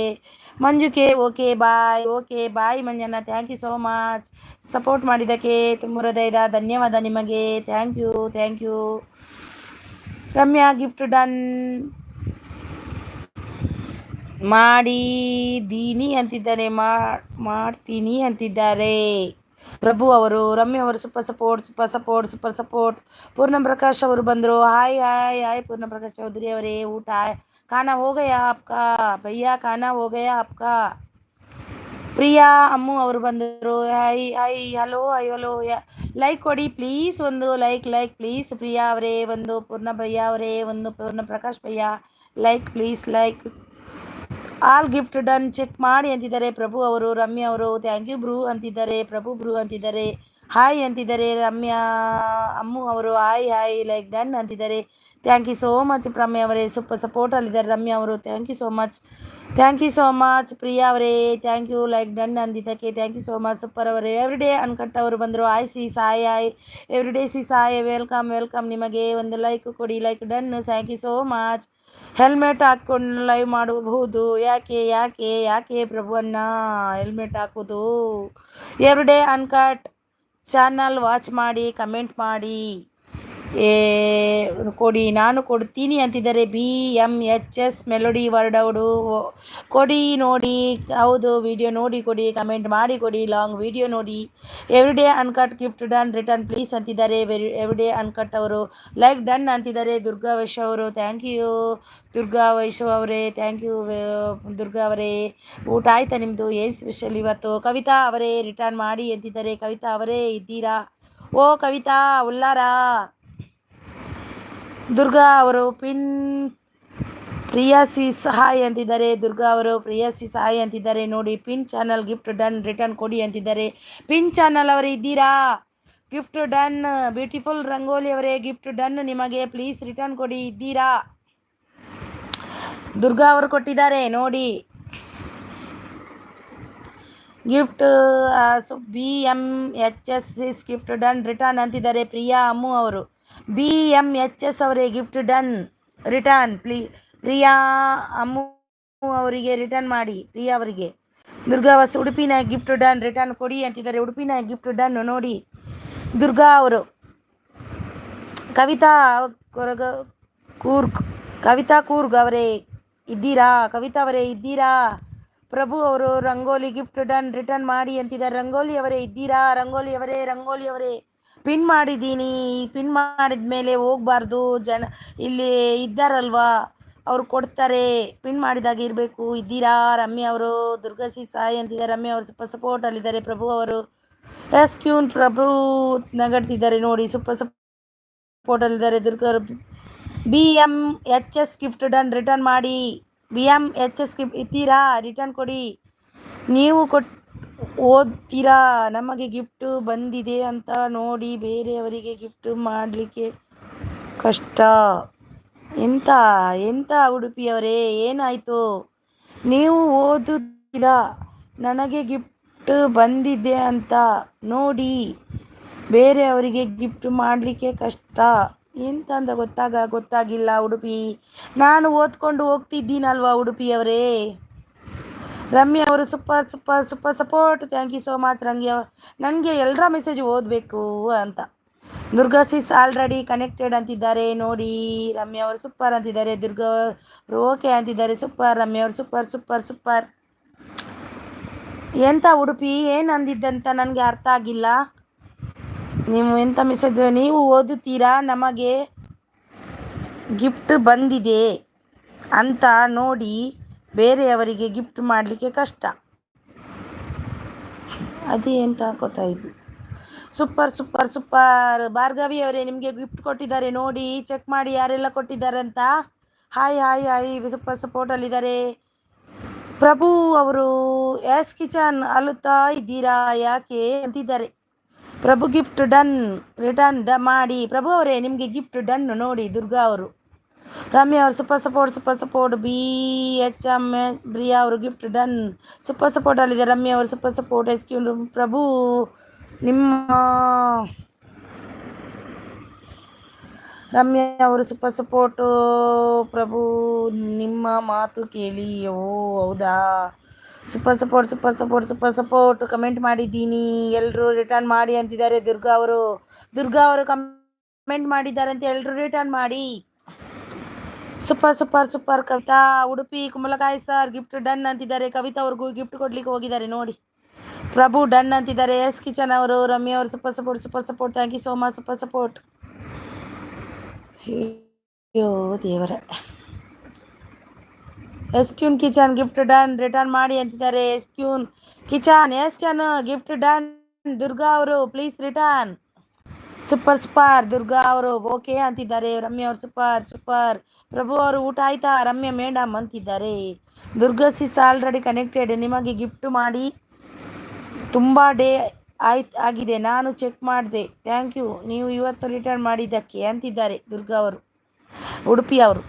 ಮಂಜುಕೆ ಓಕೆ ಬಾಯ್. ಓಕೆ ಬಾಯ್ ಮಂಜಣ್ಣ. Thank you so much. Support ಮಾಡಿದ್ದಕ್ಕೆ ತುಂಬ ಹೃದಯದ ಧನ್ಯವಾದ ನಿಮಗೆ. Thank you thank you. Ramya gift done ಮಾಡಿದ್ದೀನಿ ಅಂತಿದ್ದಾರೆ. ಮಾಡ್ತೀನಿ ಅಂತಿದ್ದಾರೆ ಪ್ರಭು ಅವರು. ರಮ್ಯಾ ಅವರು super support super support super support. Purnam Prakash ಅವರು ಬಂದರು. Hi hi hi Purnam Prakash Chaudhary ಅವರೇ. ಊಟ ಖಾನಾ ಹೋ ಗಯಾ ಆಪ್ಕಾ ಭಯ್ಯಾ? ಖಾನಾ ಹೋ ಗಯಾ ಆಪ್ಕಾ? ಪ್ರಿಯಾ ಅಮ್ಮು ಅವರು ಬಂದರು. Hi hi hello hello. Like ಕೊಡಿ ಪ್ಲೀಸ್. ಒಂದು ಲೈಕ್ ಪ್ಲೀಸ್. ಪ್ರಿಯಾ ಅವರೇ ಒಂದು, ಪೂರ್ಣ ಭಯ್ಯ ಅವರೇ ಒಂದು, ಪೂರ್ಣ ಪ್ರಕಾಶ್ ಭಯ್ಯ like please like. All gift done check ಮಾಡಿ ಅಂತಿದ್ದಾರೆ ಪ್ರಭು ಅವರು. ರಮ್ಯಾ ಅವರು ಥ್ಯಾಂಕ್ ಯು ಬ್ರೂ ಅಂತಿದ್ದಾರೆ. ಪ್ರಭು ಬ್ರೂ ಅಂತಿದ್ದಾರೆ. ಹಾಯ್ ಅಂತಿದ್ದಾರೆ. ರಮ್ಯಾ ಅಮ್ಮು ಅವರು ಹಾಯ್ ಹಾಯ್ ಲೈಕ್ ಡನ್ ಅಂತಿದ್ದಾರೆ. Thank you so much Ramya ಅವರೇ. ಸೂಪರ್ ಸಪೋರ್ಟಲ್ಲಿದ್ದಾರೆ ರಮ್ಯಾ ಅವರು. Thank you so much. Thank you so much Priya ಅವರೇ. ಥ್ಯಾಂಕ್ ಯು ಲೈಕ್ ಡನ್ ಅಂದಿದ್ದಕ್ಕೆ thank you so much. Super ಅವರೇ. ಎವ್ರಿಡೇ ಅನ್ಕಟ್ ಅವರು ಬಂದರು. I see Sai I everyday see Sai welcome welcome. ನಿಮಗೆ ಒಂದು ಲೈಕ್ ಕೊಡಿ. Like done. Thank you so much. Helmet ಹಾಕ್ಕೊಂಡು live ಮಾಡಬಹುದು. ಯಾಕೆ ಯಾಕೆ ಯಾಕೆ ಪ್ರಭುವನ್ನ ಹೆಲ್ಮೆಟ್ ಹಾಕೋದು? ಎವ್ರಿಡೇ ಅನ್ಕಟ್ ಚಾನಲ್ ವಾಚ್ ಮಾಡಿ ಕಮೆಂಟ್ ಮಾಡಿ ಕೊಡಿ. ನಾನು ಕೊಡ್ತೀನಿ ಅಂತಿದ್ದಾರೆ. BMHS ಮೆಲೋಡಿ ವರ್ಡ್ ಅವರು ಕೊಡಿ ನೋಡಿ. ಹೌದು ವಿಡಿಯೋ ನೋಡಿ ಕೊಡಿ. ಕಮೆಂಟ್ ಮಾಡಿ ಕೊಡಿ. ಲಾಂಗ್ ವಿಡಿಯೋ ನೋಡಿ. Everyday uncut gift done return please ಅಂತಿದ್ದಾರೆ. ಎವ್ರಿಡೇ ಅನ್ಕಟ್ ಅವರು ಲೈಕ್ ಡನ್ ಅಂತಿದ್ದಾರೆ. ದುರ್ಗಾ ವೈಶ್ವ ಅವರು ಥ್ಯಾಂಕ್ ಯು. ದುರ್ಗಾ ವೈಶ್ವ ಅವರೇ ಥ್ಯಾಂಕ್ ಯು. ದುರ್ಗಾ ಅವರೇ ಊಟ ಆಯ್ತಾ ನಿಮ್ಮದು? ಏನು ಸ್ಪೆಷಲ್ ಇವತ್ತು? ಕವಿತಾ ಅವರೇ ರಿಟರ್ನ್ ಮಾಡಿ ಅಂತಿದ್ದಾರೆ. ಕವಿತಾ ಅವರೇ ಇದ್ದೀರಾ? ಓ ಕವಿತಾ ಉಲ್ಲಾರಾ. ದುರ್ಗಾ ಅವರು ಪಿನ್ ಪ್ರಿಯಾಸಿ ಸಹಾಯ್ ಅಂತಿದ್ದಾರೆ. ದುರ್ಗಾ ಅವರು ಪ್ರಿಯಾಸಿ ಸಹಾಯ್ ಅಂತಿದ್ದಾರೆ ನೋಡಿ. Pin channel gift done return ಕೊಡಿ ಅಂತಿದ್ದಾರೆ. ಪಿನ್ ಚಾನಲ್ ಅವರು ಇದ್ದೀರಾ? Gift done. ಬ್ಯೂಟಿಫುಲ್ ರಂಗೋಲಿ ಅವರೇ ಗಿಫ್ಟ್ ಡನ್ ನಿಮಗೆ. ಪ್ಲೀಸ್ ರಿಟರ್ನ್ ಕೊಡಿ. ಇದ್ದೀರಾ? ದುರ್ಗಾ ಅವರು ಕೊಟ್ಟಿದ್ದಾರೆ ನೋಡಿ gift. BMHS gift done return ಅಂತಿದ್ದಾರೆ. ಪ್ರಿಯಾ ಅಮ್ಮು ಅವರು. BMHS ಅವರೇ gift done return Priya Ammu ಅವರಿಗೆ ರಿಟರ್ನ್ ಮಾಡಿ. ಪ್ರಿಯಾ ಅವರಿಗೆ. ದುರ್ಗಾ ವಾಸ್ ಉಡುಪಿನ ಗಿಫ್ಟ್ ಡನ್ ರಿಟರ್ನ್ ಕೊಡಿ ಅಂತಿದ್ದಾರೆ. ಉಡುಪಿನ ಗಿಫ್ಟ್ ಡನ್ ನೋಡಿ ದುರ್ಗಾ ಅವರು. ಕವಿತಾ ಕೂರ್ಗ್ ಅವರೇ ಇದ್ದೀರಾ? ಕವಿತಾ ಅವರೇ ಇದ್ದೀರಾ? ಪ್ರಭು ಅವರು ರಂಗೋಲಿ ಗಿಫ್ಟ್ ಡನ್ ರಿಟರ್ನ್ ಮಾಡಿ ಅಂತಿದ್ದಾರೆ. ರಂಗೋಲಿ ಅವರೇ ಇದ್ದೀರಾ? ರಂಗೋಲಿ ಅವರೇ ಪಿನ್ ಮಾಡಿದ್ದೀನಿ. ಪಿನ್ ಮಾಡಿದ ಮೇಲೆ ಹೋಗಬಾರ್ದು. ಇಲ್ಲಿ ಇದ್ದಾರಲ್ವಾ ಅವ್ರು ಕೊಡ್ತಾರೆ. ಪಿನ್ ಮಾಡಿದಾಗ ಇರಬೇಕು. ಇದ್ದೀರಾ? ರಮ್ಯಾ ಅವರು ದುರ್ಗಸಿ ಸಾಯಿ ಅಂತಿದ್ದಾರೆ. ರಮ್ಯಾ ಅವರು ಸೂಪರ್ ಸಪೋರ್ಟಲ್ಲಿದ್ದಾರೆ. ಪ್ರಭು ಅವರು ಕ್ಯೂನ್ ಪ್ರಭು ನಗಡ್ತಿದ್ದಾರೆ ನೋಡಿ. ಸೂಪರ್ ಸಪೋರ್ಟಲ್ಲಿದ್ದಾರೆ. ದುರ್ಗಾ ಅವರು. BMHS ಗಿಫ್ಟ್ ಡನ್ ರಿಟರ್ನ್ ಮಾಡಿ. BMHS ಗಿಫ್ಟ್ ಇದ್ದೀರಾ? ರಿಟರ್ನ್ ಕೊಡಿ. ನೀವು ಓದ್ತೀರಾ? ನಮಗೆ ಗಿಫ್ಟ್ ಬಂದಿದೆ ಅಂತ ನೋಡಿ ಬೇರೆಯವರಿಗೆ ಗಿಫ್ಟ್ ಮಾಡಲಿಕ್ಕೆ ಕಷ್ಟ. ಎಂತ ಉಡುಪಿಯವರೇ ಏನಾಯಿತು? ನೀವು ಓದುತ್ತೀರಾ? ನನಗೆ ಗಿಫ್ಟ್ ಬಂದಿದೆ ಅಂತ ನೋಡಿ ಬೇರೆಯವರಿಗೆ ಗಿಫ್ಟ್ ಮಾಡಲಿಕ್ಕೆ ಕಷ್ಟ. ಎಂತ ಅಂತ ಗೊತ್ತಾಗಿಲ್ಲ ಉಡುಪಿ. ನಾನು ಓದ್ಕೊಂಡು ಹೋಗ್ತಿದ್ದೀನಲ್ವಾ ಉಡುಪಿಯವರೇ. ರಮ್ಯಾ ಅವರು super support. Thank you so much ರಂಗ್ಯ. ನನಗೆ ಎಲ್ಲರ ಮೆಸೇಜ್ ಓದಬೇಕು ಅಂತ. ದುರ್ಗಾ ಸಿಸ್ ಆಲ್ರೆಡಿ ಕನೆಕ್ಟೆಡ್ ಅಂತಿದ್ದಾರೆ ನೋಡಿ. ರಮ್ಯಾ ಅವರು ಸೂಪರ್ ಅಂತಿದ್ದಾರೆ. ದುರ್ಗಾ ಅವರು ಓಕೆ ಅಂತಿದ್ದಾರೆ. ಸೂಪರ್. ರಮ್ಯಾ ಅವರು ಸೂಪರ್. ಎಂತ ಉಡುಪಿ ಏನು ಅಂದಿದ್ದಂತ ನನಗೆ ಅರ್ಥ ಆಗಿಲ್ಲ. ನೀವು ಎಂಥ ಮೆಸೇಜ್? ನೀವು ಓದುತ್ತೀರಾ? ನಮಗೆ ಗಿಫ್ಟ್ ಬಂದಿದೆ ಅಂತ ನೋಡಿ ಬೇರೆಯವರಿಗೆ ಗಿಫ್ಟ್ ಮಾಡಲಿಕ್ಕೆ ಕಷ್ಟ. ಅದೇ ಎಂತ ಗೊತ್ತಾಯಿತು. Super super super. ಭಾರ್ಗವಿ ಅವರೇ ನಿಮಗೆ ಗಿಫ್ಟ್ ಕೊಟ್ಟಿದ್ದಾರೆ ನೋಡಿ, ಚೆಕ್ ಮಾಡಿ ಯಾರೆಲ್ಲ ಕೊಟ್ಟಿದ್ದಾರೆ ಅಂತ. ಹಾಯ್ ಹಾಯ್ ಹಾಯ್, ಸೂಪರ್ ಸಪೋರ್ಟಲ್ಲಿದ್ದಾರೆ. ಪ್ರಭು ಅವರು ಎಸ್ ಕಿಚನ್ ಅಳುತ್ತಾ ಇದ್ದೀರಾ ಯಾಕೆ ಅಂತಿದ್ದಾರೆ. ಪ್ರಭು ಗಿಫ್ಟ್ ಡನ್, ರಿಟರ್ನ್ ಮಾಡಿ. ಪ್ರಭು ಅವರೇ ನಿಮಗೆ ಗಿಫ್ಟ್ ಡನ್ ನೋಡಿ. ದುರ್ಗಾ ಅವರು, ರಮ್ಯಾ ಅವರು ಸೂಪರ್ ಸಪೋರ್ಟ್. BHMS ಪ್ರಿಯಾ ಅವರು ಗಿಫ್ಟ್ ಡನ್, ಸೂಪರ್ ಸಪೋರ್ಟ್ ಅಲ್ಲಿದೆ. ರಮ್ಯಾ ಅವರು ಸೂಪರ್ ಸಪೋರ್ಟ್. ಪ್ರಭು ನಿಮ್ಮ ರಮ್ಯಾ ಅವರು ಸೂಪರ್ ಸಪೋರ್ಟು. ಪ್ರಭು ನಿಮ್ಮ ಮಾತು ಕೇಳಿ. ಓ ಹೌದಾ, ಸೂಪರ್ ಸಪೋರ್ಟ್ ಕಮೆಂಟ್ ಮಾಡಿದ್ದೀನಿ. ಎಲ್ಲರೂ ರಿಟರ್ನ್ ಮಾಡಿ ಅಂತಿದ್ದಾರೆ. ದುರ್ಗಾ ಅವರು ಕಮೆಂಟ್ ಮಾಡಿದ್ದಾರೆ ಅಂತ ಎಲ್ಲರೂ ರಿಟರ್ನ್ ಮಾಡಿ. ಸೂಪರ್. ಕವಿತಾ ಉಡುಪಿ ಕುಂಬಳಕಾಯಿ ಸರ್ ಗಿಫ್ಟ್ ಡನ್ ಅಂತಿದ್ದಾರೆ. ಕವಿತಾ ಅವ್ರಿಗೂ ಗಿಫ್ಟ್ ಕೊಡ್ಲಿಕ್ಕೆ ಹೋಗಿದ್ದಾರೆ ನೋಡಿ. ಪ್ರಭು ಡನ್ ಅಂತಿದ್ದಾರೆ. ಎಸ್ ಕಿಚನ್ ಅವರು, ರಮ್ಯಾ ಅವರು super support. Thank you so much. Super support. ಅಯ್ಯೋ ದೇವರ. ಎಸ್ಕ್ಯೂನ್ ಕಿಚನ್ ಗಿಫ್ಟ್ ಡನ್, ರಿಟರ್ನ್ ಮಾಡಿ ಅಂತಿದ್ದಾರೆ. ಎಸ್ಕ್ಯೂನ್ ಕಿಚನ್ ಗಿಫ್ಟ್ ಡನ್. ದುರ್ಗಾ ಅವರು ಪ್ಲೀಸ್ ರಿಟರ್ನ್. ಸೂಪರ್. ದುರ್ಗಾ ಅವರು ಓಕೆ ಅಂತಿದ್ದಾರೆ. ರಮ್ಯಾ ಅವರು ಸೂಪರ್. ಪ್ರಭು ಅವರು ಊಟ ಆಯ್ತಾ ರಮ್ಯಾ ಮೇಡಮ್ ಅಂತಿದ್ದಾರೆ. ದುರ್ಗಾ ಸಿಸ್ ಆಲ್ರೆಡಿ ಕನೆಕ್ಟೆಡ್, ನಿಮಗೆ ಗಿಫ್ಟ್ ಮಾಡಿ ತುಂಬ ಡೇ ಆಗಿದೆ, ನಾನು ಚೆಕ್ ಮಾಡಿದೆ. ಥ್ಯಾಂಕ್ ಯು ನೀವು ಇವತ್ತು ರಿಟರ್ನ್ ಮಾಡಿದ್ದಕ್ಕೆ ಅಂತಿದ್ದಾರೆ. ದುರ್ಗಾ ಅವರು, ಉಡುಪಿ ಅವರು.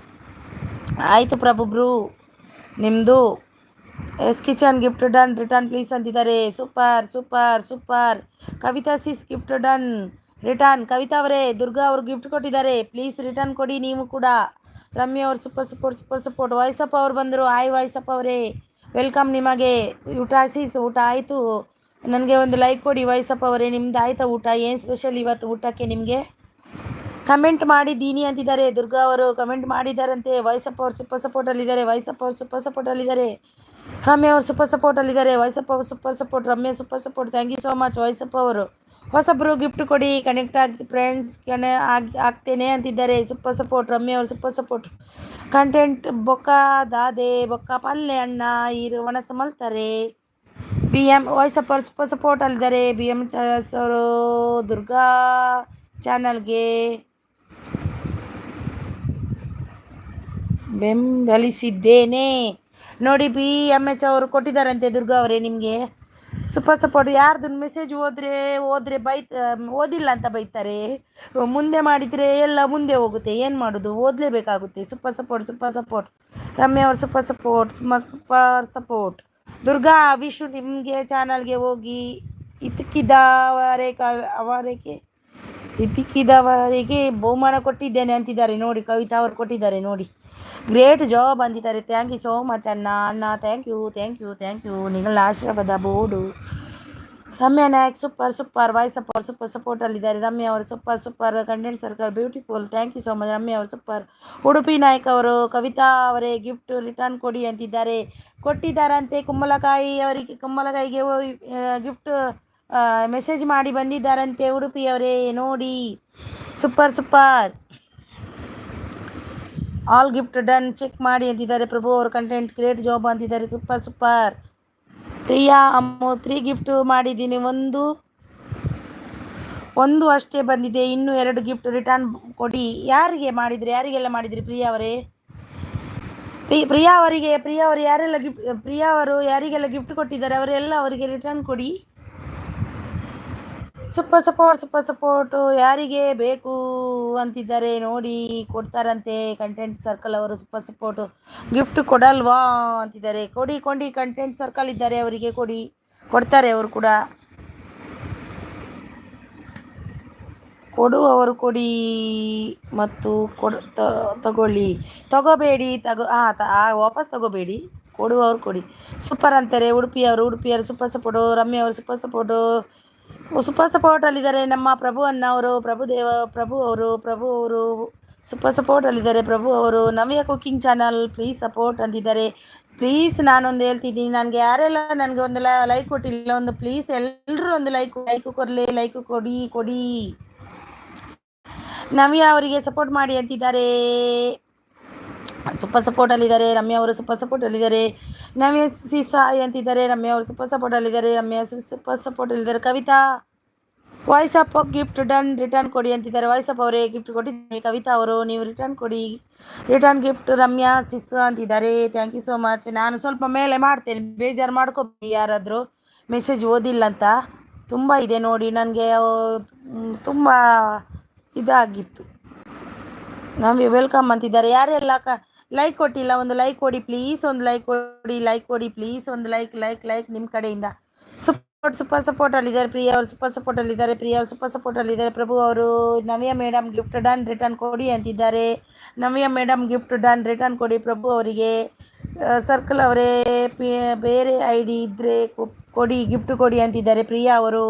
ಆಯಿತು ಪ್ರಭು ಬ್ರೂ ನಿಮ್ಮದು. S kitchen gift done, return please ಅಂತಿದ್ದಾರೆ. Super. Kavitha sis gift done, return. Kavitha ಅವರೇ ದುರ್ಗಾ ಅವರು ಗಿಫ್ಟ್ ಕೊಟ್ಟಿದ್ದಾರೆ, ಪ್ಲೀಸ್ ರಿಟರ್ನ್ ಕೊಡಿ ನೀವು ಕೂಡ. ರಮ್ಯಾ ಅವರು ಸೂಪರ್ ಸಪೋರ್ಟ್. ವಾಯ್ಸಪ್ಪ ಅವರು ಬಂದರು. ಹಾಯ್ ವಾಯ್ಸಪ್ಪ ಅವರೇ, ವೆಲ್ಕಮ್ ನಿಮಗೆ. ಊಟ ಆಯಿತು, ನನಗೆ ಒಂದು ಲೈಕ್ ಕೊಡಿ. ವಾಯ್ಸಪ್ಪ ಅವರೇ ನಿಮ್ದು ಆಯಿತಾ ಊಟ? ಏನು ಸ್ಪೆಷಲ್ ಇವತ್ತು ಊಟಕ್ಕೆ ನಿಮಗೆ? ಕಮೆಂಟ್ ಮಾಡಿದ್ದೀನಿ ಅಂತಿದ್ದಾರೆ. ದುರ್ಗಾ ಅವರು ಕಮೆಂಟ್ ಮಾಡಿದ್ದಾರಂತೆ. ವಾಯ್ಸಪ್ಪ ಅವರು ಸೂಪರ್ ಸಪೋರ್ಟಲ್ಲಿದ್ದಾರೆ. ರಮ್ಯಾ ಅವರು ಸೂಪರ್ ಸಪೋರ್ಟಲ್ಲಿದ್ದಾರೆ. ವಾಯ್ಸಪ್ಪ ಅವರು super support. Ramya super support. Thank you so much ವಾಯ್ಸಪ್ಪ ಅವರು. ಹೊಸಬ್ರು ಗಿಫ್ಟ್ ಕೊಡಿ, ಕನೆಕ್ಟ್ ಆಗಿ ಫ್ರೆಂಡ್ಸ್ ಆಗ್ತೇನೆ ಅಂತಿದ್ದಾರೆ. Super support. ರಮ್ಯಾ ಅವರು ಸೂಪರ್ ಸಪೋರ್ಟ್. ಕಂಟೆಂಟ್ ಬೊಕ್ಕ ದಾದೆ ಬೊಕ್ಕ ಪಲ್ಲೆ ಅಣ್ಣ ಇರು ಮನಸ್ಸು ಮಲ್ತಾರೆ. BM ವಾಯ್ಸಪ್ಪ ಅವರು ಸೂಪರ್ ಸಪೋರ್ಟ್ ಅಲ್ಲಿದ್ದಾರೆ. BM ಅವರು ದುರ್ಗಾ ಚಾನಲ್ಗೆ ಬೆಂಬಲಿಸಿದ್ದೇನೆ ನೋಡಿ. BMH ಅವರು ಕೊಟ್ಟಿದ್ದಾರಂತೆ. ದುರ್ಗಾ ಅವರೇ ನಿಮಗೆ ಸೂಪರ್ ಸಪೋರ್ಟ್. ಯಾರ್ದು ಮೆಸೇಜ್ ಓದಿಲ್ಲ ಅಂತ ಬೈತಾರೆ. ಮುಂದೆ ಮಾಡಿದರೆ ಎಲ್ಲ ಮುಂದೆ ಹೋಗುತ್ತೆ, ಏನು ಮಾಡೋದು, ಓದಲೇಬೇಕಾಗುತ್ತೆ. Super support. ರಮ್ಯಾ ಅವರು ಸೂಪರ್ ಸಪೋರ್ಟ್. ದುರ್ಗಾ ವಿಶು ನಿಮಗೆ ಚಾನಲ್ಗೆ ಹೋಗಿ ಇದ್ದಕ್ಕಿದ್ದವರಿಗೆ ಬಹುಮಾನ ಕೊಟ್ಟಿದ್ದೇನೆ ಅಂತಿದ್ದಾರೆ ನೋಡಿ. ಕವಿತಾ ಅವರು ಕೊಟ್ಟಿದ್ದಾರೆ ನೋಡಿ. ಗ್ರೇಟ್ ಜಾಬ್ ಅಂತಿದ್ದಾರೆ. ಥ್ಯಾಂಕ್ ಯು ಸೋ ಮಚ್ ಅಣ್ಣ. ಥ್ಯಾಂಕ್ ಯು ನಿಗಳ ಆಶೀರ್ವಾದ ಬೋರ್ಡು. ರಮ್ಯಾ ನಾಯಕ್ ಸೂಪರ್. ವಾಯ್ಸಪ್ಪ ಅವರು ಸೂಪರ್ ಸಪೋರ್ಟಲ್ಲಿದ್ದಾರೆ. ರಮ್ಯಾ ಅವರು super. Content circle beautiful. Thank you so much. Ramya ಅವರು ಸೂಪರ್. ಉಡುಪಿ ನಾಯಕ್ ಅವರು, ಕವಿತಾ ಅವರೇ ಗಿಫ್ಟ್ ರಿಟರ್ನ್ ಕೊಡಿ ಅಂತಿದ್ದಾರೆ. ಕೊಟ್ಟಿದ್ದಾರಂತೆ. ಕುಂಬಳಕಾಯಿಗೆ ಗಿಫ್ಟ್ ಮೆಸೇಜ್ ಮಾಡಿ ಬಂದಿದ್ದಾರಂತೆ ಉಡುಪಿಯವರೇ ನೋಡಿ. Super. All gift done, check ಮಾಡಿ ಅಂತಿದ್ದಾರೆ. ಪ್ರಭು ಅವರು ಕಂಟೆಂಟ್ ಗ್ರೇಟ್ ಜಾಬ್ ಅಂತಿದ್ದಾರೆ. ಸೂಪರ್. ಪ್ರಿಯಾ 3 ಗಿಫ್ಟ್ ಮಾಡಿದ್ದೀನಿ, ಒಂದು ಅಷ್ಟೇ ಬಂದಿದೆ, ಇನ್ನೂ 2 ಗಿಫ್ಟ್ ರಿಟರ್ನ್ ಕೊಡಿ. ಯಾರಿಗೆಲ್ಲ ಮಾಡಿದ್ರಿ ಪ್ರಿಯಾ ಅವರೇ? ಪ್ರಿಯಾ ಅವರು ಯಾರಿಗೆಲ್ಲ ಗಿಫ್ಟ್ ಕೊಟ್ಟಿದ್ದಾರೆ ಅವರೆಲ್ಲ ಅವರಿಗೆ ರಿಟರ್ನ್ ಕೊಡಿ. Super support. ಯಾರಿಗೆ ಬೇಕು ಅಂತಿದ್ದಾರೆ ನೋಡಿ, ಕೊಡ್ತಾರಂತೆ. ಕಂಟೆಂಟ್ ಸರ್ಕಲ್ ಅವರು ಸೂಪರ್ ಸಪೋರ್ಟು. ಗಿಫ್ಟ್ ಕೊಡಲ್ವಾ ಅಂತಿದ್ದಾರೆ. ಕೊಡಿ ಕಂಟೆಂಟ್ ಸರ್ಕಲ್ ಇದ್ದಾರೆ, ಅವರಿಗೆ ಕೊಡ್ತಾರೆ ಅವರು ಕೂಡ. ಕೊಡುವವರು ಕೊಡಿ ಮತ್ತು ತಗೋಬೇಡಿ. ವಾಪಸ್ ತಗೋಬೇಡಿ, ಕೊಡುವವರು ಕೊಡಿ. ಸೂಪರ್ ಅಂತಾರೆ. ಉಡುಪಿಯವರು ಸೂಪರ್ ಸಪೋರ್ಟು. ರಮ್ಯಾ ಅವರು ಸೂಪರ್ ಸಪೋರ್ಟು. ಸೂಪರ್ ಸಪೋರ್ಟಲ್ಲಿದ್ದಾರೆ. ನಮ್ಮ ಪ್ರಭು ಅಣ್ಣ ಅವರು, ಪ್ರಭು ಅವರು ಸೂಪರ್ ಸಪೋರ್ಟಲ್ಲಿದ್ದಾರೆ. ಪ್ರಭು ಅವರು ನವ್ಯ ಕುಕಿಂಗ್ ಚಾನಲ್ ಪ್ಲೀಸ್ ಸಪೋರ್ಟ್ ಅಂತಿದ್ದಾರೆ. ಪ್ಲೀಸ್ ನಾನೊಂದು ಹೇಳ್ತಿದ್ದೀನಿ, ನನಗೆ ಯಾರೆಲ್ಲ ನನಗೆ ಒಂದು ಲೈಕ್ ಕೊಟ್ಟಿಲ್ಲ, ಒಂದು ಪ್ಲೀಸ್ ಎಲ್ಲರೂ ಒಂದು ಲೈಕ್ ಕೊಡಲಿ. ಲೈಕ್ ಕೊಡಿ. ನವ್ಯ ಅವರಿಗೆ ಸಪೋರ್ಟ್ ಮಾಡಿ ಅಂತಿದ್ದಾರೆ. ಸೂಪರ್ ಸಪೋರ್ಟಲ್ಲಿದ್ದಾರೆ. ರಮ್ಯಾ ಅವರು ಸೂಪರ್ ಸಪೋರ್ಟಲ್ಲಿದ್ದಾರೆ. ನವ್ಯ ಸಾಯಿ ಅಂತಿದ್ದಾರೆ. ರಮ್ಯಾ ಅವರು ಸೂಪರ್ ಸಪೋರ್ಟಲ್ಲಿದ್ದಾರೆ. Kavitha voice up gift done return ಕೊಡಿ ಅಂತಿದ್ದಾರೆ. ವಾಯ್ಸ್ ಅಪ್ ಅವರೇ ಗಿಫ್ಟ್ ಕೊಟ್ಟಿದ್ದಾರೆ. ಕವಿತಾ ಅವರು ನೀವು ರಿಟರ್ನ್ ಕೊಡಿ. ರಿಟರ್ನ್ ಗಿಫ್ಟ್ ರಮ್ಯಾ ಸಿಸ್ಸು ಅಂತಿದ್ದಾರೆ. Thank you so much. ನಾನು ಸ್ವಲ್ಪ ಮೇಲೆ ಮಾಡ್ತೇನೆ, ಬೇಜಾರು ಮಾಡ್ಕೊಬೇಡಿ ಯಾರಾದರೂ ಮೆಸೇಜ್ ಓದಿಲ್ಲ ಅಂತ. ತುಂಬ ಇದೆ ನೋಡಿ, ನನಗೆ ತುಂಬ ಇದಾಗಿತ್ತು. ನಮಗೆ ವೆಲ್ಕಮ್ ಅಂತಿದ್ದಾರೆ. ಯಾರೆಲ್ಲ ಲೈಕ್ ಕೊಟ್ಟಿಲ್ಲ ಒಂದು ಲೈಕ್ ಕೊಡಿ ಪ್ಲೀಸ್, ಒಂದು ಲೈಕ್ ಕೊಡಿ, ಲೈಕ್ ಕೊಡಿ ಪ್ಲೀಸ್, ಒಂದು ಲೈಕ್ ನಿಮ್ಮ ಕಡೆಯಿಂದ. ಸೂಪರ್ ಸಪೋರ್ಟಲ್ಲಿದ್ದಾರೆ. ಪ್ರಿಯಾ ಅವರು ಸೂಪರ್ ಸಪೋರ್ಟಲ್ಲಿದ್ದಾರೆ. ಪ್ರಿಯಾ ಅವರು ಸೂಪರ್ ಸಪೋರ್ಟಲ್ಲಿದ್ದಾರೆ. ಪ್ರಭು ಅವರು ನವ್ಯ ಮೇಡಮ್ ಗಿಫ್ಟ್ ಡನ್ ರಿಟರ್ನ್ ಕೊಡಿ ಅಂತಿದ್ದಾರೆ. ನವ್ಯ ಮೇಡಮ್ ಗಿಫ್ಟ್ ಡನ್ ರಿಟರ್ನ್ ಕೊಡಿ ಪ್ರಭು ಅವರಿಗೆ. ಸರ್ಕಲ್ ಅವರೇ ಬೇರೆ ID ಇದ್ದರೆ ಕೊಡಿ, ಗಿಫ್ಟ್ ಕೊಡಿ ಅಂತಿದ್ದಾರೆ. ಪ್ರಿಯಾ ಅವರು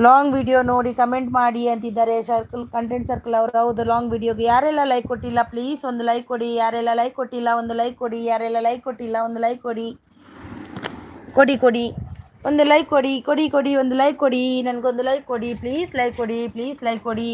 ಲಾಂಗ್ ವಿಡಿಯೋ ನೋಡಿ ಕಮೆಂಟ್ ಮಾಡಿ ಅಂತಿದ್ದಾರೆ. ಸರ್ಕಲ್ ಕಂಟೆಂಟ್ ಸರ್ಕಲ್ ಅವರು ಹೌದು, ಲಾಂಗ್ ವಿಡಿಯೋಗೆ ಯಾರೆಲ್ಲ ಲೈಕ್ ಕೊಟ್ಟಿಲ್ಲ ಪ್ಲೀಸ್ ಒಂದು ಲೈಕ್ ಕೊಡಿ. ಯಾರೆಲ್ಲ ಲೈಕ್ ಕೊಟ್ಟಿಲ್ಲ ಒಂದು ಲೈಕ್ ಕೊಡಿ. ಯಾರೆಲ್ಲ ಲೈಕ್ ಕೊಟ್ಟಿಲ್ಲ ಒಂದು ಲೈಕ್ ಕೊಡಿ. ಕೊಡಿ ಒಂದು ಲೈಕ್ ಕೊಡಿ ಒಂದು ಲೈಕ್ ಕೊಡಿ. ನನಗೊಂದು ಲೈಕ್ ಕೊಡಿ ಪ್ಲೀಸ್, ಲೈಕ್ ಕೊಡಿ ಪ್ಲೀಸ್, ಲೈಕ್ ಕೊಡಿ.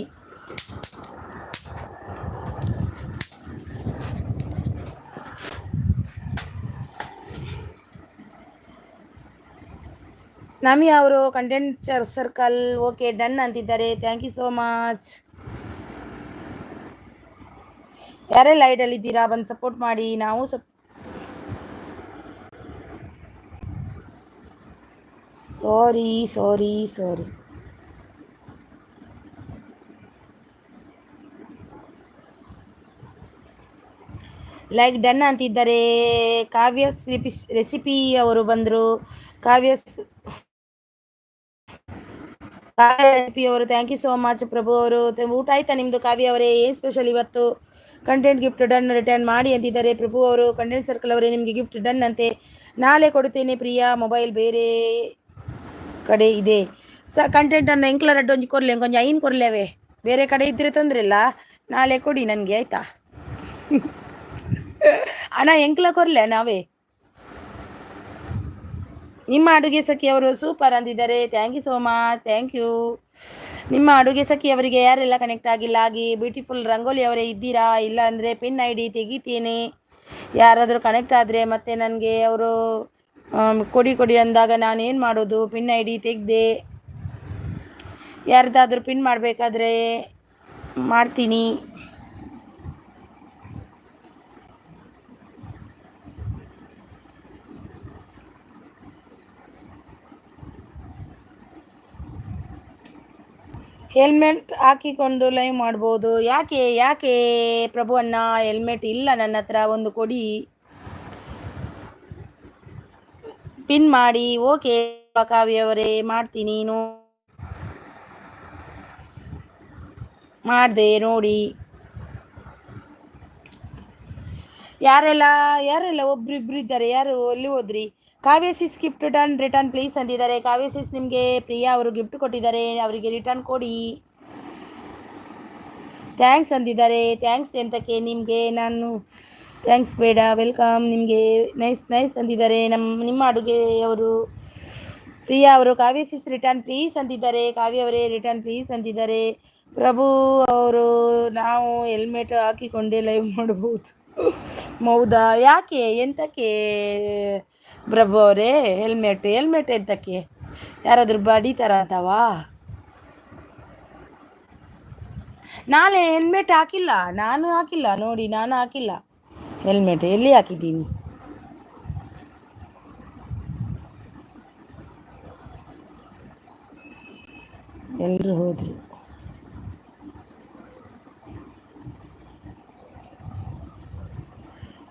ನಮಿ ಅವರು ಕಂಟೆಂಟ್ ಸರ್ಕಲ್ ಓಕೆ ಡನ್ ಅಂತಿದ್ದಾರೆ. Thank you so much. ಯಾರೆಲ್ಲ ಲೈಡಲ್ಲಿದ್ದೀರಾ ಬಂದು ಸಪೋರ್ಟ್ ಮಾಡಿ. ನಾವು ಸಾರಿ ಲೈಕ್ ಡನ್ ಅಂತಿದ್ದಾರೆ. ಕಾವ್ಯ ರೆಸಿಪಿ ಅವರು ಬಂದರು. ಕಾವ್ಯ ರೆಸಿಪಿ ಅವರು ಥ್ಯಾಂಕ್ ಯು ಸೋ ಮಚ್. ಪ್ರಭು ಅವರು ಊಟ ಆಯ್ತಾ ನಿಮ್ಮದು? ಕಾವ್ಯ ಅವರೇ ಏನು ಸ್ಪೆಷಲ್ ಇವತ್ತು? ಕಂಟೆಂಟ್ ಗಿಫ್ಟ್ ಡನ್ ರಿಟರ್ನ್ ಮಾಡಿ ಅಂತಿದ್ದಾರೆ. ಪ್ರಭು ಅವರು ಕಂಟೆಂಟ್ ಸರ್ಕಲ್ ಅವರೇ ನಿಮಗೆ ಗಿಫ್ಟ್ ಡನ್ ಅಂತೆ. ನಾಳೆ ಕೊಡುತ್ತೇನೆ ಪ್ರಿಯಾ, ಮೊಬೈಲ್ ಬೇರೆ ಕಡೆ ಇದೆ. ಕಂಟೆಂಟನ್ನು ಎಂಕ್ಲ ರಡ್ಡೊಂಜಿ ಕೊರಲೆ ಕೊಂಚ ಐನ್ ಕೊರಲೇವೆ, ಬೇರೆ ಕಡೆ ಇದ್ದರೆ ತೊಂದರೆ ಇಲ್ಲ, ನಾಳೆ ಕೊಡಿ ನನಗೆ ಆಯ್ತಾ? ಅಣ್ಣ ಎಂಕ್ಲ ಕೊರಲೆ ನಾವೇ. ನಿಮ್ಮ ಅಡುಗೆ ಸಖಿ ಅವರು ಸೂಪರ್ ಅಂದಿದ್ದಾರೆ. Thank you so much, thank you. ನಿಮ್ಮ ಅಡುಗೆ ಸಖಿ ಅವರಿಗೆ ಯಾರೆಲ್ಲ ಕನೆಕ್ಟ್ ಆಗಿಲ್ಲ ಆಗಿ ಬ್ಯೂಟಿಫುಲ್ ರಂಗೋಲಿ ಅವರೇ ಇದ್ದೀರಾ? ಇಲ್ಲ ಅಂದರೆ ಪಿನ್ ID ತೆಗಿತೇನೆ. ಯಾರಾದರೂ ಕನೆಕ್ಟ್ ಆದರೆ ಮತ್ತೆ ನನಗೆ ಅವರು ಕೊಡಿ ಅಂದಾಗ ನಾನು ಏನು ಮಾಡೋದು? Pin ID ತೆಗೆದೆ. ಯಾರ್ದಾದ್ರೂ ಪಿನ್ ಮಾಡಬೇಕಾದ್ರೆ ಮಾಡ್ತೀನಿ. ಹೆಲ್ಮೆಟ್ ಹಾಕಿಕೊಂಡು ಲೈವ್ ಮಾಡ್ಬೋದು. ಯಾಕೆ ಪ್ರಭು ಅಣ್ಣ ಹೆಲ್ಮೆಟ್ ಇಲ್ಲ ನನ್ನ ಹತ್ರ, ಒಂದು ಕೊಡಿ. ಪಿನ್ ಮಾಡಿ. ಓಕೆ ಕಾವ್ಯವರೇ ಮಾಡ್ತೀನಿ. ಮಾಡಿದೆ ನೋಡಿ. ಯಾರೆಲ್ಲ ಒಬ್ರಿಬ್ರು ಇದ್ದಾರೆ. ಯಾರು ಎಲ್ಲಿ ಹೋದ್ರಿ? ಕಾವ್ಯ ಸಿಸ್ ಗಿಫ್ಟ್ ಡನ್ ರಿಟರ್ನ್ ಪ್ಲೀಸ್ ಅಂತಿದ್ದಾರೆ. ಕಾವ್ಯ ಸಿಸ್ ನಿಮಗೆ ಪ್ರಿಯಾ ಅವರು ಗಿಫ್ಟ್ ಕೊಟ್ಟಿದ್ದಾರೆ, ಅವರಿಗೆ ರಿಟರ್ನ್ ಕೊಡಿ. ಥ್ಯಾಂಕ್ಸ್ ಅಂತಿದ್ದಾರೆ. ಥ್ಯಾಂಕ್ಸ್ ಎಂತಕ್ಕೆ ನಿಮಗೆ? ನಾನು ಥ್ಯಾಂಕ್ಸ್ ಬೇಡ, ವೆಲ್ಕಮ್ ನಿಮಗೆ. ನೈಸ್ ಅಂತಿದ್ದಾರೆ. ನಿಮ್ಮ ಅಡುಗೆಯವರು ಪ್ರಿಯಾ ಅವರು. ಕಾವ್ಯ ಸಿಸ್ ರಿಟರ್ನ್ ಪ್ಲೀಸ್ ಅಂತಿದ್ದಾರೆ. ಕಾವ್ಯ ಅವರೇ ರಿಟರ್ನ್ ಪ್ಲೀಸ್ ಅಂತಿದ್ದಾರೆ. ಪ್ರಭು ಅವರು ನಾವು ಹೆಲ್ಮೆಟ್ ಹಾಕಿಕೊಂಡೇ ಲೈವ್ ಮಾಡಬಹುದು. ಹೌದಾ? ಯಾಕೆ ಎಂತಕ್ಕೆ ಪ್ರಭು ಅವರೇ? ಹೆಲ್ಮೆಟ್ ಎಂತಕ್ಕೆ? ಯಾರಾದರೂ ಬಡಿತಾರ ಅಂತವಾ? ನಾಳೆ ಹೆಲ್ಮೆಟ್ ಹಾಕಿಲ್ಲ, ನಾನು ಹಾಕಿಲ್ಲ ನೋಡಿ, ನಾನು ಹಾಕಿಲ್ಲ ಹೆಲ್ಮೆಟ್. ಎಲ್ಲಿ ಹಾಕಿದ್ದೀನಿ? ಎಲ್ಲರೂ ಹೋದ್ರು.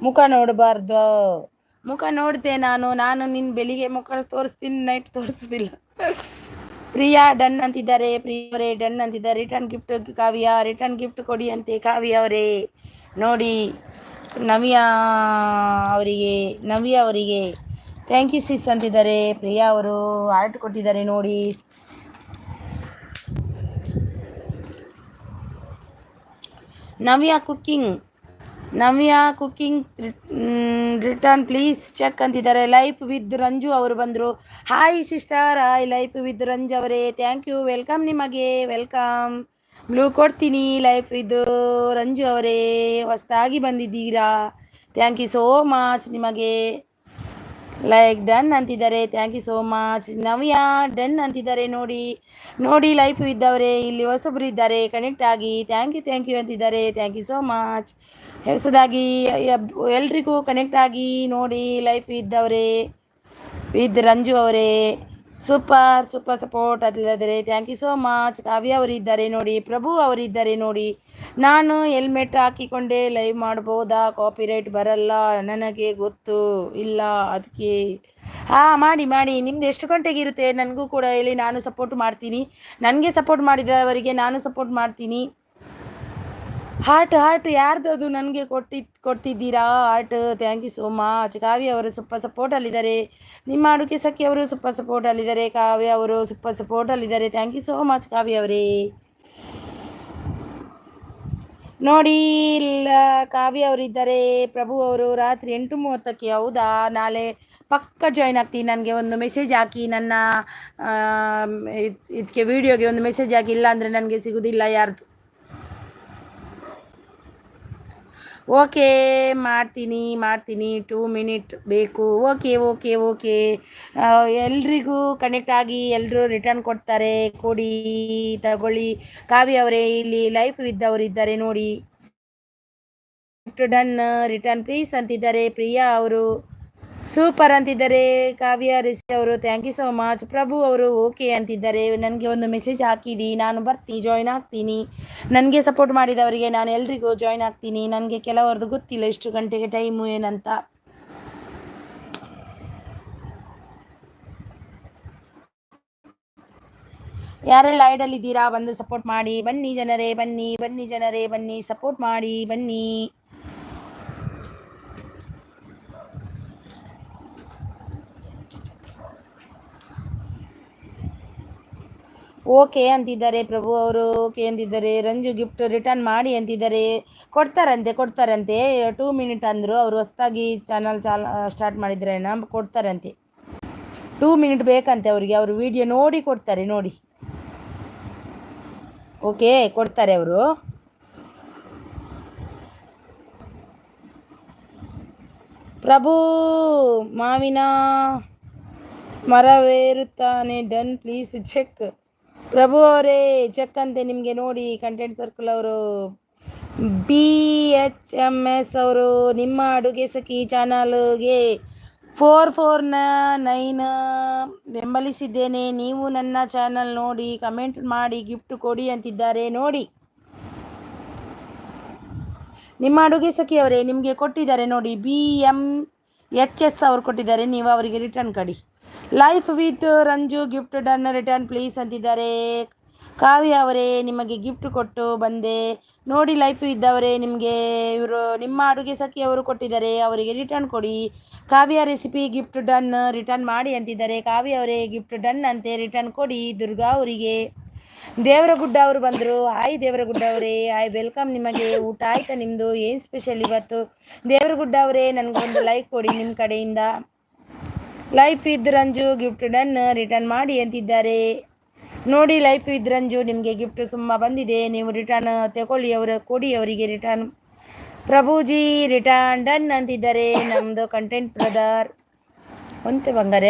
ಮುಖ ನೋಡಬಾರ್ದು. ಮುಖ ನೋಡ್ತೆ ನಾನು ನಿನ್ನ ಬೆಳಿಗ್ಗೆ ಮುಖ ತೋರಿಸ್ತೀನಿ, ನೈಟ್ ತೋರಿಸೋದಿಲ್ಲ. ಪ್ರಿಯಾ ಡನ್ ಅಂತಿದ್ದಾರೆ. ಪ್ರಿಯವರೇ ಡನ್ ಅಂತಿದ್ದಾರೆ. ರಿಟರ್ನ್ ಗಿಫ್ಟ್ ಕಾವ್ಯ, ರಿಟರ್ನ್ ಗಿಫ್ಟ್ ಕೊಡಿ ಅಂತೆ ಕಾವ್ಯ ಅವರೇ. ನೋಡಿ ನವ್ಯ ಅವರಿಗೆ ಥ್ಯಾಂಕ್ ಯು ಸಿಸ್ ಅಂತಿದ್ದಾರೆ. ಪ್ರಿಯಾ ಅವರು ಆರ್ಟ್ ಕೊಟ್ಟಿದ್ದಾರೆ ನೋಡಿ. Navya cooking return please check ಅಂತಿದ್ದಾರೆ. ಲೈಫ್ ವಿತ್ ರಂಜು ಅವರು ಬಂದರು. Hi sister, hi life with Ranju ಅವರೇ, ಥ್ಯಾಂಕ್ ಯು, ವೆಲ್ಕಮ್ ನಿಮಗೆ, ವೆಲ್ಕಮ್. ಬ್ಲೂ ಕೊಡ್ತೀನಿ. ಲೈಫ್ ವಿತ್ ರಂಜು ಅವರೇ ಹೊಸದಾಗಿ ಬಂದಿದ್ದೀರಾ, ಥ್ಯಾಂಕ್ ಯು ಸೋ ಮಚ್ ನಿಮಗೆ. ಲೈಕ್ ಡನ್ ಅಂತಿದ್ದಾರೆ, thank you so much. Navya done ಅಂತಿದ್ದಾರೆ. ನೋಡಿ ನೋಡಿ ಲೈಫ್ ಇದ್ದವರೇ ಇಲ್ಲಿ ಹೊಸಬ್ರು ಇದ್ದಾರೆ, ಕನೆಕ್ಟ್ ಆಗಿ. ಥ್ಯಾಂಕ್ ಯು ಅಂತಿದ್ದಾರೆ, ಥ್ಯಾಂಕ್ ಯು ಸೋ ಮಚ್. ಹೊಸದಾಗಿ ಎಲ್ರಿಗೂ ಕನೆಕ್ಟ್ ಆಗಿ ನೋಡಿ ಲೈಫ್ ಇದ್ದವರೇ ವಿದ್ ರಂಜು ಅವರೇ. ಸೂಪರ್ ಸೂಪರ್ ಸಪೋರ್ಟ್ ಅದಿಲ್ಲದರೆ thank you so much. Kavya ಅವರಿದ್ದಾರೆ ನೋಡಿ, ಪ್ರಭು ಅವರಿದ್ದಾರೆ ನೋಡಿ. ನಾನು ಹೆಲ್ಮೆಟ್ ಹಾಕಿಕೊಂಡೇ ಲೈವ್ ಮಾಡ್ಬೋದಾ? ಕಾಪಿರೈಟ್ ಬರಲ್ಲ ನನಗೆ ಗೊತ್ತು ಇಲ್ಲ, ಅದಕ್ಕೆ ಹಾಂ ಮಾಡಿ ಮಾಡಿ. ನಿಮ್ದು ಎಷ್ಟು ಗಂಟೆಗೆ ಇರುತ್ತೆ ನನಗೂ ಕೂಡ ಹೇಳಿ, ನಾನು ಸಪೋರ್ಟ್ ಮಾಡ್ತೀನಿ. ನನಗೆ ಸಪೋರ್ಟ್ ಮಾಡಿದವರಿಗೆ ನಾನು ಸಪೋರ್ಟ್ ಮಾಡ್ತೀನಿ. ಹಾರ್ಟ್ ಯಾರ್ದು ಅದು ನನಗೆ ಕೊಡ್ತಿದ್ದೀರಾ heart? Thank you so much. Kavya ಅವರು ಸೂಪರ್ ಸಪೋರ್ಟಲ್ಲಿದ್ದಾರೆ. ನಿಮ್ಮ ಅಡುಗೆ ಸಖಿ ಅವರು ಸೂಪರ್ ಸಪೋರ್ಟಲ್ಲಿದ್ದಾರೆ. ಕಾವ್ಯ ಅವರು ಸೂಪರ್ ಸಪೋರ್ಟಲ್ಲಿದ್ದಾರೆ. Thank you so much Kavya ಅವರೇ. ನೋಡಿ ಕಾವ್ಯ ಅವರಿದ್ದಾರೆ. ಪ್ರಭು ಅವರು ರಾತ್ರಿ 8:30ಕ್ಕೆ. ಹೌದಾ? ನಾಳೆ ಪಕ್ಕ ಜಾಯ್ನ್ ಆಗ್ತೀನಿ. ನನಗೆ ಒಂದು ಮೆಸೇಜ್ ಹಾಕಿ, ನನ್ನ ಇದಕ್ಕೆ ವಿಡಿಯೋಗೆ ಒಂದು ಮೆಸೇಜ್ ಹಾಕಿ, ಇಲ್ಲ ಅಂದರೆ ನನಗೆ ಸಿಗೋದಿಲ್ಲ ಯಾರ್ದು. ಓಕೆ ಮಾಡ್ತೀನಿ 2 ಮಿನಿಟ್ ಬೇಕು. ಓಕೆ ಎಲ್ರಿಗೂ ಕನೆಕ್ಟ್ ಆಗಿ ಎಲ್ಲರೂ ರಿಟರ್ನ್ ಕೊಡ್ತಾರೆ, ಕೊಡಿ, ತಗೊಳ್ಳಿ. ಕಾವ್ಯ ಅವರೇ ಇಲ್ಲಿ ಲೈಫ್ ಇದ್ದವರು ಇದ್ದಾರೆ ನೋಡಿ. ಡನ್ ರಿಟರ್ನ್ ಪ್ಲೀಸ್ ಅಂತಿದ್ದಾರೆ. ಪ್ರಿಯಾ ಅವರು ಸೂಪರ್ ಅಂತಿದ್ದಾರೆ. ಕಾವ್ಯ ರಿಷಿ ಅವರು ಥ್ಯಾಂಕ್ ಯು ಸೋ ಮಚ್. ಪ್ರಭು ಅವರು ಓಕೆ ಅಂತಿದ್ದಾರೆ. ನನಗೆ ಒಂದು ಮೆಸೇಜ್ ಹಾಕಿಡಿ, ನಾನು ಜಾಯ್ನ್ ಆಗ್ತೀನಿ. ನನಗೆ ಸಪೋರ್ಟ್ ಮಾಡಿದವರಿಗೆ ನಾನು ಎಲ್ರಿಗೂ ಜಾಯ್ನ್ ಆಗ್ತೀನಿ. ನನಗೆ ಕೆಲವರದ್ದು ಗೊತ್ತಿಲ್ಲ ಎಷ್ಟು ಗಂಟೆಗೆ ಟೈಮು ಏನಂತ. ಯಾರೆಲ್ಲ ಐಡಲ್ಲಿದ್ದೀರಾ ಬಂದು ಸಪೋರ್ಟ್ ಮಾಡಿ. ಬನ್ನಿ ಜನರೇ, ಬನ್ನಿ ಸಪೋರ್ಟ್ ಮಾಡಿ ಬನ್ನಿ. ಓಕೆ ಅಂತಿದ್ದಾರೆ ಪ್ರಭು ಅವರು. ಓಕೆ ಅಂತಿದ್ದಾರೆ. ರಂಜು ಗಿಫ್ಟ್ ರಿಟರ್ನ್ ಮಾಡಿ ಅಂತಿದ್ದಾರೆ. ಕೊಡ್ತಾರಂತೆ 2 ಮಿನಿಟ್ ಅಂದರು. ಅವರು ಹೊಸದಾಗಿ ಚಾನಲ್ ಸ್ಟಾರ್ಟ್ ಮಾಡಿದ್ರೆ ಕೊಡ್ತಾರಂತೆ. 2 ಮಿನಿಟ್ ಬೇಕಂತೆ ಅವರಿಗೆ. ಅವರು ವಿಡಿಯೋ ನೋಡಿ ಕೊಡ್ತಾರೆ ನೋಡಿ. ಓಕೆ ಕೊಡ್ತಾರೆ ಅವರು. ಪ್ರಭು ಮಾವಿನ ಮರವೇರುತ್ತಾನೆ. Done please check. ಪ್ರಭು ಅವರೇ ಚೆಕ್ ಅಂತೆ ನಿಮಗೆ ನೋಡಿ. ಕಂಟೆಂಟ್ ಸರ್ಕಲ್ ಅವರು BHMS ಅವರು ನಿಮ್ಮ ಅಡುಗೆ ಸಖಿ ಚಾನಲ್ಗೆ 449 ಬೆಂಬಲಿಸಿದ್ದೇನೆ. ನೀವು ನನ್ನ ಚಾನಲ್ ನೋಡಿ ಕಮೆಂಟ್ ಮಾಡಿ ಗಿಫ್ಟ್ ಕೊಡಿ ಅಂತಿದ್ದಾರೆ ನೋಡಿ. ನಿಮ್ಮ ಅಡುಗೆ ಸಖಿ ಅವರೇ ನಿಮಗೆ ಕೊಟ್ಟಿದ್ದಾರೆ ನೋಡಿ. BMHS ಅವರು ಕೊಟ್ಟಿದ್ದಾರೆ. ನೀವು ಅವರಿಗೆ ರಿಟರ್ನ್ ಕೊಡಿ. Life with Ranju gift done return please ಅಂತಿದ್ದಾರೆ. ಕಾವ್ಯ ಅವರೇ ನಿಮಗೆ ಗಿಫ್ಟ್ ಕೊಟ್ಟು ಬಂದೆ ನೋಡಿ. ಲೈಫ್ ಇದ್ದವರೇ ನಿಮಗೆ ಇವರು ನಿಮ್ಮ ಅಡುಗೆ ಸಖಿ ಅವರು ಕೊಟ್ಟಿದ್ದಾರೆ, ಅವರಿಗೆ ರಿಟರ್ನ್ ಕೊಡಿ. ಕಾವ್ಯ ರೆಸಿಪಿ ಗಿಫ್ಟ್ ಡನ್ ರಿಟರ್ನ್ ಮಾಡಿ ಅಂತಿದ್ದಾರೆ. ಕಾವ್ಯ ಅವರೇ ಗಿಫ್ಟ್ ಡನ್ ಅಂತೆ, ರಿಟರ್ನ್ ಕೊಡಿ. ದುರ್ಗಾ ಅವರಿಗೆ. ದೇವರಗುಡ್ಡ ಅವರು ಬಂದರು. ಹಾಯ್ ದೇವರಗುಡ್ಡ ಅವರೇ, ಹಾಯ್ ವೆಲ್ಕಮ್. ನಿಮಗೆ ಊಟ ಆಯ್ತಾ ನಿಮ್ಮದು? ಏನು ಸ್ಪೆಷಲ್ ಇವತ್ತು? ದೇವರಗುಡ್ಡ ಅವರೇ ನನಗೊಂದು ಲೈಕ್ ಕೊಡಿ ನಿಮ್ಮ ಕಡೆಯಿಂದ. Life with Ranju gift done return ಮಾಡಿ ಅಂತಿದ್ದಾರೆ ನೋಡಿ. ಲೈಫ್ ವಿತ್ ರಂಜು ನಿಮಗೆ ಗಿಫ್ಟ್ ತುಂಬ ಬಂದಿದೆ, ನೀವು ರಿಟರ್ನ್ ತಗೊಳ್ಳಿ. ಕೊಡಿ ಅವರಿಗೆ ರಿಟರ್ನ್. ಪ್ರಭುಜಿ ರಿಟರ್ನ್ ಡನ್ ಅಂತಿದ್ದಾರೆ. ನಮ್ಮದು ಕಂಟೆಂಟ್ ಬ್ರದರ್ ಒಂತೆ ಬಂಗಾರ.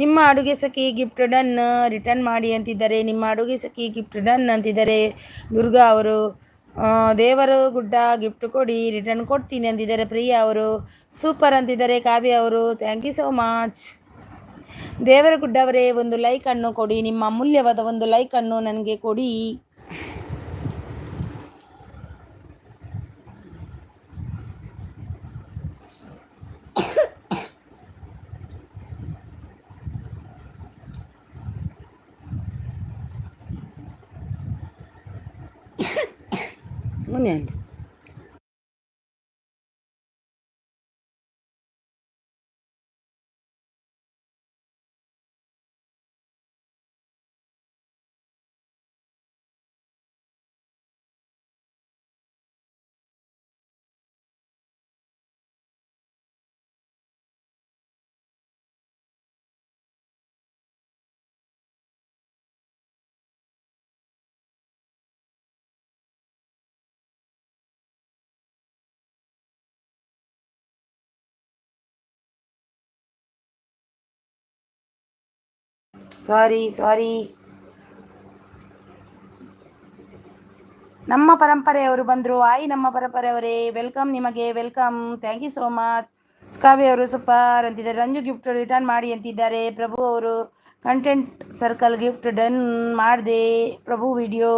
ನಿಮ್ಮ ಅಡುಗೆ ಸಖಿ ಗಿಫ್ಟ್ ಡನ್ ರಿಟರ್ನ್ ಮಾಡಿ ಅಂತಿದ್ದಾರೆ. ನಿಮ್ಮ ಅಡುಗೆ ಸಖಿ ಗಿಫ್ಟ್ ಡನ್ ಅಂತಿದ್ದಾರೆ. ದುರ್ಗಾ ಅವರು. ದೇವರು ಗುಡ್ಡ ಗಿಫ್ಟ್ ಕೊಡಿ, ರಿಟರ್ನ್ ಕೊಡ್ತೀನಿ ಅಂತಿದ್ದಾರೆ. ಪ್ರಿಯಾ ಅವರು ಸೂಪರ್ ಅಂತಿದ್ದಾರೆ. ಕಾವ್ಯ ಅವರು ಥ್ಯಾಂಕ್ ಯು ಸೋ ಮಚ್. ದೇವರ ಗುಡ್ಡವರೇ ಒಂದು ಲೈಕನ್ನು ಕೊಡಿ, ನಿಮ್ಮ ಅಮೂಲ್ಯವಾದ ಒಂದು ಲೈಕನ್ನು ನನಗೆ ಕೊಡಿ. ಮುನ್ನೆ ಸಾರಿ. ನಮ್ಮ ಪರಂಪರೆಯವರು ಬಂದರು. ನಮ್ಮ ಪರಂಪರೆಯವರೇ, ವೆಲ್ಕಮ್ ನಿಮಗೆ, welcome. Thank you so much. ಸ್ಕಾವಿ ಅವರು ಸೂಪರ್ ಅಂತಿದ್ದಾರೆ. ರಂಜು ಗಿಫ್ಟ್ ರಿಟರ್ನ್ ಮಾಡಿ ಅಂತಿದ್ದಾರೆ. ಪ್ರಭು ಅವರು ಕಂಟೆಂಟ್ ಸರ್ಕಲ್ ಗಿಫ್ಟ್ ಡನ್ ಮಾಡಿದೆ ಪ್ರಭು ವಿಡಿಯೋ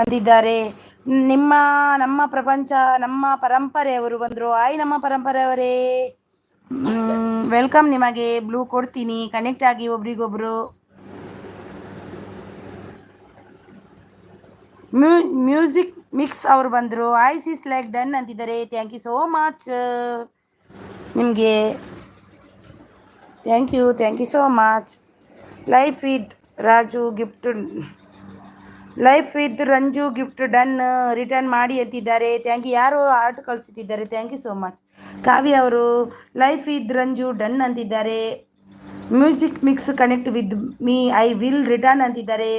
ಅಂತಿದ್ದಾರೆ. ನಮ್ಮ ಪ್ರಪಂಚ ನಮ್ಮ ಪರಂಪರೆಯವರು ಬಂದರು. ನಮ್ಮ ಪರಂಪರೆಯವರೇ, ವೆಲ್ಕಮ್ ನಿಮಗೆ. ಬ್ಲೂ ಕೊಡ್ತೀನಿ, ಕನೆಕ್ಟ್ ಆಗಿ ಒಬ್ರಿಗೊಬ್ರು. ಮ್ಯೂಸಿಕ್ ಮಿಕ್ಸ್ ಅವರು ಬಂದರು. ಸಿಸ್ ಲೈಕ್ ಡನ್ ಅಂತಿದ್ದಾರೆ. ಥ್ಯಾಂಕ್ ಯು ಸೋ ಮಚ್ ನಿಮಗೆ. Thank you so much. Life with Ranju gift done return ಮಾಡಿ ಅಂತಿದ್ದಾರೆ. Thank you. ಯಾರು ಆರ್ಟ್ ಕಳಿಸುತ್ತಿದ್ದಾರೆ. Thank you so much. Kavya ಅವರು ಲೈಫ್ ವಿತ್ ರಂಜು ಡನ್ ಅಂತಿದ್ದಾರೆ. Music mix connect with me, I will return ಅಂತಿದ್ದಾರೆ.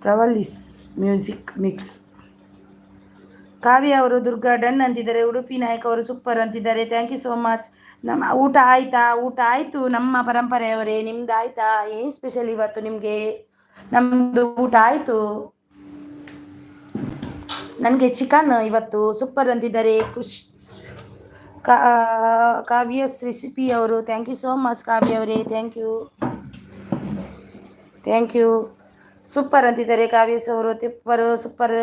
ಪ್ರವಲ್ಲಿಸ್ music mix. ಕಾವ್ಯ ಅವರು ದುರ್ಗಾ ಡನ್ ಅಂತಿದ್ದಾರೆ. ಉಡುಪಿ ನಾಯಕ್ ಅವರು ಸೂಪರ್ ಅಂತಿದ್ದಾರೆ. Thank you so much. ನಮ್ಮ ಊಟ ಆಯ್ತಾ? ಊಟ ಆಯಿತು ನಮ್ಮ ಪರಂಪರೆಯವರೇ. ನಿಮ್ದು ಆಯ್ತಾ? ಏನು ಸ್ಪೆಷಲ್ ಇವತ್ತು ನಿಮಗೆ? ನಮ್ಮದು ಊಟ ಆಯಿತು. ನನಗೆ ಚಿಕನ್ ಇವತ್ತು. ಸೂಪರ್ ಅಂತಿದ್ದಾರೆ. ಕಾವ್ಯಸ್ ರೆಸಿಪಿ ಅವರು. Thank you so much Kavya ಅವರೇ. Thank you. ಸೂಪರ್ ಅಂತಿದ್ದಾರೆ ಕಾವ್ಯಸ್ ಅವರು. Super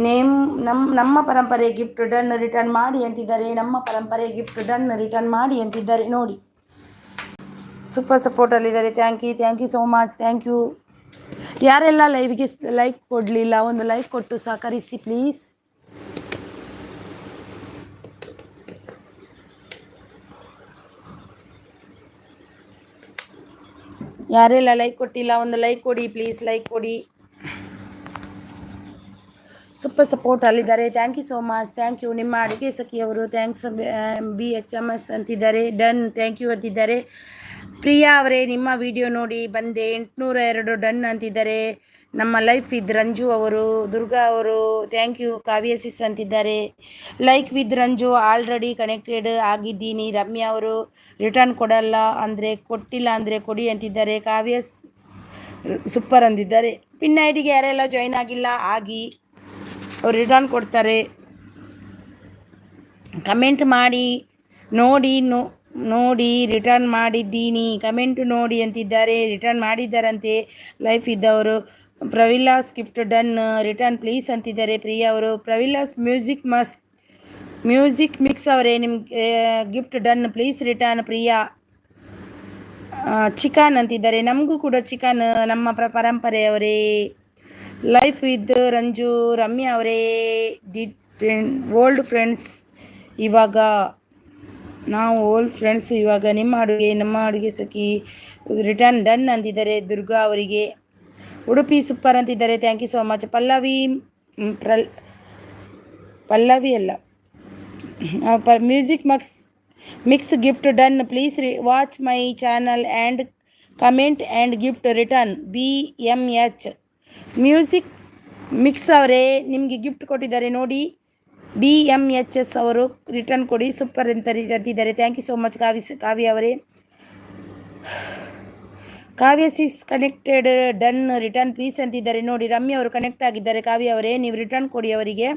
name. ನಮ್ಮ ಪರಂಪರೆ ಗಿಫ್ಟ್ ಡನ್ ರಿಟರ್ನ್ ಮಾಡಿ ಅಂತಿದ್ದಾರೆ. ನಮ್ಮ ಪರಂಪರೆ ಗಿಫ್ಟ್ ಡನ್ ರಿಟರ್ನ್ ಮಾಡಿ ಅಂತಿದ್ದಾರೆ. ನೋಡಿ, ಸೂಪರ್ ಸಪೋರ್ಟಲ್ಲಿದ್ದಾರೆ. Thank you so much. Thank you. ಯಾರೆಲ್ಲ ಲೈವ್ಗೆ ಲೈಕ್ ಕೊಡಲಿಲ್ಲ, ಒಂದು ಲೈಕ್ ಕೊಟ್ಟು ಸಹಕರಿಸಿ ಪ್ಲೀಸ್. ಯಾರೆಲ್ಲ ಲೈಕ್ ಕೊಟ್ಟಿಲ್ಲ, ಒಂದು ಲೈಕ್ ಕೊಡಿ ಪ್ಲೀಸ್. ಲೈಕ್ ಕೊಡಿ. ಸೂಪರ್ ಸಪೋರ್ಟ್ ಅಲ್ಲಿದ್ದಾರೆ. Thank you so much. Thank you. ನಿಮ್ಮ ಅಡುಗೆ ಸಖಿಯವರು ಥ್ಯಾಂಕ್ಸ್. BHMS ಅಂತಿದ್ದಾರೆ. ಡನ್. ಥ್ಯಾಂಕ್ ಯು ಅಂತಿದ್ದಾರೆ. ಪ್ರಿಯಾ ಅವರೇ, ನಿಮ್ಮ ವಿಡಿಯೋ ನೋಡಿ ಬಂದೆ. 802 ಡನ್ ಅಂತಿದ್ದಾರೆ. ನಮ್ಮ ಲೈಫ್ ವಿತ್ ರಂಜು ಅವರು. ದುರ್ಗಾ ಅವರು ಥ್ಯಾಂಕ್ ಯು. ಕಾವ್ಯಸಿಸ್ ಅಂತಿದ್ದಾರೆ. Like with Ranju already connected ಆಗಿದ್ದೀನಿ. ರಮ್ಯಾ ಅವರು ರಿಟರ್ನ್ ಕೊಡಲ್ಲ ಅಂದರೆ ಕೊಟ್ಟಿಲ್ಲ ಅಂದರೆ ಕೊಡಿ ಅಂತಿದ್ದಾರೆ. ಕಾವ್ಯಸ್ ಸೂಪರ್ ಅಂತಿದ್ದಾರೆ. ಪಿನ್ ಐಡಿಗೆ ಯಾರೆಲ್ಲ ಜಾಯ್ನ್ ಆಗಿಲ್ಲ ಆಗಿ, ಅವ್ರು ರಿಟರ್ನ್ ಕೊಡ್ತಾರೆ. ಕಮೆಂಟ್ ಮಾಡಿ ನೋಡಿ ರಿಟರ್ನ್ ಮಾಡಿದ್ದೀನಿ. ಕಮೆಂಟ್ ನೋಡಿ ಅಂತಿದ್ದಾರೆ. ರಿಟರ್ನ್ ಮಾಡಿದ್ದಾರಂತೆ ಲೈಫ್ ಇದ್ದವರು. ಪ್ರವಿಲಾಸ್ ಗಿಫ್ಟ್ ಡನ್ ರಿಟರ್ನ್ ಪ್ಲೀಸ್ ಅಂತಿದ್ದಾರೆ. ಪ್ರಿಯಾ ಅವರು. ಪ್ರವಿಲಾಸ್ ಮ್ಯೂಸಿಕ್ ಮಿಕ್ಸ್ ಅವರೇ, ನಿಮ್ಗೆ gift done please return. Priya. Chicken ಅಂತಿದ್ದಾರೆ. ನಮಗೂ ಕೂಡ ಚಿಕನ್ ನಮ್ಮ ಪರಂಪರೆಯವರೇ. Life with Ranju. ರಮ್ಯಾ ಅವರೇ ಓಲ್ಡ್ ಫ್ರೆಂಡ್ಸ್ ಇವಾಗ ನಾವು ಓಲ್ಡ್ ಫ್ರೆಂಡ್ಸ್ ಇವಾಗ. ನಮ್ಮ ಅಡುಗೆ ಸಖಿ ರಿಟರ್ನ್ ಡನ್ ಅಂತಿದ್ದಾರೆ. ದುರ್ಗಾ ಅವರಿಗೆ. ಉಡುಪಿ ಸೂಪರ್ ಅಂತಿದ್ದಾರೆ. Thank you so much. Pallavi ಅಲ್ಲ, music mix gift done please watch my channel and comment and gift return. BMH music mix ಅವರೇ, ನಿಮಗೆ ಗಿಫ್ಟ್ ಕೊಟ್ಟಿದ್ದಾರೆ ನೋಡಿ. BMHS ಅವರು ರಿಟರ್ನ್ ಕೊಡಿ. ಸೂಪರ್ ಅಂತಿದ್ದಾರೆ. Thank you so much Kavya ಅವರೇ. ಕಾವ್ಯಸಿಸ್ ಕನೆಕ್ಟೆಡ್ ಡನ್ ರಿಟರ್ನ್ ಪ್ಲೀಸ್ ಅಂತಿದ್ದಾರೆ. ನೋಡಿ, ರಮ್ಯಾ ಅವರು ಕನೆಕ್ಟ್ ಆಗಿದ್ದಾರೆ. ಕಾವ್ಯ ಅವರೇ, ನೀವು ರಿಟರ್ನ್ ಕೊಡಿ ಅವರಿಗೆ.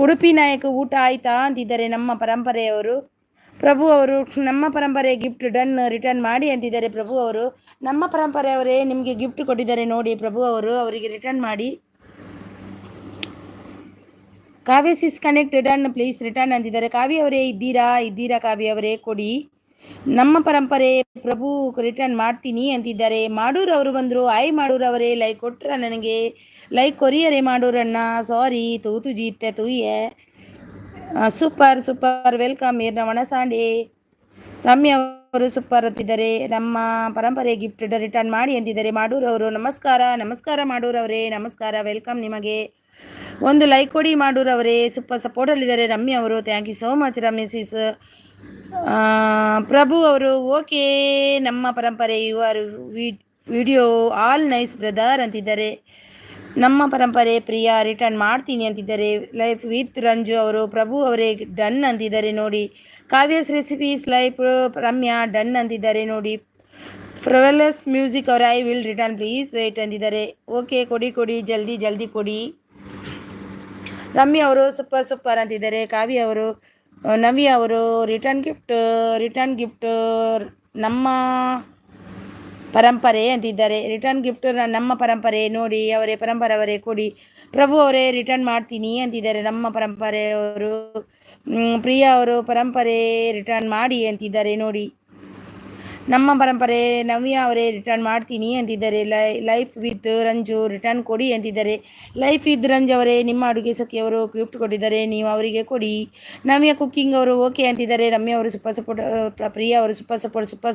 ಉಡುಪಿ ನಾಯಕ ಊಟ ಆಯಿತಾ ಅಂತಿದ್ದಾರೆ. ನಮ್ಮ ಪರಂಪರೆಯವರು. ಪ್ರಭು ಅವರು ನಮ್ಮ ಪರಂಪರೆ ಗಿಫ್ಟ್ ಡನ್ ರಿಟರ್ನ್ ಮಾಡಿ ಅಂತಿದ್ದಾರೆ. ಪ್ರಭು ಅವರು ನಮ್ಮ ಪರಂಪರೆಯವರೇ, ನಿಮಗೆ ಗಿಫ್ಟ್ ಕೊಟ್ಟಿದ್ದಾರೆ ನೋಡಿ. ಪ್ರಭು ಅವರು ಅವರಿಗೆ ರಿಟರ್ನ್ ಮಾಡಿ. ಕಾವ್ಯಸಿಸ್ ಕನೆಕ್ಟ್ ಡನ್ ಪ್ಲೀಸ್ ರಿಟರ್ನ್ ಅಂತಿದ್ದಾರೆ. ಕಾವ್ಯ ಅವರೇ ಇದ್ದೀರಾ ಕಾವ್ಯ ಅವರೇ, ಕೊಡಿ. ನಮ್ಮ ಪರಂಪರೆ ಪ್ರಭು ರಿಟರ್ನ್ ಮಾಡ್ತೀನಿ ಅಂತಿದ್ದಾರೆ. ಮಾಡೂರು ಅವರು ಬಂದರು. ಮಾಡೂರು ಅವರೇ, ಲೈಕ್ ಕೊಟ್ರ ನನಗೆ. ಲೈಕ್ ಕೊರಿಯರೇ ಮಾಡೂರಣ್ಣ. ಸಾರಿ ತೂತು ಜೀತೆ ತೂಯೆ. ಸೂಪರ್ ವೆಲ್ಕಮ್ ರಮಣ ಸಾಂಡೆ. ರಮ್ಯಾ ಅವರು ಸೂಪರ್ ಅಂತಿದ್ದಾರೆ. ನಮ್ಮ ಪರಂಪರೆ ಗಿಫ್ಟ್ ರಿಟರ್ನ್ ಮಾಡಿ ಅಂತಿದ್ದಾರೆ. ಮಾಡೂರು ಅವರು ನಮಸ್ಕಾರ ಮಾಡೂರು ಅವರೇ. ನಮಸ್ಕಾರ, ವೆಲ್ಕಮ್ ನಿಮಗೆ. ಒಂದು ಲೈಕ್ ಕೊಡಿ ಮಾಡೂರು ಅವರೇ. ಸೂಪರ್ ಸಪೋರ್ಟಲ್ಲಿದ್ದಾರೆ. ರಮ್ಯಾ ಅವರು. Thank you so much Ramya sis. Prabhu ಅವರು ಓಕೆ. ನಮ್ಮ ಪರಂಪರೆ your video all nice brother ಅಂತಿದ್ದಾರೆ. ನಮ್ಮ ಪರಂಪರೆ ಪ್ರಿಯ ರಿಟರ್ನ್ ಮಾಡ್ತೀನಿ ಅಂತಿದ್ದಾರೆ. ಲೈಫ್ ವಿತ್ ರಂಜು ಅವರು ಪ್ರಭು ಅವರೇ ಡನ್ ಅಂತಿದ್ದಾರೆ ನೋಡಿ. Kavya's recipes life Ramya done ಅಂತಿದ್ದಾರೆ ನೋಡಿ. ಫ್ರವೆಲಸ್ ಮ್ಯೂಸಿಕ್ ಅವರು I will return please wait ಅಂತಿದ್ದಾರೆ. ಓಕೆ ಕೊಡಿ ಜಲ್ದಿ ಜಲ್ದಿ ಕೊಡಿ. ರಮ್ಯಾ ಅವರು ಸೂಪರ್ ಅಂತಿದ್ದಾರೆ. ಕಾವ್ಯ ಅವರು ನವ್ಯ ಅವರು ರಿಟರ್ನ್ ಗಿಫ್ಟ್ ನಮ್ಮ ಪರಂಪರೆ ಅಂತಿದ್ದಾರೆ. ರಿಟರ್ನ್ ಗಿಫ್ಟ್ ನಮ್ಮ ಪರಂಪರೆ ನೋಡಿ ಅವರೇ ಪರಂಪರೆ ಅವರೇ ಕೊಡಿ. ಪ್ರಭು ಅವರೇ ರಿಟರ್ನ್ ಮಾಡ್ತೀನಿ ಅಂತಿದ್ದಾರೆ ನಮ್ಮ ಪರಂಪರೆಯವರು. ಪ್ರಿಯಾ ಅವರು ಪರಂಪರೆ ರಿಟರ್ನ್ ಮಾಡಿ ಅಂತಿದ್ದಾರೆ ನೋಡಿ. ನಮ್ಮ ಪರಂಪರೆ ನವ್ಯ ಅವರೇ ರಿಟರ್ನ್ ಮಾಡ್ತೀನಿ ಅಂತಿದ್ದಾರೆ. ಲೈಫ್ ವಿತ್ ರಂಜು ರಿಟರ್ನ್ ಕೊಡಿ ಅಂತಿದ್ದಾರೆ. ಲೈಫ್ ವಿತ್ ರಂಜು ಅವರೇ ನಿಮ್ಮ ಅಡುಗೆ ಸಖಿಯವರು ಗಿಫ್ಟ್ ಕೊಟ್ಟಿದ್ದಾರೆ, ನೀವು ಅವರಿಗೆ ಕೊಡಿ. ನವ್ಯ ಕುಕ್ಕಿಂಗ್ ಅವರು ಓಕೆ ಅಂತಿದ್ದಾರೆ. ರಮ್ಯಾ ಅವರು ಸೂಪರ್ ಸಪೋರ್ಟ್. ಪ್ರಿಯಾ ಅವರು super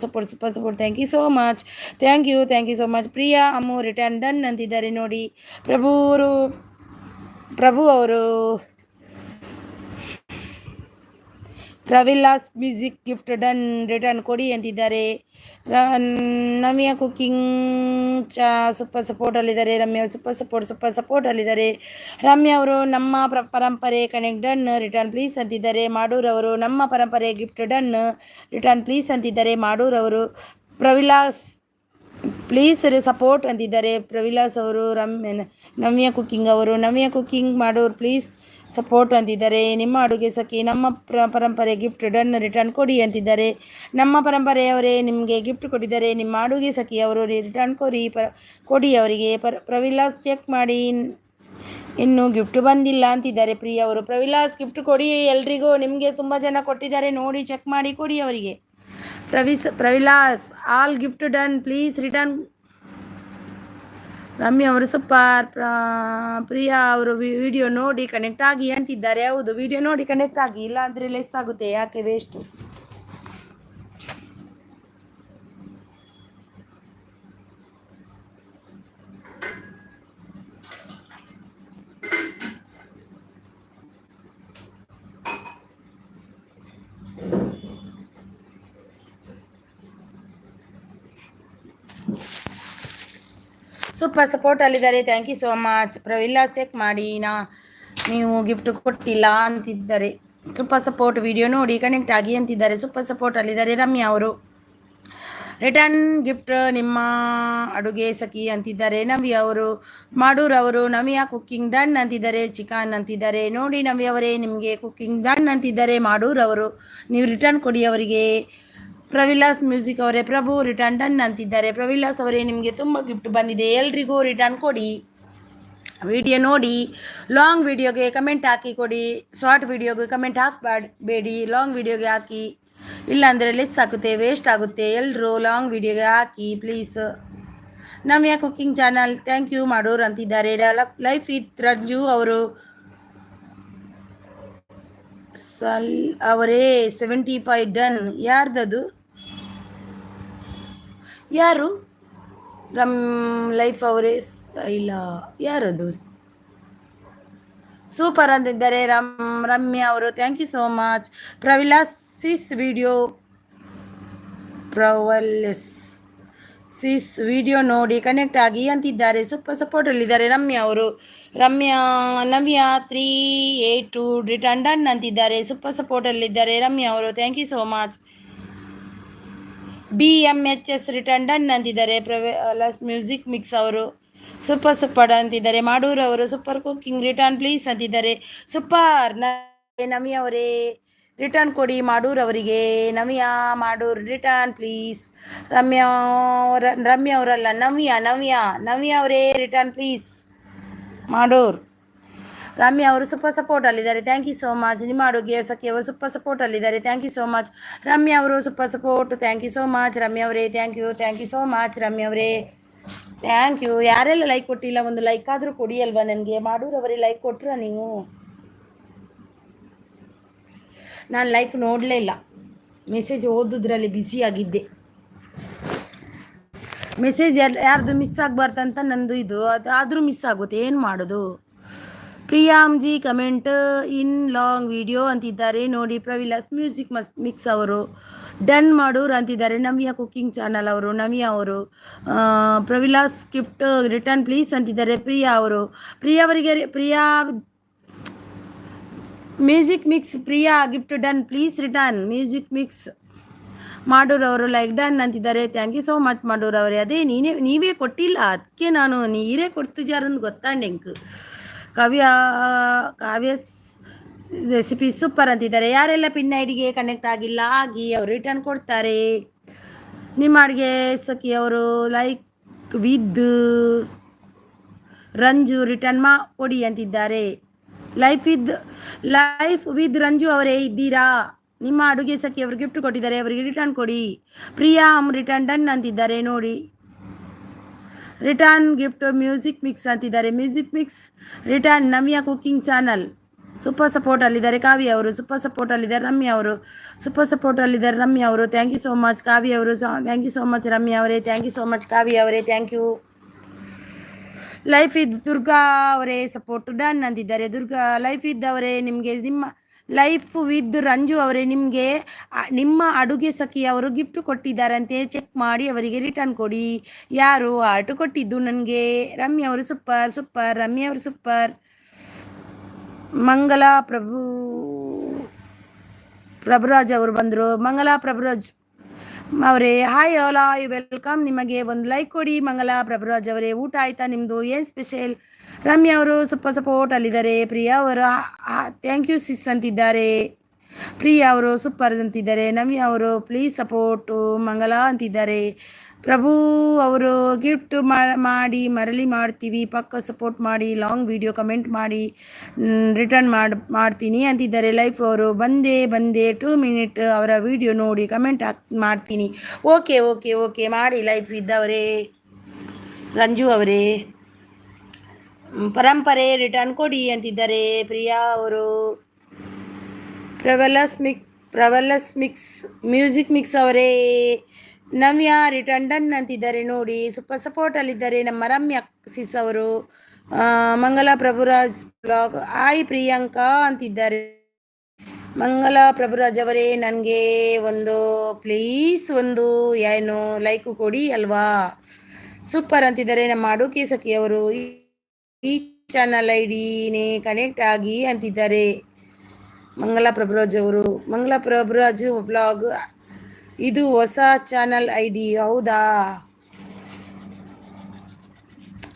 support. Thank you so much. Thank you so much. Priya Ammu return done ಅಂತಿದ್ದಾರೆ ನೋಡಿ. ಪ್ರಭು ಅವರು ಪ್ರವಿಲಾಸ್ ಮ್ಯೂಸಿಕ್ ಗಿಫ್ಟ್ ಡನ್ ರಿಟರ್ನ್ ಕೊಡಿ ಅಂತಿದ್ದಾರೆ. ನವ್ಯ ಕುಕ್ಕಿಂಗ್ ಸೂಪರ್ ಸಪೋರ್ಟಲ್ಲಿದ್ದಾರೆ. ರಮ್ಯಾ ಸೂಪರ್ ಸಪೋರ್ಟಲ್ಲಿದ್ದಾರೆ. ರಮ್ಯಾ ಅವರು ನಮ್ಮ ಪರಂಪರೆ ಕನೆಕ್ಟ್ ಡನ್ ರಿಟರ್ನ್ ಪ್ಲೀಸ್ ಅಂತಿದ್ದಾರೆ. ಮಾಡೂರವರು ನಮ್ಮ ಪರಂಪರೆ ಗಿಫ್ಟ್ ಡನ್ ರಿಟರ್ನ್ ಪ್ಲೀಸ್ ಅಂತಿದ್ದಾರೆ. ಮಾಡೂರವರು ಪ್ರವಿಲಾಸ್ ಪ್ಲೀಸ್ ಸಪೋರ್ಟ್ ಅಂತಿದ್ದಾರೆ. ಪ್ರವಿಲಾಸ್ ಅವರು ನವ್ಯ ಕುಕ್ಕಿಂಗ್ ಮಾಡೂರು ಪ್ಲೀಸ್ ಸಪೋರ್ಟ್ ಅಂತಿದ್ದಾರೆ. ನಿಮ್ಮ ಅಡುಗೆ ಸಖಿ ನಮ್ಮ ಪರಂಪರೆ ಗಿಫ್ಟ್ ಡನ್ ರಿಟರ್ನ್ ಕೊಡಿ ಅಂತಿದ್ದಾರೆ. ನಮ್ಮ ಪರಂಪರೆಯವರೇ ನಿಮಗೆ ಗಿಫ್ಟ್ ಕೊಟ್ಟಿದ್ದಾರೆ, ನಿಮ್ಮ ಅಡುಗೆ ಸಖಿ ಅವರು ರಿಟರ್ನ್ ಕೊಡಿ ಅವರಿಗೆ. ಪ್ರವಿಲಾಸ್ ಚೆಕ್ ಮಾಡಿ ಇನ್ನೂ ಗಿಫ್ಟ್ ಬಂದಿಲ್ಲ ಅಂತಿದ್ದಾರೆ. ಪ್ರಿಯ ಅವರು ಪ್ರವಿಲಾಸ್ ಗಿಫ್ಟ್ ಕೊಡಿ ಎಲ್ರಿಗೂ, ನಿಮಗೆ ತುಂಬ ಜನ ಕೊಟ್ಟಿದ್ದಾರೆ ನೋಡಿ, ಚೆಕ್ ಮಾಡಿ ಕೊಡಿ ಅವರಿಗೆ. ಪ್ರವಿಲಾಸ್ all gift done please return. Ramya ಅವರು ಸೂಪರ್. ಪ್ರಿಯಾ ಅವರು ವಿಡಿಯೋ ನೋಡಿ ಕನೆಕ್ಟ್ ಆಗಿ ಅಂತಿದ್ದಾರೆ. ಹೌದು, ವಿಡಿಯೋ ನೋಡಿ ಕನೆಕ್ಟ್ ಆಗಿ, ಇಲ್ಲಾಂದರೆ ಲೆಸ್ ಆಗುತ್ತೆ, ಯಾಕೆ ವೇಸ್ಟು. ಸೂಪರ್ ಸಪೋರ್ಟಲ್ಲಿದ್ದಾರೆ. Thank you so much. ಪ್ರವಿಲ್ಲಾ ಚೆಕ್ ಮಾಡಿ, ನೀವು ಗಿಫ್ಟ್ ಕೊಟ್ಟಿಲ್ಲ ಅಂತಿದ್ದಾರೆ. ಸೂಪರ್ ಸಪೋರ್ಟ್ ವಿಡಿಯೋ ನೋಡಿ ಕನೆಕ್ಟ್ ಆಗಿ ಅಂತಿದ್ದಾರೆ. ಸೂಪರ್ ಸಪೋರ್ಟಲ್ಲಿದ್ದಾರೆ. ರಮ್ಯಾ ಅವರು ರಿಟರ್ನ್ ಗಿಫ್ಟ್ ನಿಮ್ಮ ಅಡುಗೆ ಸಖಿ ಅಂತಿದ್ದಾರೆ. ನವ್ಯ ಅವರು ಮಾಡೂರವರು ನವ್ಯ ಕುಕ್ಕಿಂಗ್ ಡನ್ ಅಂತಿದ್ದಾರೆ. ಚಿಕನ್ ಅಂತಿದ್ದಾರೆ ನೋಡಿ. ನವ್ಯ ಅವರೇ ನಿಮಗೆ ಕುಕ್ಕಿಂಗ್ ಡನ್ ಅಂತಿದ್ದಾರೆ. ಮಾಡೂರವರು ನೀವು ರಿಟರ್ನ್ ಕೊಡಿ ಅವರಿಗೆ. ಪ್ರವಿಲಾಸ್ ಮ್ಯೂಸಿಕ್ ಅವರೇ ಪ್ರಭು ರಿಟರ್ನ್ ಡನ್ ಅಂತಿದ್ದಾರೆ. ಪ್ರವಿಲಾಸ್ ಅವರೇ ನಿಮಗೆ ತುಂಬ ಗಿಫ್ಟ್ ಬಂದಿದೆ, ಎಲ್ರಿಗೂ ರಿಟರ್ನ್ ಕೊಡಿ. ವಿಡಿಯೋ ನೋಡಿ ಲಾಂಗ್ ವಿಡಿಯೋಗೆ ಕಮೆಂಟ್ ಹಾಕಿ ಕೊಡಿ. ಶಾರ್ಟ್ ವಿಡಿಯೋಗೆ ಕಮೆಂಟ್ ಹಾಕಬೇಡಿ, ಲಾಂಗ್ ವಿಡಿಯೋಗೆ ಹಾಕಿ, ಇಲ್ಲಾಂದರೆ ಲೆಸ್ ಆಗುತ್ತೆ, ವೇಸ್ಟ್ ಆಗುತ್ತೆ. ಎಲ್ಲರೂ ಲಾಂಗ್ ವಿಡಿಯೋಗೆ ಹಾಕಿ please. Navya cooking channel thank you ಮಾಡೋರು ಅಂತಿದ್ದಾರೆ. ಲೈಫ್ ವಿತ್ ರಂಜು ಅವರು ಅವರೇ 75 ಡನ್. ಯಾರ್ದದು? ಯಾರು? ಲೈಫ್ ಅವರೇ ಇಲ್ಲ, ಯಾರದು? ಸೂಪರ್ ಅಂತಿದ್ದಾರೆ. ರಮ್ಯಾ ಅವರು ಥ್ಯಾಂಕ್ ಯು ಸೋ ಮಚ್. ಪ್ರವಿಲಾಸ್ ವಿಡಿಯೋ ನೋಡಿ ಕನೆಕ್ಟ್ ಆಗಿ ಅಂತಿದ್ದಾರೆ. ಸೂಪರ್ ಸಪೋರ್ಟಲ್ಲಿದ್ದಾರೆ ರಮ್ಯಾ ಅವರು. ನವ್ಯ 382 ರಿಟರ್ನ್ ಡನ್ ಅಂತಿದ್ದಾರೆ. ಸೂಪರ್ ಸಪೋರ್ಟಲ್ಲಿದ್ದಾರೆ ರಮ್ಯಾ ಅವರು. Thank you so much. BMHS return done ಅಂತಿದ್ದಾರೆ. ಪ್ರವಿಲಾಸ್ ಮ್ಯೂಸಿಕ್ ಮಿಕ್ಸ್ ಅವರು ಸೂಪರ್ ಅಂತಿದ್ದಾರೆ. ಮಾಡೂರು ಅವರು ಸೂಪರ್ ಕುಕ್ಕಿಂಗ್ ರಿಟರ್ನ್ ಪ್ಲೀಸ್ ಅಂತಿದ್ದಾರೆ. ಸೂಪರ್. ನವ್ಯ ಅವರೇ ರಿಟರ್ನ್ ಕೊಡಿ ಮಾಡೂರು ಅವರಿಗೆ. ಮಾಡೂರು ರಿಟರ್ನ್ ಪ್ಲೀಸ್. ರಮ್ಯಾ ಅವರಲ್ಲ, ನವ್ಯ ಅವರೇ ರಿಟರ್ನ್ ಪ್ಲೀಸ್. ಮಾಡೂರು ರಮ್ಯಾ ಅವರು ಸೂಪರ್ ಸಪೋರ್ಟಲ್ಲಿದ್ದಾರೆ. Thank you so much. ನಿಮ್ಮ ಅಡುಗೆ ಸಖಿ ಅವರು ಸೂಪರ್ ಸಪೋರ್ಟಲ್ಲಿದ್ದಾರೆ. Thank you so much. Ramya ಅವರು super support. Thank you so much Ramya ಅವರೇ. Thank you so much Ramya ಅವರೇ. Thank you. ಯಾರೆಲ್ಲ ಲೈಕ್ ಕೊಟ್ಟಿಲ್ಲ, ಒಂದು ಲೈಕ್ ಆದರೂ ಕೊಡಿ ಅಲ್ವಾ ನನಗೆ. ಮಾಡೂರು ಅವರೇ ಲೈಕ್ ಕೊಟ್ರಾ ನೀವು? ನಾನು ಲೈಕ್ ನೋಡಲೇ ಇಲ್ಲ, ಮೆಸೇಜ್ ಓದೋದ್ರಲ್ಲಿ ಬ್ಯುಸಿಯಾಗಿದ್ದೆ. ಮೆಸೇಜ್ ಯಾರ್ದು ಮಿಸ್ ಆಗಬಾರ್ದಂತ ನಂದು ಇದು, ಅದು ಆದರೂ ಮಿಸ್ ಆಗುತ್ತೆ, ಏನು ಮಾಡೋದು. ಪ್ರಿಯಾಂಜಿ ಕಮೆಂಟ್ ಇನ್ ಲಾಂಗ್ ವಿಡಿಯೋ ಅಂತಿದ್ದಾರೆ ನೋಡಿ. ಪ್ರವಿಲಾಸ್ ಮ್ಯೂಸಿಕ್ ಮಿಕ್ಸ್ ಅವರು ಡನ್ ಮಾಡೋರು ಅಂತಿದ್ದಾರೆ. ನವ್ಯ ಕುಕಿಂಗ್ ಚಾನಲ್ ಅವರು, ನವ್ಯ ಅವರು. ಪ್ರವಿಲಾಸ್ ಗಿಫ್ಟ್ ರಿಟರ್ನ್ ಪ್ಲೀಸ್ ಅಂತಿದ್ದಾರೆ ಪ್ರಿಯಾ ಅವರು. ಪ್ರಿಯಾ ಅವರಿಗೆ Priya music mix Priya gift done please return music mix. ಮಾಡೋರವರು ಲೈಕ್ ಡನ್ ಅಂತಿದ್ದಾರೆ. ಥ್ಯಾಂಕ್ ಯು ಸೋ ಮಚ್ ಮಾಡೋರವರೇ. ಅದೇ ನೀವೇ ಕೊಟ್ಟಿಲ್ಲ, ಅದಕ್ಕೆ ನಾನು ನೀರೇ ಕೊಡ್ತಿದ್ದಾರಂದು ಗೊತ್ತಾಂಡೆಂಕ್. ಕಾವ್ಯ ರೆಸಿಪಿ ಸೂಪರ್ ಅಂತಿದ್ದಾರೆ. ಯಾರೆಲ್ಲ ಪಿನ್ ಐಡಿಗೆ ಕನೆಕ್ಟ್ ಆಗಿಲ್ಲ ಆಗಿ ಅವ್ರು ರಿಟರ್ನ್ ಕೊಡ್ತಾರೆ. ನಿಮ್ಮ ಅಡುಗೆ ಸಖಿ ಅವರು ಲೈಕ್ ವಿತ್ ರಂಜು ರಿಟರ್ನ್ ಕೊಡಿ ಅಂತಿದ್ದಾರೆ. ಲೈಫ್ ವಿತ್ ರಂಜು ಅವರೇ ಇದ್ದೀರಾ? ನಿಮ್ಮ ಅಡುಗೆ ಸಖಿ ಅವರು ಗಿಫ್ಟ್ ಕೊಟ್ಟಿದ್ದಾರೆ, ಅವರಿಗೆ ರಿಟರ್ನ್ ಕೊಡಿ. ಪ್ರಿಯಾ ರಿಟರ್ನ್ ಡನ್ ಅಂತಿದ್ದಾರೆ ನೋಡಿ. ರಿಟರ್ನ್ ಗಿಫ್ಟ್ ಮ್ಯೂಸಿಕ್ ಮಿಕ್ಸ್ ಅಂತಿದ್ದಾರೆ. ಮ್ಯೂಸಿಕ್ ಮಿಕ್ಸ್ ರಿಟರ್ನ್ ನವ್ಯ ಕುಕಿಂಗ್ ಚಾನಲ್ ಸೂಪರ್ ಸಪೋರ್ಟ್ ಅಲ್ಲಿದ್ದಾರೆ. ಕಾವ್ಯ ಅವರು ಸೂಪರ್ ಸಪೋರ್ಟ್ ಅಲ್ಲಿದ್ದಾರೆ. ರಮ್ಯಾ ಅವರು ಸೂಪರ್ ಸಪೋರ್ಟ್ ಅಲ್ಲಿದ್ದಾರೆ. ರಮ್ಯಾ ಅವರು thank you so much. Kavya ಅವರು thank you so much. Ramya ಅವರೇ thank you so much. Kavya ಅವರೇ ಥ್ಯಾಂಕ್ ಯು. ಲೈಫ್ ಇದ್ ದುರ್ಗಾ ಅವರೇ ಸಪೋರ್ಟ್ ಡನ್ ಅಂತಿದ್ದಾರೆ. ದುರ್ಗಾ ಲೈಫ್ ಇದ್ದವರೇ ನಿಮಗೆ ನಿಮ್ಮ ಲೈಫ್ ವಿತ್ ರಂಜು ಅವರೇ ನಿಮಗೆ ನಿಮ್ಮ ಅಡುಗೆ ಸಖಿ ಅವರು ಗಿಫ್ಟ್ ಕೊಟ್ಟಿದ್ದಾರಂತೆ, ಚೆಕ್ ಮಾಡಿ ಅವರಿಗೆ ರಿಟರ್ನ್ ಕೊಡಿ. ಯಾರು ಆರ್ಟ್ ಕೊಟ್ಟಿದ್ದು ನನಗೆ? ರಮ್ಯಾ ಅವರು ಸೂಪರ್ ಸೂಪರ್. ರಮ್ಯಾ ಅವರು ಸೂಪರ್. ಮಂಗಲಾ ಪ್ರಭುರಾಜ್ ಅವರು ಬಂದರು. ಮಂಗಲಾ ಪ್ರಭುರಾಜ್ ಅವರೇ ಹಾಯ್ ಓಲಾ ವೆಲ್ಕಮ್. ನಿಮಗೆ ಒಂದು ಲೈಕ್ ಕೊಡಿ ಮಂಗಲಾ ಪ್ರಭುರಾಜ್ ಅವರೇ. ಊಟ ಆಯ್ತಾ ನಿಮ್ಮದು? ಏನು ಸ್ಪೆಷಲ್? ರಮ್ಯಾ ಅವರು ಸೂಪರ್ ಸಪೋರ್ಟ್ ಅಲ್ಲಿದ್ದಾರೆ. ಪ್ರಿಯಾ ಅವರು ಥ್ಯಾಂಕ್ ಯು ಸಿಸ್ ಅಂತಿದ್ದಾರೆ. ಪ್ರಿಯಾ ಅವರು ಸೂಪರ್ ಅಂತಿದ್ದಾರೆ. ನವ್ಯ ಅವರು ಪ್ಲೀಸ್ ಸಪೋರ್ಟು ಮಂಗಲಾ ಅಂತಿದ್ದಾರೆ. ಪ್ರಭು ಅವರು ಗಿಫ್ಟ್ ಮಾಡಿ ಮರಳಿ ಮಾಡ್ತೀವಿ, ಪಕ್ಕ ಸಪೋರ್ಟ್ ಮಾಡಿ, ಲಾಂಗ್ ವಿಡಿಯೋ ಕಮೆಂಟ್ ಮಾಡಿ ರಿಟರ್ನ್ ಮಾಡ್ತೀನಿ ಅಂತಿದ್ದಾರೆ. ಲೈಫ್ ಅವರು ಬಂದೆ 2 ಮಿನಿಟ್ ಅವರ ವಿಡಿಯೋ ನೋಡಿ ಕಮೆಂಟ್ ಮಾಡ್ತೀನಿ. ಓಕೆ ಓಕೆ ಓಕೆ ಮಾಡಿ ಲೈಫ್ ಇದ್ದವರೇ. ರಂಜು ಅವರೇ ಪರಂಪರೆ ರಿಟರ್ನ್ ಕೊಡಿ ಅಂತಿದ್ದಾರೆ. ಪ್ರಿಯಾ ಅವರು ಪ್ರವಲಸ್ ಮಿಕ್ಸ್ ಮ್ಯೂಸಿಕ್ ಮಿಕ್ಸ್ ಅವರೇ. ನವ್ಯ ರಿಟರ್ನ್ ಡನ್ ಅಂತಿದ್ದಾರೆ ನೋಡಿ. ಸೂಪರ್ ಸಪೋರ್ಟಲ್ಲಿದ್ದಾರೆ ನಮ್ಮ ರಮ್ಯಾ ಸಿಸ್ ಅವರು. ಮಂಗಲಾ ಪ್ರಭುರಾಜ್ ಬ್ಲಾಗ್ ಹಾಯ್ ಪ್ರಿಯಾಂಕಾ ಅಂತಿದ್ದಾರೆ. ಮಂಗಲಾ ಪ್ರಭುರಾಜ್ ಅವರೇ ನನಗೆ ಪ್ಲೀಸ್ ಒಂದು ಏನು ಲೈಕು ಕೊಡಿ ಅಲ್ವಾ. ಸೂಪರ್ ಅಂತಿದ್ದಾರೆ ನಮ್ಮ ಅಡುಗೆ ಸಖಿಯವರು. ಈ ಚಾನಲ್ ಐಡಿನೇ ಕನೆಕ್ಟ್ ಆಗಿ ಅಂತಿದ್ದಾರೆ ಮಂಗಲಾ ಪ್ರಭುರಾಜ್ ಅವರು. ಮಂಗಲಾ ಪ್ರಭುರಾಜ್ ಬ್ಲಾಗ್ ಇದು ಹೊಸ ಚಾನಲ್ ಐಡಿ ಹೌದಾ?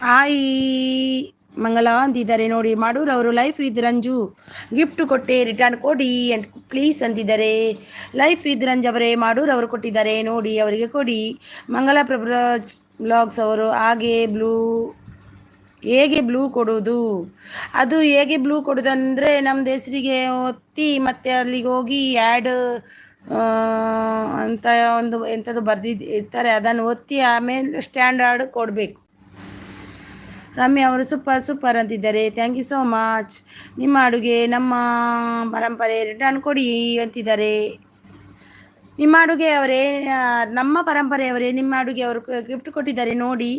ಹಾಯ್ ಮಂಗಲಾ ಅಂತಿದ್ದಾರೆ ನೋಡಿ. ಮಾಡೋರವರು ಲೈಫ್ ವಿತ್ ರಂಜು ಗಿಫ್ಟ್ ಕೊಟ್ಟೆ ರಿಟರ್ನ್ ಕೊಡಿ ಅಂತ ಪ್ಲೀಸ್ ಅಂತಿದ್ದಾರೆ. ಲೈಫ್ ವಿತ್ ರಂಜು ಅವರೇ ಮಾಡೋರವರು ಕೊಟ್ಟಿದ್ದಾರೆ ನೋಡಿ, ಅವರಿಗೆ ಕೊಡಿ. ಮಂಗಲಾ ಪ್ರಭುರಾಜ್ ಬ್ಲಾಗ್ಸ್ ಅವರು ಹೇಗೆ ಬ್ಲೂ ಕೊಡೋದು? ಅದು ಹೇಗೆ ಬ್ಲೂ ಕೊಡೋದಂದರೆ ನಮ್ಮದು ಹೆಸರಿಗೆ ಒತ್ತಿ ಮತ್ತೆ ಅಲ್ಲಿಗೆ ಹೋಗಿ ಆ್ಯಡ್ ಅಂತ ಒಂದು ಎಂಥದ್ದು ಇರ್ತಾರೆ, ಅದನ್ನು ಒತ್ತಿ ಆಮೇಲೆ ಸ್ಟ್ಯಾಂಡರ್ಡ್ ಕೊಡಬೇಕು. ರಮ್ಯಾ ಅವರು ಸೂಪರ್ ಅಂತಿದ್ದಾರೆ. Thank you so much. ನಿಮ್ಮ ಅಡುಗೆ ನಮ್ಮ ಪರಂಪರೆ ರಿಟರ್ನ್ ಕೊಡಿ ಅಂತಿದ್ದಾರೆ. ನಿಮ್ಮ ಅಡುಗೆಯವರೇ ನಮ್ಮ ಪರಂಪರೆಯವರೇ ನಿಮ್ಮ ಅಡುಗೆ ಅವರು ಗಿಫ್ಟ್ ಕೊಟ್ಟಿದ್ದಾರೆ ನೋಡಿ.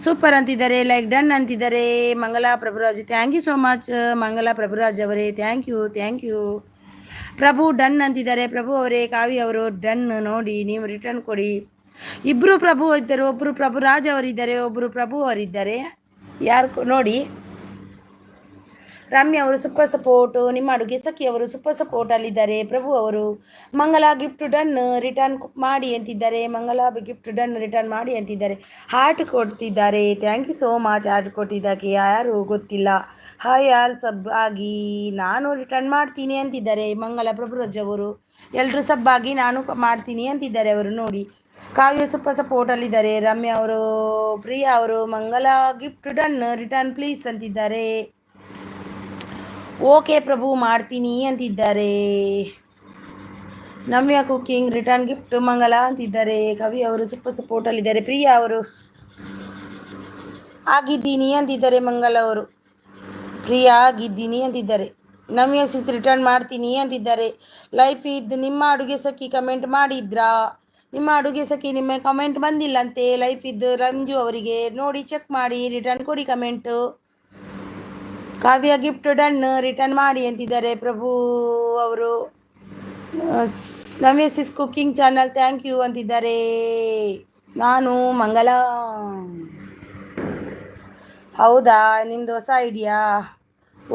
ಸೂಪರ್ ಅಂತಿದ್ದಾರೆ. ಲೈಕ್ ಡನ್ ಅಂತಿದ್ದಾರೆ Mangala Prabhuraj. Thank you so much Mangala Prabhuraj ಅವರೇ. Thank you. ಪ್ರಭು ಡನ್ ಅಂತಿದ್ದಾರೆ. ಪ್ರಭು ಅವರೇ ಕಾವ್ಯ ಅವರು ಡನ್ ನೋಡಿ, ನೀವು ರಿಟರ್ನ್ ಕೊಡಿ. ಇಬ್ಬರು ಪ್ರಭು ಇದ್ದಾರೆ, ಒಬ್ಬರು ಪ್ರಭುರಾಜ್ ಅವರಿದ್ದಾರೆ, ಒಬ್ಬರು ಪ್ರಭು ಅವರಿದ್ದಾರೆ. ಯಾರು ನೋಡಿ. ರಮ್ಯಾ ಅವರು ಸೂಪರ್ ಸಪೋರ್ಟು. ನಿಮ್ಮ ಅಡುಗೆ ಸಖಿ ಅವರು ಸೂಪರ್ ಸಪೋರ್ಟ್ ಅಲ್ಲಿದ್ದಾರೆ. ಪ್ರಭು ಅವರು ಮಂಗಲಾ ಗಿಫ್ಟ್ ಡನ್ ರಿಟರ್ನ್ ಮಾಡಿ ಅಂತಿದ್ದಾರೆ. ಮಂಗಲಾ ಗಿಫ್ಟ್ ಡನ್ ರಿಟರ್ನ್ ಮಾಡಿ ಅಂತಿದ್ದಾರೆ. ಹಾರ್ಟ್ ಕೊಡ್ತಿದ್ದಾರೆ. Thank you so much. Heart ಕೊಟ್ಟಿದ್ದಕ್ಕೆ ಯಾರು ಗೊತ್ತಿಲ್ಲ. ಹಾಯ್ ಆಲ್ ಸಬ್ ಆಗಿ ನಾನು ರಿಟರ್ನ್ ಮಾಡ್ತೀನಿ ಅಂತಿದ್ದಾರೆ ಮಂಗಲಾ ಪ್ರಭುರಾಜ್ ಅವರು. ಎಲ್ಲರೂ ಸಬ್ ಆಗಿ ನಾನು ಮಾಡ್ತೀನಿ ಅಂತಿದ್ದಾರೆ ಅವರು ನೋಡಿ. ಕಾವ್ಯ ಸೂಪರ್ ಸಪೋರ್ಟ್ ಅಲ್ಲಿದ್ದಾರೆ. ರಮ್ಯಾ ಅವರು ಪ್ರಿಯಾ ಅವರು Mangala gift done return please ಅಂತಿದ್ದಾರೆ. ಓಕೆ ಪ್ರಭು ಮಾಡ್ತೀನಿ ಅಂತಿದ್ದಾರೆ. ನವ್ಯ ಕುಕಿಂಗ್ ರಿಟರ್ನ್ ಗಿಫ್ಟ್ ಮಂಗಲ ಅಂತಿದ್ದಾರೆ. ಕವಿ ಅವರು ಸೂಪರ್ ಸಪೋರ್ಟ್ ಅಲ್ಲಿದ್ದಾರೆ. ಪ್ರಿಯಾ ಅವರು ಆಗಿದ್ದೀನಿ ಅಂತಿದ್ದಾರೆ. ಮಂಗಲ ಅವರು ಪ್ರಿಯಾ ಆಗಿದ್ದೀನಿ ಅಂತಿದ್ದಾರೆ. ನವ್ಯ ಸಿಸ್ ರಿಟರ್ನ್ ಮಾಡ್ತೀನಿ ಅಂತಿದ್ದಾರೆ. ಲೈಫ್ ಇದ್ದು ನಿಮ್ಮ ಅಡುಗೆ ಸಖಿ ಕಮೆಂಟ್ ಮಾಡಿದ್ರಾ? ನಿಮ್ಮ ಅಡುಗೆ ಸಖಿ ನಿಮ್ಮ ಕಮೆಂಟ್ ಬಂದಿಲ್ಲಂತೆ. ಲೈಫ್ ಇದ್ದು ರಂಜು ಅವರಿಗೆ ನೋಡಿ ಚೆಕ್ ಮಾಡಿ ರಿಟರ್ನ್ ಕೊಡಿ comment. Kavya gift done return ಮಾಡಿ ಅಂತಿದ್ದಾರೆ ಪ್ರಭು ಅವರು. ನವೇಸಿಸ್ ಕುಕಿಂಗ್ ಚಾನಲ್ ಥ್ಯಾಂಕ್ ಯು ಅಂತಿದ್ದಾರೆ. ನಾನು ಮಂಗಳ. ಹೌದಾ, ನಿಮ್ದು ಹೊಸ ಐಡಿಯಾ?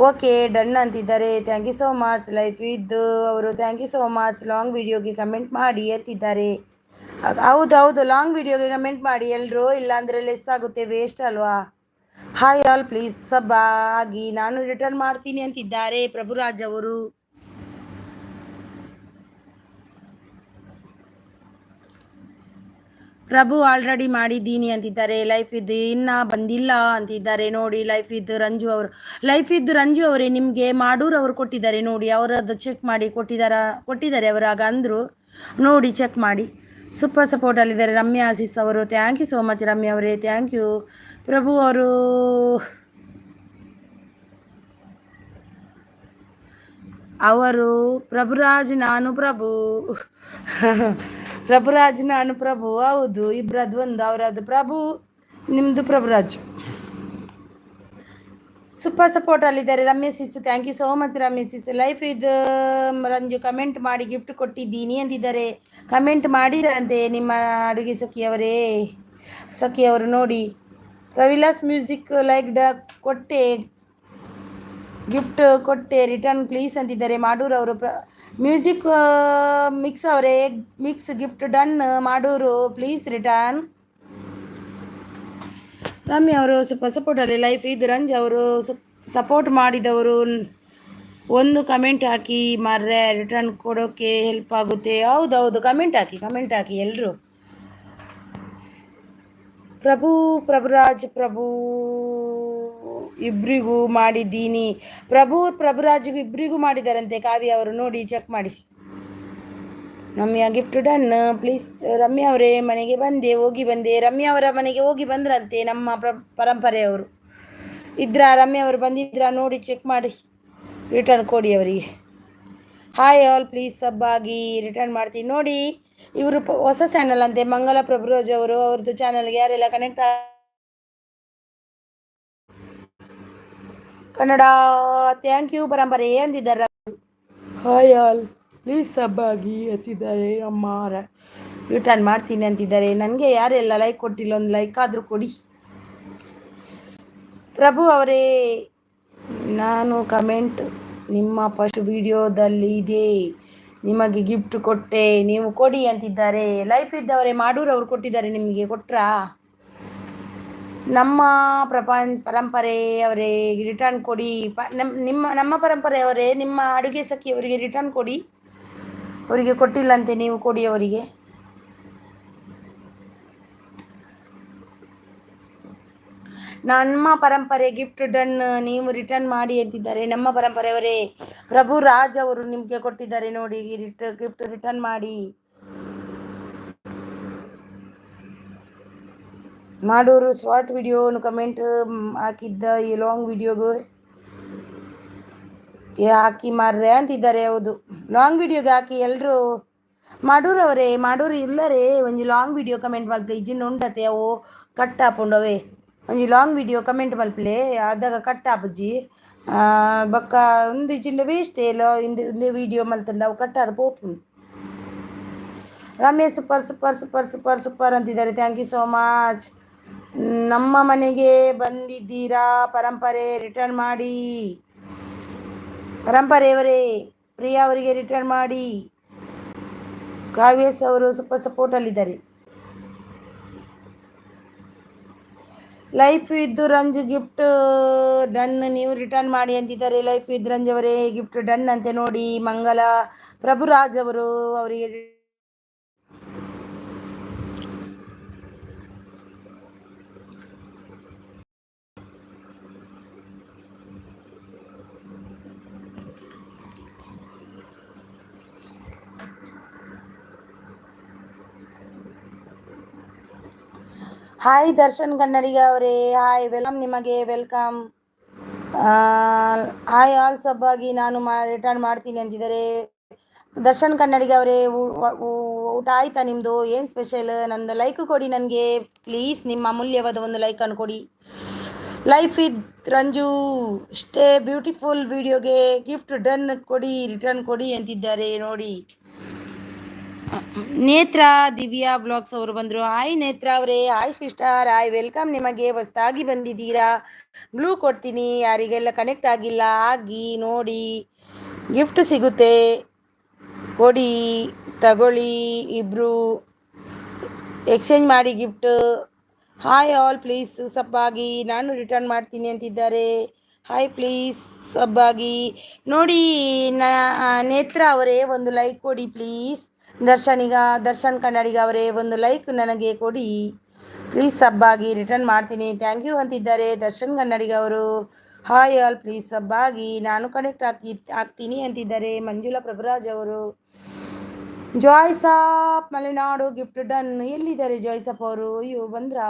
ಓಕೆ ಡನ್ ಅಂತಿದ್ದಾರೆ. Thank you so much. Life with ಅವರು thank you so much. Long ವಿಡಿಯೋಗೆ ಕಮೆಂಟ್ ಮಾಡಿ ಅಂತಿದ್ದಾರೆ. ಹೌದು, ಲಾಂಗ್ ವಿಡಿಯೋಗೆ ಕಮೆಂಟ್ ಮಾಡಿ ಎಲ್ಲರೂ, ಇಲ್ಲಾಂದರೆ ಲೆಸ್ ಆಗುತ್ತೆ, ವೇಸ್ಟ್ ಅಲ್ವಾ. ಹಾಯ್ ಆಲ್, ಪ್ಲೀಸ್ ಸಬ್ ಆಗಿ, ನಾನು ರಿಟರ್ನ್ ಮಾಡ್ತೀನಿ ಅಂತಿದ್ದಾರೆ ಪ್ರಭುರಾಜ್ ಅವರು. ಪ್ರಭು ಆಲ್ರೆಡಿ ಮಾಡಿದ್ದೀನಿ ಅಂತಿದ್ದಾರೆ. ಲೈಫ್ ಇದು ಇನ್ನೂ ಬಂದಿಲ್ಲ ಅಂತಿದ್ದಾರೆ ನೋಡಿ. ಲೈಫ್ ಇದು ರಂಜು ಅವರೇ, ನಿಮಗೆ ಮಾಡೂರು ಅವರು ಕೊಟ್ಟಿದ್ದಾರೆ ನೋಡಿ. ಅವರದ್ದು ಚೆಕ್ ಮಾಡಿ ಕೊಟ್ಟಿದ್ದಾರೆ ಅವರು ಆಗ ಅಂದರು ನೋಡಿ, ಚೆಕ್ ಮಾಡಿ. ಸೂಪರ್ ಸಪೋರ್ಟಲ್ಲಿದ್ದಾರೆ ರಮ್ಯಾ ಆಶೀಸ್ ಅವರು. Thank you so much Ramya ಅವರೇ, ಥ್ಯಾಂಕ್ ಯು. ಪ್ರಭು ಅವರು ಪ್ರಭುರಾಜ್ ನಾನು ಪ್ರಭು ಪ್ರಭುರಾಜ್ ನಾನು ಪ್ರಭು. ಹೌದು, ಇಬ್ಬರದ್ದು ಒಂದು, ಅವರದ್ದು ಪ್ರಭು, ನಿಮ್ಮದು ಪ್ರಭುರಾಜ್. ಸೂಪರ್ ಸಪೋರ್ಟ್ ಅಲ್ಲಿದ್ದಾರೆ Ramya sis. Thank you so much Ramya sis. Life ಇದು ರಂಜು ಕಮೆಂಟ್ ಮಾಡಿ ಗಿಫ್ಟ್ ಕೊಟ್ಟಿದ್ದೀನಿ ಅಂತಿದ್ದಾರೆ. ಕಮೆಂಟ್ ಮಾಡಿದಾರಂತೆ ನಿಮ್ಮ ಅಡುಗೆ ಸಖಿಯವರು ನೋಡಿ. ಪ್ರವಿಲಾಸ್ ಮ್ಯೂಸಿಕ್ ಲೈಕ್ ಕೊಟ್ಟೆ, ಗಿಫ್ಟ್ ಕೊಟ್ಟೆ, ರಿಟರ್ನ್ ಪ್ಲೀಸ್ ಅಂತಿದ್ದಾರೆ ಮಾಡೂರು ಅವರು. ಮ್ಯೂಸಿಕ್ ಮಿಕ್ಸ್ ಗಿಫ್ಟ್ ಡನ್ ಮಾಡೂರು, ಪ್ಲೀಸ್ ರಿಟರ್ನ್. ರಮ್ಯ ಅವರು ಸಪೋರ್ಟಲ್ಲಿ. ಲೈಫ್ ಇದು ರಂಜ್ ಅವರು ಸಪೋರ್ಟ್ ಮಾಡಿದವರು ಒಂದು ಕಮೆಂಟ್ ಹಾಕಿ ಮಾರ್ರೆ, ರಿಟರ್ನ್ ಕೊಡೋಕ್ಕೆ ಹೆಲ್ಪ್ ಆಗುತ್ತೆ. ಹೌದು, ಕಮೆಂಟ್ ಹಾಕಿ ಎಲ್ಲರೂ. ಪ್ರಭುರಾಜ್ ಇಬ್ಬರಿಗೂ ಮಾಡಿದ್ದೀನಿ. ಪ್ರಭುರಾಜ್ಗೂ ಇಬ್ಬರಿಗೂ ಮಾಡಿದಾರಂತೆ ಕಾವ್ಯ ಅವರು ನೋಡಿ, ಚೆಕ್ ಮಾಡಿ. Ramya gift done please. Ramya ಅವರೇ ಮನೆಗೆ ಹೋಗಿ ಬಂದೆ. ರಮ್ಯಾ ಅವರ ಮನೆಗೆ ಹೋಗಿ ಬಂದ್ರಂತೆ ನಮ್ಮ ಪರಂಪರೆಯವರು. ರಮ್ಯಾ ಅವರು ಬಂದಿದ್ರಾ ನೋಡಿ, ಚೆಕ್ ಮಾಡಿ, ರಿಟರ್ನ್ ಕೊಡಿ ಅವರಿಗೆ. ಹಾಯ್ ಆಲ್, ಪ್ಲೀಸ್ ಸಬ್ ಆಗಿ, ರಿಟರ್ನ್ ಮಾಡ್ತೀನಿ ನೋಡಿ. ಇವರು ಹೊಸ ಚಾನಲ್ ಅಂತೆ, ಮಂಗಲ ಪ್ರಭುರಾಜ್ ಅವರು. ಅವ್ರದ್ದು ಚಾನಲ್ಗೆ ಯಾರೆಲ್ಲ ಕನೆಕ್ಟ್ ಕನ್ನಡ ಥ್ಯಾಂಕ್ ಯು ಪರಂಪರೆ ಅಂತಿದ್ದಾರೆ. ಹಾಯ್ ಆಲ್, ಪ್ಲೀಸ್ ಸಬ್ ಆಗಿ ಅಂತಿದ್ದಾರೆ. ಅಮ್ಮ ರಿಟರ್ನ್ ಮಾಡ್ತೀನಿ ಅಂತಿದ್ದಾರೆ. ನನಗೆ ಯಾರೆಲ್ಲ ಲೈಕ್ ಕೊಟ್ಟಿಲ್ಲ, ಒಂದು ಲೈಕ್ ಆದರೂ ಕೊಡಿ. ಪ್ರಭು ಅವರೇ, ನಾನು ಕಮೆಂಟ್ ನಿಮ್ಮ ಫಸ್ಟ್ ವಿಡಿಯೋದಲ್ಲಿ ಇದೆ, ನಿಮಗೆ ಗಿಫ್ಟ್ ಕೊಟ್ಟೆ, ನೀವು ಕೊಡಿ ಅಂತಿದ್ದಾರೆ. ಲೈಫ್ ಇದ್ದವರೇ ಮಾಡೂರು ಅವರು ಕೊಟ್ಟಿದ್ದಾರೆ, ನಿಮಗೆ ಕೊಟ್ರಾ? ನಮ್ಮ ಪರಂಪರೆಯವರೇ ರಿಟರ್ನ್ ಕೊಡಿ. ನಮ್ಮ ಪರಂಪರೆಯವರೇ, ನಿಮ್ಮ ಅಡುಗೆ ಸಖಿಯವರಿಗೆ ರಿಟರ್ನ್ ಕೊಡಿ. ಅವರಿಗೆ ಕೊಟ್ಟಿಲ್ಲಂತೆ, ನೀವು ಕೊಡಿ ಅವರಿಗೆ. ನಮ್ಮ ಪರಂಪರೆ ಗಿಫ್ಟ್ ಡನ್, ನೀವು ರಿಟರ್ನ್ ಮಾಡಿ ಅಂತಿದ್ದಾರೆ. ನಮ್ಮ ಪರಂಪರೆಯವರೇ ಪ್ರಭುರಾಜ್ ಅವರು ನಿಮಗೆ ಕೊಟ್ಟಿದ್ದಾರೆ ನೋಡಿ, ಗಿಫ್ಟ್ ರಿಟರ್ನ್ ಮಾಡಿ. ಮಾಡೂರು ಶಾರ್ಟ್ ವಿಡಿಯೋನು ಕಮೆಂಟ್ ಹಾಕಿದ್ದ ಈ ಲಾಂಗ್ ವಿಡಿಯೋಗೆ ಹಾಕಿ ಮಾರ್ರೆ ಅಂತಿದ್ದಾರೆ. ಹೌದು, ಲಾಂಗ್ ವಿಡಿಯೋಗೆ ಹಾಕಿ ಎಲ್ಲರೂ. ಮಾಡೂರು ಇಲ್ಲರೇ ಒಂಜಿ ಲಾಂಗ್ ವಿಡಿಯೋ ಕಮೆಂಟ್ ಮಲ್ಪಲೆ, ಇಜ್ಜಿನ ಉಂಡತೆ ಅವು ಕಟ್ ಹಾಕೊಂಡವೆ. ಒಂಜಿ ಲಾಂಗ್ ವಿಡಿಯೋ ಕಮೆಂಟ್ ಮಲ್ಪಲೆ ಅದಾಗ ಕಟ್ ಹಾಪುಜಿ ಬೊಕ್ಕ ಒಂದು ಇಜ್ಜಿಂಡ ವೇಸ್ಟ್ ಎಲ್ಲ ಇಂದು ವಿಡಿಯೋ ಮಲ್ತಂಡ ಅವು ಕಟ್ ಆದ ಪೋಪು. ರಮೇಶ್ ಸೂಪರ್ ಅಂತಿದ್ದಾರೆ. Thank you so much. ನಮ್ಮ ಮನೆಗೆ ಬಂದಿದ್ದೀರಾ ಪರಂಪರೆ, ರಿಟರ್ನ್ ಮಾಡಿ. ಪರಂಪರೆಯವರೇ ಪ್ರಿಯಾ ಅವರಿಗೆ ರಿಟರ್ನ್ ಮಾಡಿ. ಕಾವ್ಯಸ್ ಅವರು ಸೂಪರ್ ಸಪೋರ್ಟಲ್ಲಿದ್ದಾರೆ. Life with Ranju gift done, ನೀವು ರಿಟರ್ನ್ ಮಾಡಿ ಅಂತಿದ್ದಾರೆ. ಲೈಫ್ ವಿತ್ ರಂಜ್ ಅವರೇ ಗಿಫ್ಟ್ ಡನ್ ಅಂತೆ ನೋಡಿ. ಮಂಗಲ ಪ್ರಭುರಾಜ್ ಅವರು ಅವರಿಗೆ. ಹಾಯ್ ದರ್ಶನ್ ಕನ್ನಡಿಗ ಅವರೇ, ಹಾಯ್ ವೆಲ್ಕಮ್, ನಿಮಗೆ ವೆಲ್ಕಮ್. ಹಾಯ್ ಆಲ್ ಸಬ್ ಆಗಿ, ನಾನು ರಿಟರ್ನ್ ಮಾಡ್ತೀನಿ ಅಂತಿದ್ದಾರೆ. ದರ್ಶನ್ ಕನ್ನಡಿಗ ಅವರೇ, ಊಟ ಆಯ್ತಾ ನಿಮ್ಮದು? ಏನು ಸ್ಪೆಷಲ್? ನಂದು ಲೈಕ್ ಕೊಡಿ ನನಗೆ ಪ್ಲೀಸ್, ನಿಮ್ಮ ಅಮೂಲ್ಯವಾದ ಒಂದು ಲೈಕನ್ನು ಕೊಡಿ. Life with Ranju stay beautiful ವಿಡಿಯೋಗೆ ಗಿಫ್ಟ್ ಡನ್ ಕೊಡಿ ರಿಟರ್ನ್ ಕೊಡಿ ಅಂತಿದ್ದಾರೆ ನೋಡಿ. ನೇತ್ರ ದಿವ್ಯಾ ಬ್ಲಾಗ್ಸ್ ಅವರು ಬಂದರು. ಹಾಯ್ ನೇತ್ರ ಅವರೇ, ಹಾಯ್ ಸಿಸ್ಟರ್, ಹಾಯ್ ವೆಲ್ಕಮ್. ನಿಮಗೆ ಹೊಸ್ದಾಗಿ ಬಂದಿದ್ದೀರಾ, ಬ್ಲೂ ಕೊಡ್ತೀನಿ, ಯಾರಿಗೆಲ್ಲ ಕನೆಕ್ಟ್ ಆಗಿಲ್ಲ ಆಗಿ ನೋಡಿ, ಗಿಫ್ಟ್ ಸಿಗುತ್ತೆ, ಕೊಡಿ, ತಗೊಳ್ಳಿ, ಇಬ್ಬರು ಎಕ್ಸ್ಚೇಂಜ್ ಮಾಡಿ ಗಿಫ್ಟ್. ಹಾಯ್ ಆಲ್, ಪ್ಲೀಸ್ ಸಬ್ಬಾಗಿ, ನಾನು ರಿಟರ್ನ್ ಮಾಡ್ತೀನಿ ಅಂತಿದ್ದಾರೆ. ಹಾಯ್ ಪ್ಲೀಸ್ ಸಬ್ಬಾಗಿ ನೋಡಿ. ನೇತ್ರ ಅವರೇ ಒಂದು ಲೈಕ್ ಕೊಡಿ ಪ್ಲೀಸ್. ದರ್ಶನ್ ಕನ್ನಡಿಗ ಅವರೇ ಒಂದು ಲೈಕ್ ನನಗೆ ಕೊಡಿ ಪ್ಲೀಸ್, ಸಬ್ಬಾಗಿ ರಿಟರ್ನ್ ಮಾಡ್ತೀನಿ, ಥ್ಯಾಂಕ್ ಯು ಅಂತಿದ್ದಾರೆ ದರ್ಶನ್ ಕನ್ನಡಿಗ ಅವರು. ಹಾಯ್ ಆಲ್, ಪ್ಲೀಸ್ ಸಬ್ಬಾಗಿ, ನಾನು ಕನೆಕ್ಟ್ ಆಗ್ತೀನಿ ಅಂತಿದ್ದಾರೆ ಮಂಜುಳಾ ಪ್ರಭುರಾಜ್ ಅವರು. ಜಾಯ್ಸಪ್ ಮಲೆನಾಡು ಗಿಫ್ಟ್ ಡನ್. ಎಲ್ಲಿದ್ದಾರೆ ಜಾಯ್ಸಪ್ ಅವರು? ಅಯ್ಯೋ ಬಂದ್ರಾ?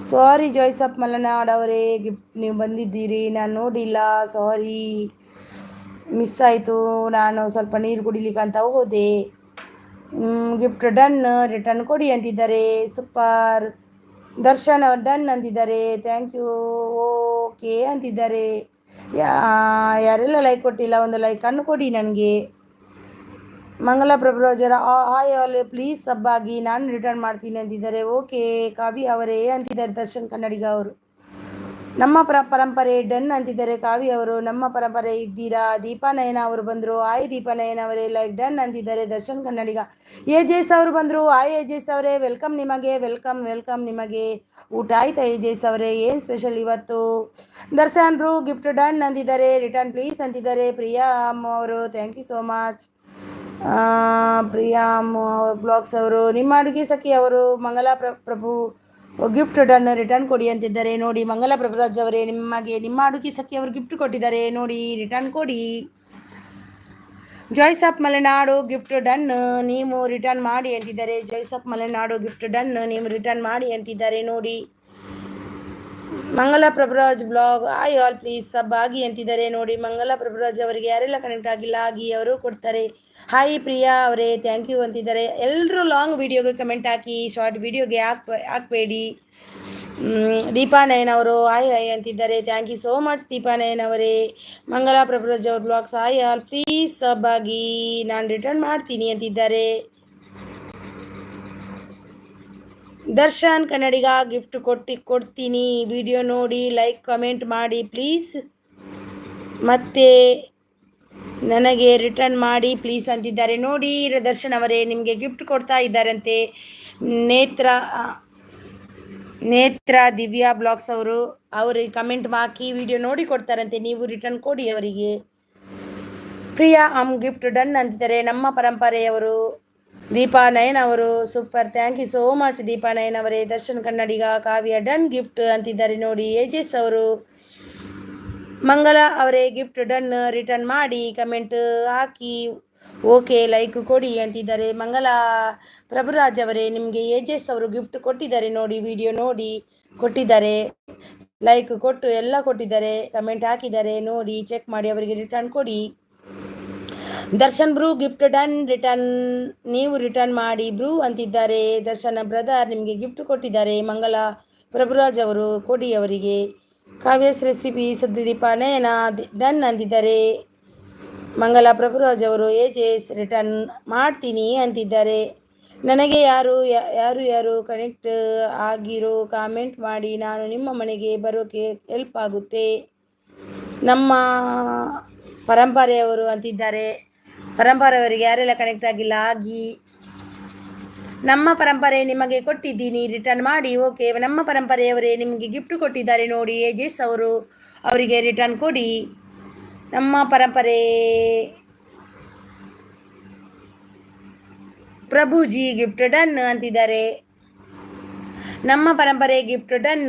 ಸಾರಿ ಜಾಯ್ಸಪ್ ಮಲೆನಾಡು ಅವರೇ, ಗಿಫ್ಟ್ ನೀವು ಬಂದಿದ್ದೀರಿ, ನಾನು ನೋಡಿಲ್ಲ, ಸಾರಿ, ಮಿಸ್ ಆಯಿತು, ನಾನು ಸ್ವಲ್ಪ ನೀರು ಕುಡಿಲಿಕ್ಕೆ ಅಂತ ಹೋದೆ. ಗಿಫ್ಟ್ ಡನ್, ರಿಟರ್ನ್ ಕೊಡಿ ಅಂತಿದ್ದಾರೆ. ಸೂಪರ್. ದರ್ಶನ್ ಅವ್ರು ಡನ್ ಅಂತಿದ್ದಾರೆ, ಥ್ಯಾಂಕ್ ಯು, ಓಕೆ ಅಂತಿದ್ದಾರೆ. ಯಾರೆಲ್ಲ ಲೈಕ್ ಕೊಟ್ಟಿಲ್ಲ ಒಂದು ಲೈಕನ್ನು ಕೊಡಿ ನನಗೆ. ಮಂಗಲ ಪ್ರಭುರಾಜರ ಹಾಯ್ ಆಲ್, ಪ್ಲೀಸ್ ಸಬ್ಬಾಗಿ, ನಾನು ರಿಟರ್ನ್ ಮಾಡ್ತೀನಿ ಅಂತಿದ್ದಾರೆ. ಓಕೆ ಕಾವ್ಯ ಅವರೇ ಅಂತಿದ್ದಾರೆ ದರ್ಶನ್ ಕನ್ನಡಿಗ ಅವರು. ನಮ್ಮ ಪರಂಪರೆ ಡನ್ ಅಂತಿದ್ದಾರೆ ಕಾವ್ಯ ಅವರು. ನಮ್ಮ ಪರಂಪರೆ ಇದ್ದೀರಾ. ದೀಪಾ ನಯನ ಅವರು ಬಂದರು. ಹಾಯ್ ದೀಪಾ ನಯನ ಅವರೇ, ಲೈಕ್ ಡನ್ ಅಂತಿದ್ದಾರೆ ದರ್ಶನ್ ಕನ್ನಡಿಗ. ಏಜೇಸ್ ಅವರು ಬಂದರು. ಹಾಯ್ ಏಜೇಸ್ ಅವರೇ, ವೆಲ್ಕಮ್ ನಿಮಗೆ, ವೆಲ್ಕಮ್ ವೆಲ್ಕಮ್ ನಿಮಗೆ. ಊಟ ಆಯ್ತಾ ಏಜೇಸ್ ಅವರೇ? ಏನು ಸ್ಪೆಷಲ್ ಇವತ್ತು? ದರ್ಶನ್ ಬ್ರೂ ಗಿಫ್ಟ್ ಡನ್ ಅಂತಿದ್ದಾರೆ, ರಿಟರ್ನ್ ಪ್ಲೀಸ್ ಅಂತಿದ್ದಾರೆ ಪ್ರಿಯಾ ಅಮ್ಮ ಅವರು. Thank you so much Priya blogs ಅವರು. ನಿಮ್ಮ ಅಡುಗೆ ಸಖಿ ಅವರು ಮಂಗಲ ಪ್ರಭು ಗಿಫ್ಟ್ ಡನ್, ರಿಟರ್ನ್ ಕೊಡಿ ಅಂತಿದ್ದಾರೆ ನೋಡಿ. ಮಂಗಲ ಪ್ರಭುರಾಜ್ ಅವರೇ, ನಿಮಗೆ ನಿಮ್ಮ ಅಡುಗೆ ಸಖಿ ಅವರು ಗಿಫ್ಟ್ ಕೊಟ್ಟಿದ್ದಾರೆ ನೋಡಿ, ರಿಟರ್ನ್ ಕೊಡಿ. ಜಾಯ್ಸಪ್ ಮಲೆನಾಡು ಗಿಫ್ಟ್ ಡನ್, ನೀವು ರಿಟರ್ನ್ ಮಾಡಿ ಅಂತಿದ್ದಾರೆ. ಜಾಯ್ಸಪ್ ಮಲೆನಾಡು ಗಿಫ್ಟ್ ಡನ್, ನೀವು ರಿಟರ್ನ್ ಮಾಡಿ ಅಂತಿದ್ದಾರೆ ನೋಡಿ. Mangala Prabhuraj blog hi all, please ಸಬ್ಬಾಗಿ ಅಂತಿದ್ದಾರೆ ನೋಡಿ. ಮಂಗಲ ಪ್ರಭುರಾಜ್ ಅವರಿಗೆ ಯಾರೆಲ್ಲ ಕನೆಕ್ಟ್ ಆಗಿಲ್ಲ ಆಗಿ ಅವರು ಕೊಡ್ತಾರೆ. ಹಾಯ್ ಪ್ರಿಯಾ ಅವರೇ, ಥ್ಯಾಂಕ್ ಯು ಅಂತಿದ್ದಾರೆ. ಎಲ್ಲರೂ ಲಾಂಗ್ ವಿಡಿಯೋಗೆ ಕಮೆಂಟ್ ಹಾಕಿ, ಶಾರ್ಟ್ ವಿಡಿಯೋಗೆ ಹಾಕಬೇಡಿ. ದೀಪಾ ನಯನ್ ಅವರು ಹಾಯ್ ಹಾಯ್ ಅಂತಿದ್ದಾರೆ, thank you so much Deepa Nayan ಅವರೇ. ಮಂಗಲ ಪ್ರಭುರಾಜ್ ಅವ್ರ ಬ್ಲಾಗ್ಸ್ ಹಾಯ್ ಆಲ್, ಪ್ಲೀಸ್ ಸಬ್ಬಾಗಿ, ನಾನು ರಿಟರ್ನ್ ಮಾಡ್ತೀನಿ ಅಂತಿದ್ದಾರೆ. ದರ್ಶನ್ ಕನ್ನಡಿಗ ಗಿಫ್ಟ್ ಕೊಡ್ತೀನಿ, ವಿಡಿಯೋ ನೋಡಿ ಲೈಕ್ ಕಮೆಂಟ್ ಮಾಡಿ ಪ್ಲೀಸ್, ಮತ್ತೆ ನನಗೆ ರಿಟರ್ನ್ ಮಾಡಿ ಪ್ಲೀಸ್ ಅಂತಿದ್ದಾರೆ ನೋಡಿ. ದರ್ಶನ್ ಅವರೇ, ನಿಮಗೆ ಗಿಫ್ಟ್ ಕೊಡ್ತಾ ಇದ್ದಾರಂತೆ ನೇತ್ರ ದಿವ್ಯಾ ಬ್ಲಾಗ್ಸ್ ಅವರು. ಅವ್ರಿಗೆ ಕಮೆಂಟ್ ಹಾಕಿ ವಿಡಿಯೋ ನೋಡಿ ಕೊಡ್ತಾರಂತೆ, ನೀವು ರಿಟರ್ನ್ ಕೊಡಿ ಅವರಿಗೆ. ಪ್ರಿಯಾ ಗಿಫ್ಟ್ ಡನ್ ಅಂತಿದ್ದಾರೆ. ನಮ್ಮ ಪರಂಪರೆಯವರು ದೀಪಾ ನಯನ್ ಅವರು. Super, thank you so much Deepa Nayan ಅವರೇ. ದರ್ಶನ್ ಕನ್ನಡಿಗ ಕಾವ್ಯ ಡನ್ ಗಿಫ್ಟ್ ಅಂತಿದ್ದಾರೆ ನೋಡಿ. ಏಜಸ್ ಅವರು. ಮಂಗಲ ಅವರೇ ಗಿಫ್ಟ್ ಡನ್, ರಿಟರ್ನ್ ಮಾಡಿ ಕಮೆಂಟ್ ಹಾಕಿ, ಓಕೆ ಲೈಕ್ ಕೊಡಿ ಅಂತಿದ್ದಾರೆ. ಮಂಗಲ ಪ್ರಭುರಾಜ್ ಅವರೇ, ನಿಮಗೆ ಏಜಸ್ ಅವರು ಗಿಫ್ಟ್ ಕೊಟ್ಟಿದ್ದಾರೆ ನೋಡಿ, ವಿಡಿಯೋ ನೋಡಿ ಕೊಟ್ಟಿದ್ದಾರೆ, ಲೈಕ್ ಕೊಟ್ಟು ಎಲ್ಲ ಕೊಟ್ಟಿದ್ದಾರೆ, ಕಮೆಂಟ್ ಹಾಕಿದ್ದಾರೆ ನೋಡಿ, ಚೆಕ್ ಮಾಡಿ ಅವರಿಗೆ ರಿಟರ್ನ್ ಕೊಡಿ. Darshan bro gift done, return ನೀವು ರಿಟರ್ನ್ ಮಾಡಿ ಬ್ರೂ ಅಂತಿದ್ದಾರೆ. ದರ್ಶನ್ ಬ್ರದರ್ ನಿಮಗೆ ಗಿಫ್ಟ್ ಕೊಟ್ಟಿದ್ದಾರೆ. ಮಂಗಲ ಪ್ರಭುರಾಜ್ ಅವರು ಕೊಡಿ ಅವರಿಗೆ. ಕಾವ್ಯಸ್ ರೆಸಿಪಿ ದೀಪ ನಯನ ಡನ್ ಅಂತಿದ್ದಾರೆ. ಮಂಗಲ ಪ್ರಭುರಾಜ್ ಅವರು. ಏಜಸ್ ರಿಟರ್ನ್ ಮಾಡ್ತೀನಿ ಅಂತಿದ್ದಾರೆ. ನನಗೆ ಯಾರು ಕನೆಕ್ಟ್ ಆಗಿರೋ ಕಾಮೆಂಟ್ ಮಾಡಿ, ನಾನು ನಿಮ್ಮ ಮನೆಗೆ ಬರೋಕ್ಕೆ ಹೆಲ್ಪ್ ಆಗುತ್ತೆ. ನಮ್ಮ ಪರಂಪರೆಯವರು ಅಂತಿದ್ದಾರೆ. ಪರಂಪರೆಯವರಿಗೆ ಯಾರೆಲ್ಲ ಕನೆಕ್ಟ್ ಆಗಿಲ್ಲ ಆಗಿ. ನಮ್ಮ ಪರಂಪರೆ ನಿಮಗೆ ಕೊಟ್ಟಿದ್ದೀನಿ, ರಿಟರ್ನ್ ಮಾಡಿ. ಓಕೆ, ನಮ್ಮ ಪರಂಪರೆಯವರೇ ನಿಮಗೆ ಗಿಫ್ಟ್ ಕೊಟ್ಟಿದ್ದಾರೆ ನೋಡಿ. ಏಜಸ್ ಅವರು, ಅವರಿಗೆ ರಿಟರ್ನ್ ಕೊಡಿ. ನಮ್ಮ ಪರಂಪರೆ ಪ್ರಭುಜಿ ಗಿಫ್ಟ್ ಡನ್ ಅಂತಿದ್ದಾರೆ. ನಮ್ಮ ಪರಂಪರೆ ಗಿಫ್ಟ್ ಡನ್,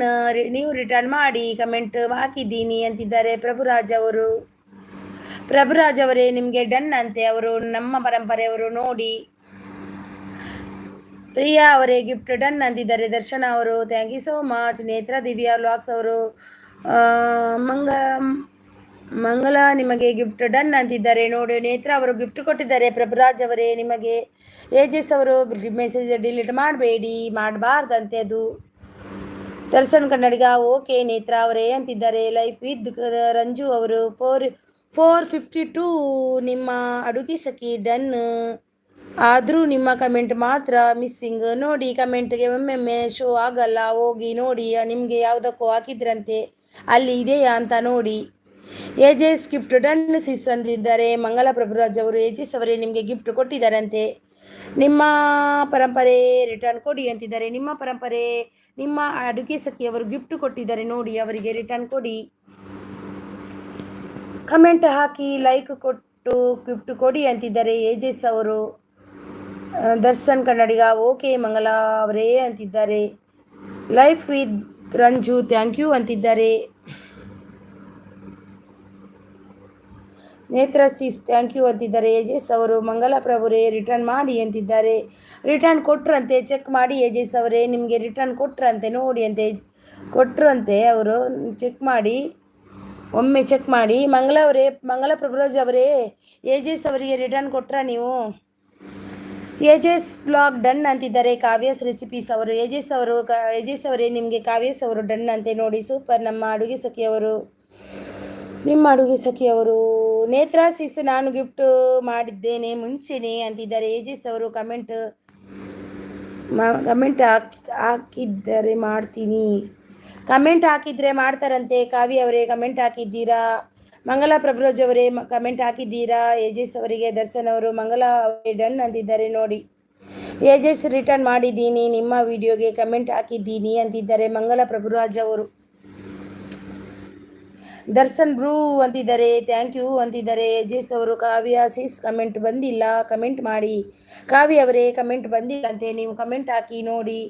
ನೀವು ರಿಟರ್ನ್ ಮಾಡಿ ಕಮೆಂಟ್ ಹಾಕಿದ್ದೀನಿ ಅಂತಿದ್ದಾರೆ ಪ್ರಭುರಾಜ್ ಅವರು. ಪ್ರಭುರಾಜ್ ಅವರೇ, ನಿಮಗೆ ಡನ್ ಅಂತೆ ಅವರು. ನಮ್ಮ ಪರಂಪರೆಯವರು ನೋಡಿ. ಪ್ರಿಯಾ ಅವರೇ ಗಿಫ್ಟ್ ಡನ್ ಅಂತಿದ್ದಾರೆ. ದರ್ಶನ ಅವರು, ಥ್ಯಾಂಕ್ ಯು ಸೋ ಮಚ್. ನೇತ್ರ ದಿವ್ಯಾ ವ್ಲಾಗ್ಸ್ ಅವರು. ಮಂಗಲ ನಿಮಗೆ ಗಿಫ್ಟ್ ಡನ್ ಅಂತಿದ್ದಾರೆ ನೋಡಿ. ನೇತ್ರ ಅವರು ಗಿಫ್ಟ್ ಕೊಟ್ಟಿದ್ದಾರೆ. ಪ್ರಭುರಾಜ್ ಅವರೇ ನಿಮಗೆ. ಏಜಸ್ ಅವರು ಮೆಸೇಜ್ ಡಿಲೀಟ್ ಮಾಡಬೇಡಿ, ಮಾಡಬಾರ್ದಂತೆ ಅದು. ದರ್ಶನ್ ಕನ್ನಡಿಗ ಓಕೆ ನೇತ್ರ ಅವರೇ ಅಂತಿದ್ದಾರೆ. ಲೈಫ್ ವಿತ್ ರಂಜು ಅವರು 452 ನಿಮ್ಮ ಅಡುಗೆ ಸಖಿ ಡನ್. ಆದರೂ ನಿಮ್ಮ ಕಮೆಂಟ್ ಮಾತ್ರ ಮಿಸ್ಸಿಂಗ್. ನೋಡಿ ಕಮೆಂಟ್ಗೆ ಒಮ್ಮೊಮ್ಮೆ ಶೋ ಆಗಲ್ಲ, ಹೋಗಿ ನೋಡಿ. ನಿಮಗೆ ಯಾವುದಕ್ಕೂ ಹಾಕಿದ್ರಂತೆ, ಅಲ್ಲಿ ಇದೆಯಾ ಅಂತ ನೋಡಿ. ಏಜೆಸ್ ಗಿಫ್ಟ್ ಡನ್ ಸಿಸ್ ಅಂದಿದ್ದಾರೆ. ಮಂಗಲ ಪ್ರಭುರಾಜ್ ಅವರು ಏಜೆಸ್ ಅವರೇ ನಿಮಗೆ ಗಿಫ್ಟ್ ಕೊಟ್ಟಿದ್ದಾರಂತೆ. ನಿಮ್ಮ ಪರಂಪರೆ ರಿಟರ್ನ್ ಕೊಡಿ ಅಂತಿದ್ದಾರೆ. ನಿಮ್ಮ ಪರಂಪರೆ ನಿಮ್ಮ ಅಡುಗೆ ಸಖಿಯವರು ಗಿಫ್ಟ್ ಕೊಟ್ಟಿದ್ದಾರೆ ನೋಡಿ, ಅವರಿಗೆ ರಿಟರ್ನ್ ಕೊಡಿ. ಕಮೆಂಟ್ ಹಾಕಿ ಲೈಕ್ ಕೊಟ್ಟು ಗಿಫ್ಟ್ ಕೊಡಿ ಅಂತಿದ್ದಾರೆ ಏಜೆಸ್ ಅವರು. ದರ್ಶನ್ ಕನ್ನಡಿಗ ಓಕೆ ಮಂಗಲ ಅವರೇ ಅಂತಿದ್ದಾರೆ. Life with Ranju thank you ಅಂತಿದ್ದಾರೆ. ನೇತ್ರ ಸೀಸ್ ಥ್ಯಾಂಕ್ ಯು ಅಂತಿದ್ದಾರೆ ಏಜೆಸ್ ಅವರು. ಮಂಗಲ ಪ್ರಭುರೇ ರಿಟರ್ನ್ ಮಾಡಿ ಅಂತಿದ್ದಾರೆ. ರಿಟರ್ನ್ ಕೊಟ್ರಂತೆ, ಚೆಕ್ ಮಾಡಿ ಏಜೆಸ್ ಅವರೇ, ನಿಮಗೆ ರಿಟರ್ನ್ ಕೊಟ್ರಂತೆ ನೋಡಿ ಅಂತೆ, ಕೊಟ್ರಂತೆ ಅವರು. ಚೆಕ್ ಮಾಡಿ, ಒಮ್ಮೆ ಚೆಕ್ ಮಾಡಿ. ಮಂಗಲ ಪ್ರಭುರಾಜ್ ಅವರೇ ಏಜೆಸ್ ಅವರಿಗೆ ರಿಟರ್ನ್ ಕೊಟ್ರಾ ನೀವು? ಏಜೆಸ್ ಬ್ಲಾಗ್ ಡನ್ ಅಂತಿದ್ದಾರೆ ಕಾವ್ಯಸ್ ರೆಸಿಪೀಸ್ ಅವರು. ಏಜೆಸ್ ಅವರೇ ನಿಮಗೆ ಕಾವ್ಯಸ್ ಅವರು ಡನ್ ಅಂತೆ ನೋಡಿ. ಸೂಪರ್ ನಮ್ಮ ಅಡುಗೆ ಸಖಿಯವರು, ನಿಮ್ಮ ಅಡುಗೆ ಸಖಿಯವರು. ನೇತ್ರ ಸಿಸ್ ನಾನು ಗಿಫ್ಟ್ ಮಾಡಿದ್ದೇನೆ ಮುಂಚೆನೆ ಅಂತಿದ್ದಾರೆ ಏಜೆಸ್ ಅವರು. ಕಮೆಂಟ್ ಹಾಕಿದ್ದರೆ ಮಾಡ್ತೀನಿ. ಕಮೆಂಟ್ ಹಾಕಿದರೆ ಮಾಡ್ತಾರಂತೆ. ಕಾವ್ಯ ಅವರೇ ಕಮೆಂಟ್ ಹಾಕಿದ್ದೀರಾ? ಮಂಗಲ ಪ್ರಭುರಾಜ್ ಅವರೇ ಕಮೆಂಟ್ ಹಾಕಿದ್ದೀರಾ ಏಜೆಸ್ ಅವರಿಗೆ? ದರ್ಶನ್ ಅವರು ಮಂಗಲ ಅವರೇ ಡನ್ ಅಂತಿದ್ದಾರೆ ನೋಡಿ. ಏಜೆಸ್ ರಿಟರ್ನ್ ಮಾಡಿದ್ದೀನಿ, ನಿಮ್ಮ ವಿಡಿಯೋಗೆ ಕಮೆಂಟ್ ಹಾಕಿದ್ದೀನಿ ಅಂತಿದ್ದಾರೆ ಮಂಗಲ ಪ್ರಭುರಾಜ್ ಅವರು. ದರ್ಶನ್ ಬ್ರೂ ಅಂತಿದ್ದಾರೆ ಥ್ಯಾಂಕ್ ಯು ಅಂತಿದ್ದಾರೆ ಏಜೆಸ್ ಅವರು. ಕಾವ್ಯ ಸಿಸ್ ಕಮೆಂಟ್ ಬಂದಿಲ್ಲ, ಕಮೆಂಟ್ ಮಾಡಿ. ಕಾವ್ಯ ಅವರೇ ಕಮೆಂಟ್ ಬಂದಿಲ್ಲ ಅಂತೆ, ನೀವು ಕಮೆಂಟ್ ಹಾಕಿ ನೋಡಿ.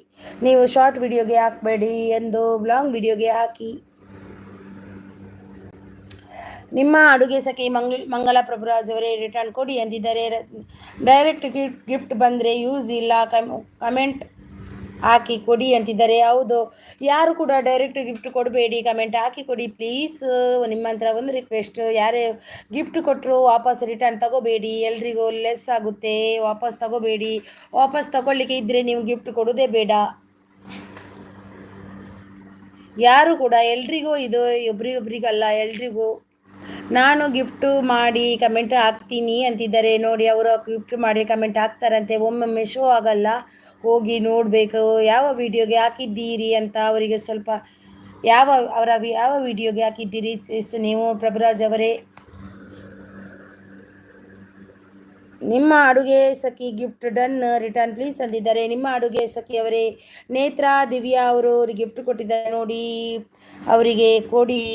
ನೀವು ಶಾರ್ಟ್ ವಿಡಿಯೋಗೆ ಹಾಕಬೇಡಿ ಎಂದು ಲಾಂಗ್ ವಿಡಿಯೋಗೆ ಹಾಕಿ. ನಿಮ್ಮ ಅಡುಗೆ ಸಖಿ ಮಂಗಲ ಪ್ರಭುರಾಜ್ ಅವರೇ ರಿಟರ್ನ್ ಕೊಡಿ ಅಂತಿದ್ದಾರೆ. ಡೈರೆಕ್ಟ್ ಗಿಫ್ಟ್ ಬಂದರೆ ಯೂಸ್ ಇಲ್ಲ, ಕಮೆಂಟ್ ಹಾಕಿ ಕೊಡಿ ಅಂತಿದ್ದಾರೆ. ಹೌದು, ಯಾರು ಕೂಡ ಡೈರೆಕ್ಟ್ ಗಿಫ್ಟ್ ಕೊಡಬೇಡಿ, ಕಮೆಂಟ್ ಹಾಕಿ ಕೊಡಿ ಪ್ಲೀಸ್. ನಿಮ್ಮ ಹತ್ರ ಒಂದು ರಿಕ್ವೆಸ್ಟ್, ಯಾರೇ ಗಿಫ್ಟ್ ಕೊಟ್ಟರು ವಾಪಸ್ ರಿಟರ್ನ್ ತಗೋಬೇಡಿ, ಎಲ್ರಿಗೂ ಲೆಸ್ ಆಗುತ್ತೆ. ವಾಪಸ್ ತಗೋಬೇಡಿ. ವಾಪಸ್ ತಗೊಳ್ಳಿಕ್ಕೆ ಇದ್ದರೆ ನೀವು ಗಿಫ್ಟ್ ಕೊಡೋದೇ ಬೇಡ. ಯಾರು ಕೂಡ ಎಲ್ರಿಗೂ, ಇದು ಒಬ್ರಿಗೊಬ್ರಿಗಲ್ಲ ಎಲ್ರಿಗೂ. ನಾನು ಗಿಫ್ಟು ಮಾಡಿ ಕಮೆಂಟ್ ಹಾಕ್ತೀನಿ ಅಂತಿದ್ದಾರೆ ನೋಡಿ. ಅವರು ಗಿಫ್ಟ್ ಮಾಡಿ ಕಮೆಂಟ್ ಹಾಕ್ತಾರಂತೆ, ಒಮ್ಮೊಮ್ಮೆ ಶೋ ಆಗಲ್ಲ, ಹೋಗಿ ನೋಡಬೇಕು ಯಾವ ವಿಡಿಯೋಗೆ ಹಾಕಿದ್ದೀರಿ ಅಂತ. ಅವರಿಗೆ ಸ್ವಲ್ಪ ಯಾವ ವಿಡಿಯೋಗೆ ಹಾಕಿದ್ದೀರಿ ನೀವು ಪ್ರಭುರಾಜ್ ಅವರೇ? ನಿಮ್ಮ ಅಡುಗೆ ಸಖಿ ಗಿಫ್ಟ್ ಡನ್ ರಿಟರ್ನ್ ಪ್ಲೀಸ್ ಅಂದಿದ್ದಾರೆ. ನಿಮ್ಮ ಅಡುಗೆ ಸಖಿಯವರೇ ನೇತ್ರ ದಿವ್ಯಾ ಅವರು ಗಿಫ್ಟ್ ಕೊಟ್ಟಿದ್ದಾರೆ ನೋಡಿ, ಅವರಿಗೆ ಕೊಡಿ.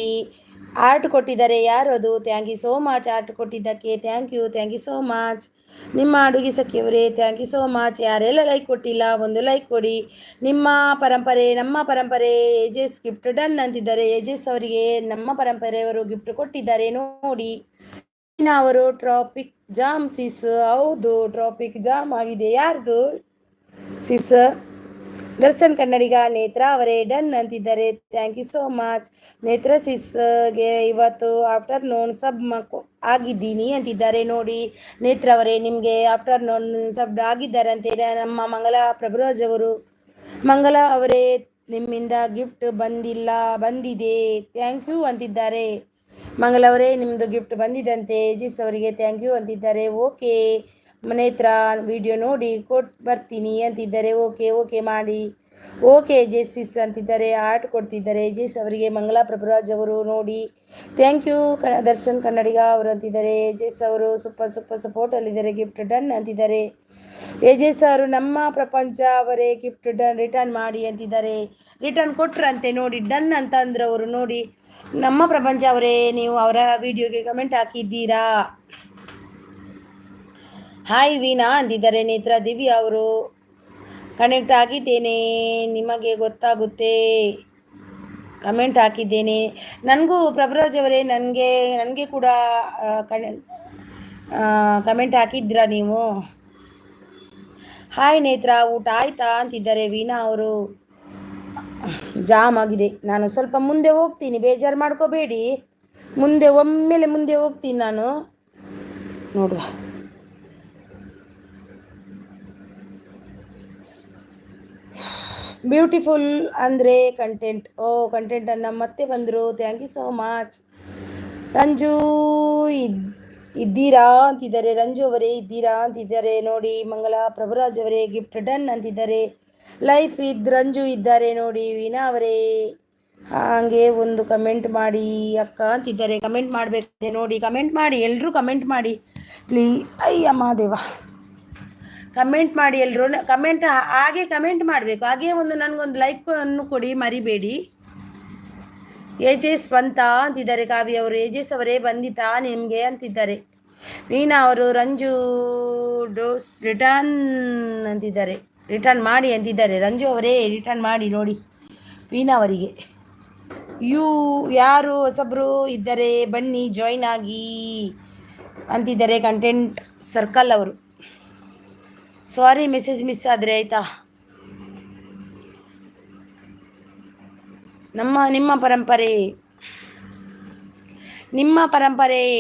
ಆರ್ಟ್ ಕೊಟ್ಟಿದ್ದಾರೆ, ಯಾರು ಅದು? Thank you so much art ಕೊಟ್ಟಿದ್ದಕ್ಕೆ. Thank you so much. ನಿಮ್ಮ ಅಡುಗೆ ಸಖಿಯವರೇ ಥ್ಯಾಂಕ್ ಯು ಸೋ ಮಚ್. ಯಾರೆಲ್ಲ ಲೈಕ್ ಕೊಟ್ಟಿಲ್ಲ ಒಂದು ಲೈಕ್ ಕೊಡಿ. ನಮ್ಮ ಪರಂಪರೆ ಏಜೆಸ್ ಗಿಫ್ಟ್ ಡನ್ ಅಂತಿದ್ದಾರೆ. ಏಜೆಸ್ ಅವರಿಗೆ ನಮ್ಮ ಪರಂಪರೆಯವರು ಗಿಫ್ಟ್ ಕೊಟ್ಟಿದ್ದಾರೆ ನೋಡಿ. ಅವರು ಟ್ರಾಫಿಕ್ ಜಾಮ್ ಸಿಸ್. ಹೌದು, ಟ್ರಾಫಿಕ್ ಜಾಮ್ ಆಗಿದೆ. ಯಾರ್ದು ಸಿಸ್? ದರ್ಶನ್ ಕನ್ನಡಿಗ ನೇತ್ರ ಅವರೇ ಡನ್ ಅಂತಿದ್ದಾರೆ. Thank you so much. Netra ಸಿಸ್ಗೆ ಇವತ್ತು ಆಫ್ಟರ್ನೂನ್ ಸಬ್ ಆಗಿದ್ದೀನಿ ಅಂತಿದ್ದಾರೆ ನೋಡಿ. ನೇತ್ರ ಅವರೇ ನಿಮಗೆ ಆಫ್ಟರ್ನೂನ್ ಸಬ್ ಆಗಿದ್ದಾರಂತೆ ನಮ್ಮ ಮಂಗಲ ಪ್ರಭುರಾಜ್ ಅವರು. ಮಂಗಲ ಅವರೇ ನಿಮ್ಮಿಂದ ಗಿಫ್ಟ್ ಬಂದಿದೆ, ಥ್ಯಾಂಕ್ ಯು ಅಂತಿದ್ದಾರೆ. ಮಂಗಲ ಅವರೇ ನಿಮ್ಮದು ಗಿಫ್ಟ್ ಬಂದಿದ್ದಂತೆ ಏಜಿಸ್ ಅವರಿಗೆ ಥ್ಯಾಂಕ್ ಯು ಅಂತಿದ್ದಾರೆ. ಓಕೆ ನೇತ್ರ ವಿಡಿಯೋ ನೋಡಿ ಬರ್ತೀನಿ ಅಂತಿದ್ದಾರೆ. ಓಕೆ ಮಾಡಿ. ಓಕೆ ಜೆಸ್ಸಿಸ್ ಅಂತಿದ್ದಾರೆ. ಆರ್ಟ್ ಕೊಡ್ತಿದ್ದಾರೆ ಏಜಿಸ್ ಅವರಿಗೆ ಮಂಗಲ ಪ್ರಭುರಾಜ್ ಅವರು ನೋಡಿ. ಥ್ಯಾಂಕ್ ಯು ದರ್ಶನ್ ಕನ್ನಡಿಗ ಅವರು ಅಂತಿದ್ದಾರೆ. ಏಜೆಸ್ ಅವರು ಸೂಪರ್ ಸಪೋರ್ಟಲ್ಲಿದ್ದಾರೆ. ಗಿಫ್ಟ್ ಡನ್ ಅಂತಿದ್ದಾರೆ. ಏಜೆಸ್ ಅವರು ನಮ್ಮ ಪ್ರಪಂಚ ಅವರೇ ಗಿಫ್ಟ್ ರಿಟರ್ನ್ ಮಾಡಿ ಅಂತಿದ್ದಾರೆ. ರಿಟರ್ನ್ ಕೊಟ್ರಂತೆ ನೋಡಿ, ಡನ್ ಅಂತ ಅಂದ್ರೆ ಅವರು ನೋಡಿ. ನಮ್ಮ ಪ್ರಪಂಚ ಅವರೇ ನೀವು ಅವರ ವಿಡಿಯೋಗೆ ಕಮೆಂಟ್ ಹಾಕಿದ್ದೀರಾ? ಹಾಯ್ ವೀಣಾ ಅಂತಿದ್ದಾರೆ. ನೇತ್ರ ದಿವ್ಯಾ ಅವರು ಕನೆಕ್ಟ್ ಆಗಿದ್ದೇನೆ, ನಿಮಗೆ ಗೊತ್ತಾಗುತ್ತೆ, ಕಮೆಂಟ್ ಹಾಕಿದ್ದೇನೆ. ನನಗೂ ಪ್ರಭುರಾಜ್ ಅವರೇ ನನಗೆ ಕೂಡ ಕಮೆಂಟ್ ಹಾಕಿದ್ರಾ ನೀವು? ಹಾಯ್ ನೇತ್ರ ಊಟ ಆಯ್ತಾ ಅಂತಿದ್ದಾರೆ ವೀಣಾ ಅವರು. ಜಾಮ್ ಆಗಿದೆ, ನಾನು ಸ್ವಲ್ಪ ಮುಂದೆ ಹೋಗ್ತೀನಿ, ಬೇಜಾರು ಮಾಡ್ಕೋಬೇಡಿ. ಒಮ್ಮೆಲೆ ಮುಂದೆ ಹೋಗ್ತೀನಿ ನಾನು. ನೋಡುವ, ಬ್ಯೂಟಿಫುಲ್ ಅಂದರೆ ಕಂಟೆಂಟ್. ಓ ಕಂಟೆಂಟನ್ನು ಮತ್ತೆ ಬಂದರು, thank you so much. Ranju ಇದ್ದೀರಾ ಅಂತಿದ್ದಾರೆ, ರಂಜು ಅವರೇ ಇದ್ದೀರಾ ಅಂತಿದ್ದಾರೆ ನೋಡಿ. ಮಂಗಳ ಪ್ರಭುರಾಜ್ ಅವರೇ ಗಿಫ್ಟ್ ಡನ್ ಅಂತಿದ್ದಾರೆ. ಲೈಫ್ ವಿತ್ ರಂಜು ಇದ್ದಾರೆ ನೋಡಿ. ವೀಣಾ ಅವರೇ ಹಾಗೆ ಒಂದು ಕಮೆಂಟ್ ಮಾಡಿ ಅಕ್ಕ ಅಂತಿದ್ದಾರೆ. ಕಮೆಂಟ್ ಮಾಡಬೇಕು ನೋಡಿ, ಕಮೆಂಟ್ ಮಾಡಿ ಎಲ್ಲರೂ, ಕಮೆಂಟ್ ಮಾಡಿ ಪ್ಲೀಸ್. ಅಯ್ಯ ಮಹಾದೇವ, ಕಮೆಂಟ್ ಮಾಡಿ ಎಲ್ಲರೂ, ಕಮೆಂಟ್ ಹಾಗೆ ಕಮೆಂಟ್ ಮಾಡಬೇಕು. ಹಾಗೆ ಒಂದು ನನಗೊಂದು ಲೈಕ್ ಅನ್ನು ಕೊಡಿ, ಮರಿಬೇಡಿ. ಏಜೆಸ್ ಬಂತಾ ಅಂತಿದ್ದಾರೆ ಕಾವ್ಯ ಅವರು. ಏಜೆಸ್ ಅವರೇ ಬಂದಿತಾ ನಿಮಗೆ ಅಂತಿದ್ದಾರೆ. ವೀಣಾ ಅವರು ರಂಜು ಡೋಸ್ ರಿಟರ್ನ್ ಅಂತಿದ್ದಾರೆ, ರಿಟರ್ನ್ ಮಾಡಿ ಅಂತಿದ್ದಾರೆ. ರಂಜು ಅವರೇ ರಿಟರ್ನ್ ಮಾಡಿ ನೋಡಿ ವೀಣಾ ಅವರಿಗೆ. ಯಾರು ಹೊಸಬ್ರು ಇದ್ದರೆ ಬನ್ನಿ ಜಾಯ್ನ್ ಆಗಿ ಅಂತಿದ್ದಾರೆ ಕಂಟೆಂಟ್ ಸರ್ಕಲ್ ಅವರು. ಸಾರಿ ಮೆಸೇಜ್ ಮಿಸ್ ಆದರೆ ಆಯಿತಾ. ನಿಮ್ಮ ಪರಂಪರೆ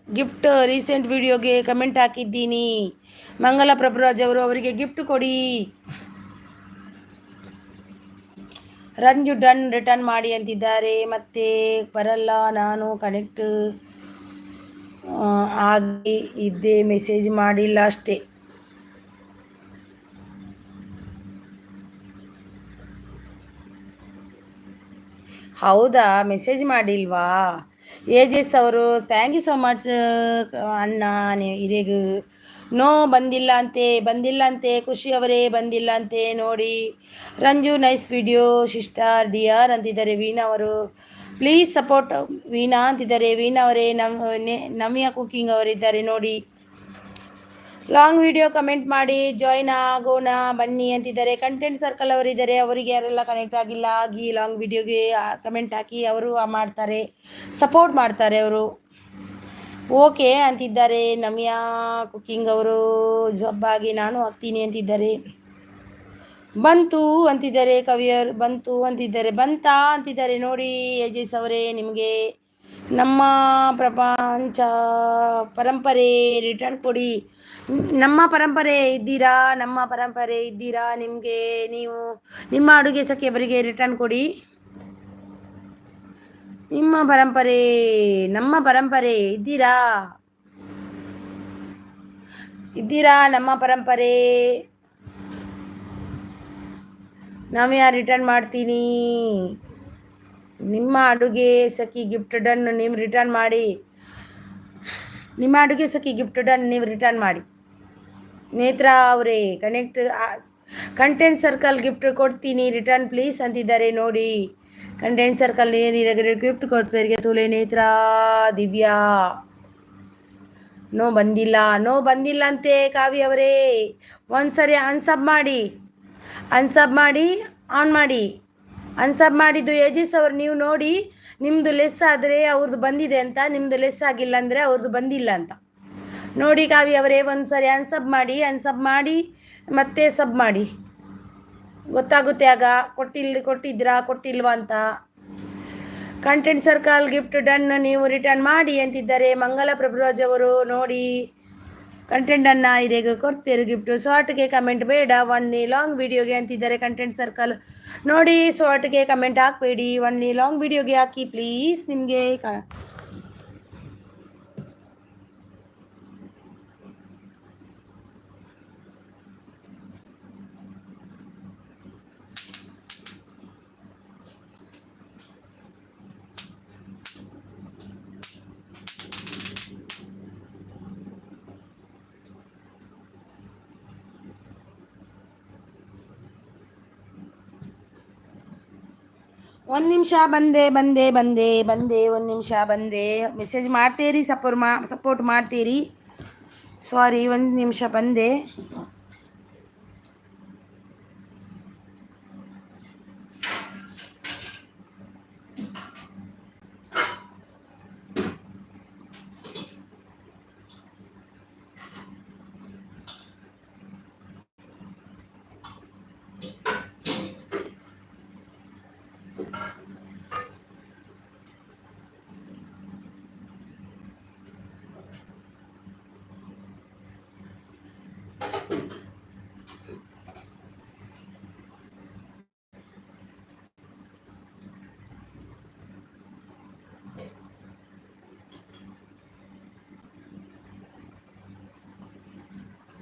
ಗಿಫ್ಟ್ ರೀಸೆಂಟ್ ವಿಡಿಯೋಗೆ ಕಮೆಂಟ್ ಹಾಕಿದ್ದೀನಿ. ಮಂಗಲ ಪ್ರಭುರಾಜ್ ಅವರು, ಅವರಿಗೆ ಗಿಫ್ಟ್ ಕೊಡಿ. ರಂಜು ಡನ್ ರಿಟರ್ನ್ ಮಾಡಿ ಅಂತಿದ್ದಾರೆ. ಮತ್ತೆ ಬರಲ್ಲ, ನಾನು ಕನೆಕ್ಟ್ ಆಗಿ ಇದ್ದೆ, ಮೆಸೇಜ್ ಮಾಡಿಲ್ಲ ಅಷ್ಟೇ. ಹೌದಾ, ಮೆಸೇಜ್ ಮಾಡಿಲ್ವಾ? ಏಜೆಸ್ ಅವರು ಥ್ಯಾಂಕ್ ಯು ಸೋ ಮಚ್ ಅಣ್ಣ ಹಿರೇಗು. ನೋ ಬಂದಿಲ್ಲ ಅಂತೆ. ಖುಷಿ ಅವರೇ ಬಂದಿಲ್ಲ ಅಂತೆ ನೋಡಿ. Ranju nice video sister dear ಅಂತಿದ್ದಾರೆ. ವೀಣಾ ಅವರು ಪ್ಲೀಸ್ ಸಪೋರ್ಟ್ ವೀಣಾ ಅಂತಿದ್ದಾರೆ. ವೀಣಾ ಅವರೇ ನವ್ಯ ಕುಕಿಂಗ್ ಅವರಿದ್ದಾರೆ ನೋಡಿ. ಲಾಂಗ್ ವಿಡಿಯೋ ಕಮೆಂಟ್ ಮಾಡಿ ಜಾಯ್ನ್ ಆಗೋಣ ಬನ್ನಿ ಅಂತಿದ್ದಾರೆ. ಕಂಟೆಂಟ್ ಸರ್ಕಲ್ ಅವರಿದ್ದಾರೆ, ಅವರಿಗೆ ಯಾರೆಲ್ಲ ಕನೆಕ್ಟ್ ಆಗಿಲ್ಲ ಆಗಿ ಲಾಂಗ್ ವಿಡಿಯೋಗೆ ಕಮೆಂಟ್ ಹಾಕಿ, ಅವರು ಮಾಡ್ತಾರೆ, ಸಪೋರ್ಟ್ ಮಾಡ್ತಾರೆ ಅವರು. ಓಕೆ ಅಂತಿದ್ದಾರೆ. ನಮ್ಯಾ ಕುಕಿಂಗ್ ಅವರು ಜಬ್ಬಾಗಿ ನಾನು ಹಾಕ್ತೀನಿ ಅಂತಿದ್ದಾರೆ. ಬಂತು ಅಂತಿದ್ದಾರೆ. ಕವಿಯರ್ ಬಂತು ಅಂತಿದ್ದಾರೆ. ಬಂತಾ ಅಂತಿದ್ದಾರೆ ನೋಡಿ. ಯಜೇಶ್ ಅವರೇ ನಿಮಗೆ ನಮ್ಮ ಪ್ರಪಂಚ ಪರಂಪರೆ ರಿಟರ್ನ್ ಕೊಡಿ. ನಮ್ಮ ಪರಂಪರೆ ಇದ್ದೀರಾ ನಿಮಗೆ. ನೀವು ನಿಮ್ಮ ಅಡುಗೆ ಸಖಿಯವರಿಗೆ ರಿಟರ್ನ್ ಕೊಡಿ. ನಮ್ಮ ಪರಂಪರೆ ಇದ್ದೀರಾ ನಮ್ಮ ಪರಂಪರೆ. ನಾವ್ಯಾ ರಿಟರ್ನ್ ಮಾಡ್ತೀನಿ. ನಿಮ್ಮ ಅಡುಗೆ ಸಖಿ ಗಿಫ್ಟ್ ಡನ್, ನೀವು ರಿಟರ್ನ್ ಮಾಡಿ. ನಿಮ್ಮ ಅಡುಗೆ ಸಖಿ ಗಿಫ್ಟ್ ಡನ್, ನೀವು ರಿಟರ್ನ್ ಮಾಡಿ. ನೇತ್ರಾ ಅವರೇ ಕಂಟೆಂಟ್ ಸರ್ಕಲ್ ಗಿಫ್ಟ್ ಕೊಡ್ತೀನಿ ರಿಟರ್ನ್ ಪ್ಲೀಸ್ ಅಂತಿದ್ದಾರೆ ನೋಡಿ. ಕಂಟೆಂಟ್ ಸರ್ಕಲ್ ಗಿಫ್ಟ್ ಕೊಡ್ಬೇರಿಗೆ ತೂಲೆ. ನೇತ್ರಾ ದಿವ್ಯಾ ನೋ ಬಂದಿಲ್ಲ ಅಂತೆ. ಕಾವ್ಯ ಅವರೇ ಒಂದ್ಸರಿ ಅನ್ಸಬ್ ಮಾಡಿ ಆನ್ ಮಾಡಿ. ಅನ್ಸಬ್ ಮಾಡಿದ್ದು ಏಜಸ್ ಅವ್ರು ನೀವು ನೋಡಿ. ನಿಮ್ಮದು ಲೆಸ್ ಆದರೆ ಅವ್ರದ್ದು ಬಂದಿದೆ ಅಂತ, ನಿಮ್ಮದು ಲೆಸ್ ಆಗಿಲ್ಲ ಅಂದರೆ ಅವ್ರದ್ದು ಬಂದಿಲ್ಲ ಅಂತ ನೋಡಿ. ಕಾವ್ಯ ಅವರೇ ಒಂದು ಸರಿ ಅನ್ಸಬ್ ಮಾಡಿ ಮತ್ತೆ ಸಬ್ ಮಾಡಿ, ಗೊತ್ತಾಗುತ್ತೆ ಆಗ ಕೊಟ್ಟಿಲ್ವಾ ಅಂತ. ಕಂಟೆಂಟ್ ಸರ್ಕಲ್ ಗಿಫ್ಟ್ ಡನ್, ನೀವು ರಿಟರ್ನ್ ಮಾಡಿ ಅಂತಿದ್ದಾರೆ. ಮಂಗಲ ಪ್ರಭುರಾಜ್ ಅವರು ನೋಡಿ. ಕಂಟೆಂಟನ್ನು ಇರೇಗ ಕೊಡ್ತೀರಿ ಗಿಫ್ಟು. ಶಾರ್ಟ್ಗೆ ಕಮೆಂಟ್ ಬೇಡ, ಒನ್ಲಿ ಲಾಂಗ್ ವಿಡಿಯೋಗೆ ಅಂತಿದ್ದಾರೆ. ಕಂಟೆಂಟ್ ಸರ್ಕಲ್ ನೋಡಿ, ಶಾರ್ಟ್ಗೆ ಕಮೆಂಟ್ ಹಾಕಬೇಡಿ, ಒನ್ಲಿ ಲಾಂಗ್ ವಿಡಿಯೋಗೆ ಹಾಕಿ ಪ್ಲೀಸ್. ನಿಮಗೆ ಒಂದು ನಿಮಿಷ ಬಂದೆ. ಒಂದು ನಿಮಿಷ ಬಂದೆ. ಮೆಸೇಜ್ ಮಾಡ್ತೀರಿ, ಸಪೋರ್ಟ್ ಮಾಡ್ತೀರಿ. ಸಾರಿ, ಒಂದು ನಿಮಿಷ ಬಂದೆ.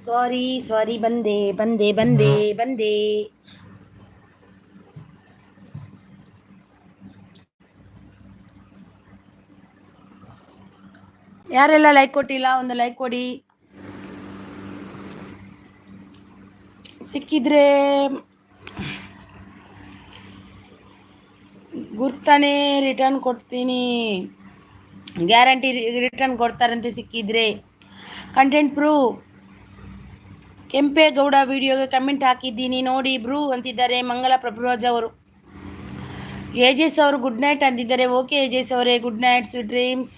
ಸಾರಿ ಸಾರಿ, ಬಂದೆ ಬಂದೆ ಬಂದೆ ಬಂದೆ. ಯಾರೆಲ್ಲ ಲೈಕ್ ಕೊಟ್ಟಿಲ್ಲ ಒಂದು ಲೈಕ್ ಕೊಡಿ. ಸಿಕ್ಕಿದ್ರೆ ಗುರ್ತಾನೆ ರಿಟರ್ನ್ ಕೊಡ್ತೀನಿ, ಗ್ಯಾರಂಟಿ ರಿಟರ್ನ್ ಕೊಡ್ತಾರಂತೆ ಸಿಕ್ಕಿದ್ರೆ. Content prove. ಕೆಂಪೇಗೌಡ ವಿಡಿಯೋಗೆ ಕಮೆಂಟ್ ಹಾಕಿದ್ದೀನಿ ನೋಡಿ ಬ್ರೂ ಅಂತಿದ್ದಾರೆ ಮಂಗಲ ಪ್ರಭುರಾಜ್ ಅವರು. ಏಜೆಸ್ ಅವರು ಗುಡ್ ನೈಟ್ ಅಂತಿದ್ದಾರೆ. ಓಕೆ ಏಜೆಸ್ ಅವರೇ, ಗುಡ್ ನೈಟ್, ಸ್ವೀಟ್ ಡ್ರೀಮ್ಸ್.